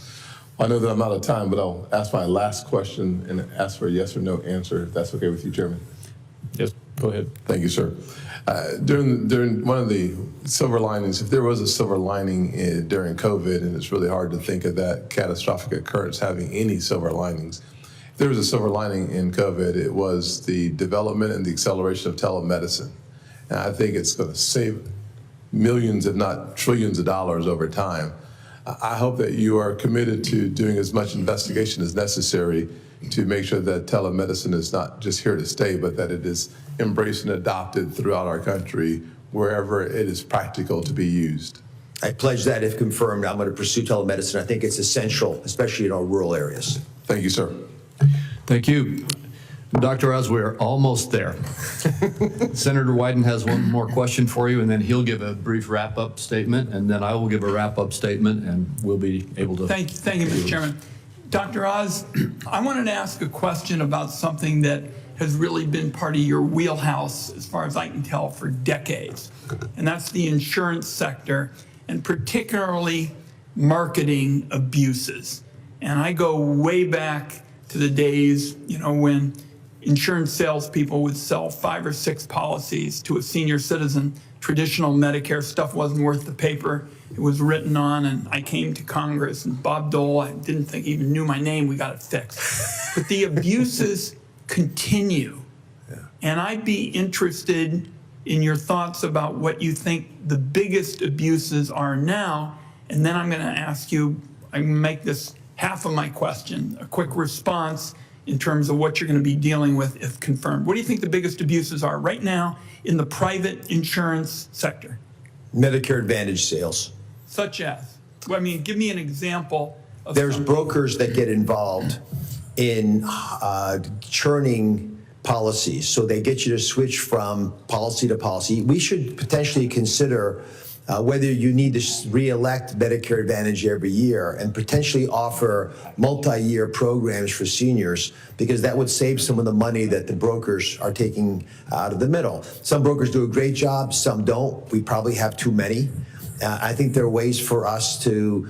I know that I'm out of time, but I'll ask my last question and ask for a yes or no answer, if that's okay with you, Chairman. Yes, go ahead. Thank you, sir. During one of the silver linings, if there was a silver lining during COVID, and it's really hard to think of that catastrophic occurrence having any silver linings, if there was a silver lining in COVID, it was the development and the acceleration of telemedicine. And I think it's going to save millions, if not trillions of dollars over time. I hope that you are committed to doing as much investigation as necessary to make sure that telemedicine is not just here to stay, but that it is embraced and adopted throughout our country wherever it is practical to be used. I pledge that if confirmed, I'm going to pursue telemedicine. I think it's essential, especially in our rural areas. Thank you, sir. Thank you. Dr. Oz, we're almost there. Senator Wyden has one more question for you, and then he'll give a brief wrap-up statement, and then I will give a wrap-up statement, and we'll be able to... Thank you, Mr. Chairman. Dr. Oz, I wanted to ask a question about something that has really been part of your wheelhouse, as far as I can tell, for decades, and that's the insurance sector, and particularly marketing abuses. And I go way back to the days, when insurance salespeople would sell 5 or 6 policies to a senior citizen. Traditional Medicare stuff wasn't worth the paper it was written on, and I came to Congress, and Bob Dole, I didn't think he even knew my name, we got it fixed. But the abuses continue. And I'd be interested in your thoughts about what you think the biggest abuses are now, and then I'm going to ask you, I'm going to make this half of my question, a quick response in terms of what you're going to be dealing with if confirmed. What do you think the biggest abuses are right now in the private insurance sector? Medicare Advantage sales. Such as? I mean, give me an example of There's something. brokers that get involved in churning policies. So they get you to switch from policy to policy. We should potentially consider whether you need to re-elect Medicare Advantage every year and potentially offer multi-year programs for seniors, because that would save some of the money that the brokers are taking out of the middle. Some brokers do a great job, some don't. We probably have too many. I think there are ways for us to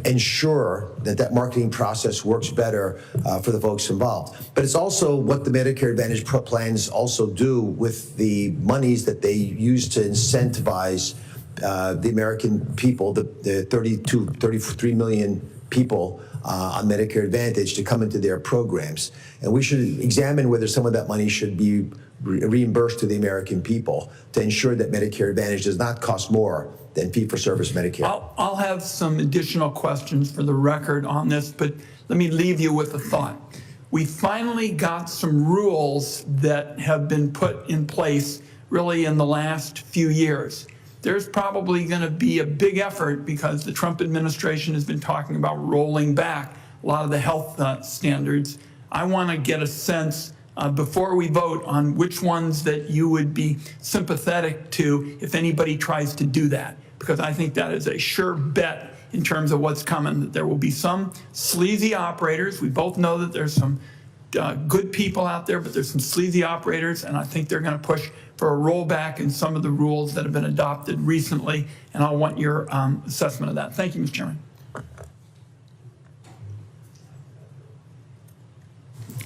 ensure that that marketing process works better for the folks involved. But it's also what the Medicare Advantage plans also do with the monies that they use to incentivize the American people, the 33 million people on Medicare Advantage to come into their programs. And we should examine whether some of that money should be reimbursed to the American people to ensure that Medicare Advantage does not cost more than fee-for-service Medicare. I'll have some additional questions for the record on this, but let me leave you with a thought. We finally got some rules that have been put in place really in the last few years. There's probably going to be a big effort because the Trump administration has been talking about rolling back a lot of the health standards. I want to get a sense before we vote on which ones that you would be sympathetic to if anybody tries to do that, because I think that is a sure bet in terms of what's coming, that there will be some sleazy operators. We both know that there's some good people out there, but there's some sleazy operators, and I think they're going to push for a rollback in some of the rules that have been adopted recently, and I want your assessment of that. Thank you, Mr. Chairman.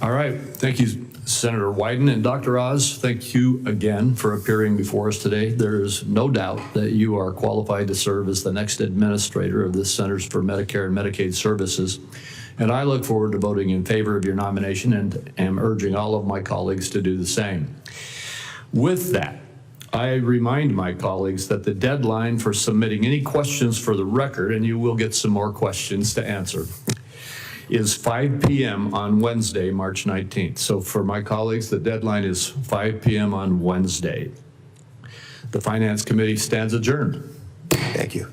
All right, thank you, Senator Wyden. And Dr. Oz, thank you again for appearing before us today. There is no doubt that you are qualified to serve as the next administrator of the Centers for Medicare and Medicaid Services. And I look forward to voting in favor of your nomination and am urging all of my colleagues to do the same. With that, I remind my colleagues that the deadline for submitting any questions for the record, and you will get some more questions to answer, is 5 p.m. on Wednesday, March 19th. So for my colleagues, the deadline is 5 p.m. on Wednesday. The Finance Committee stands adjourned. Thank you.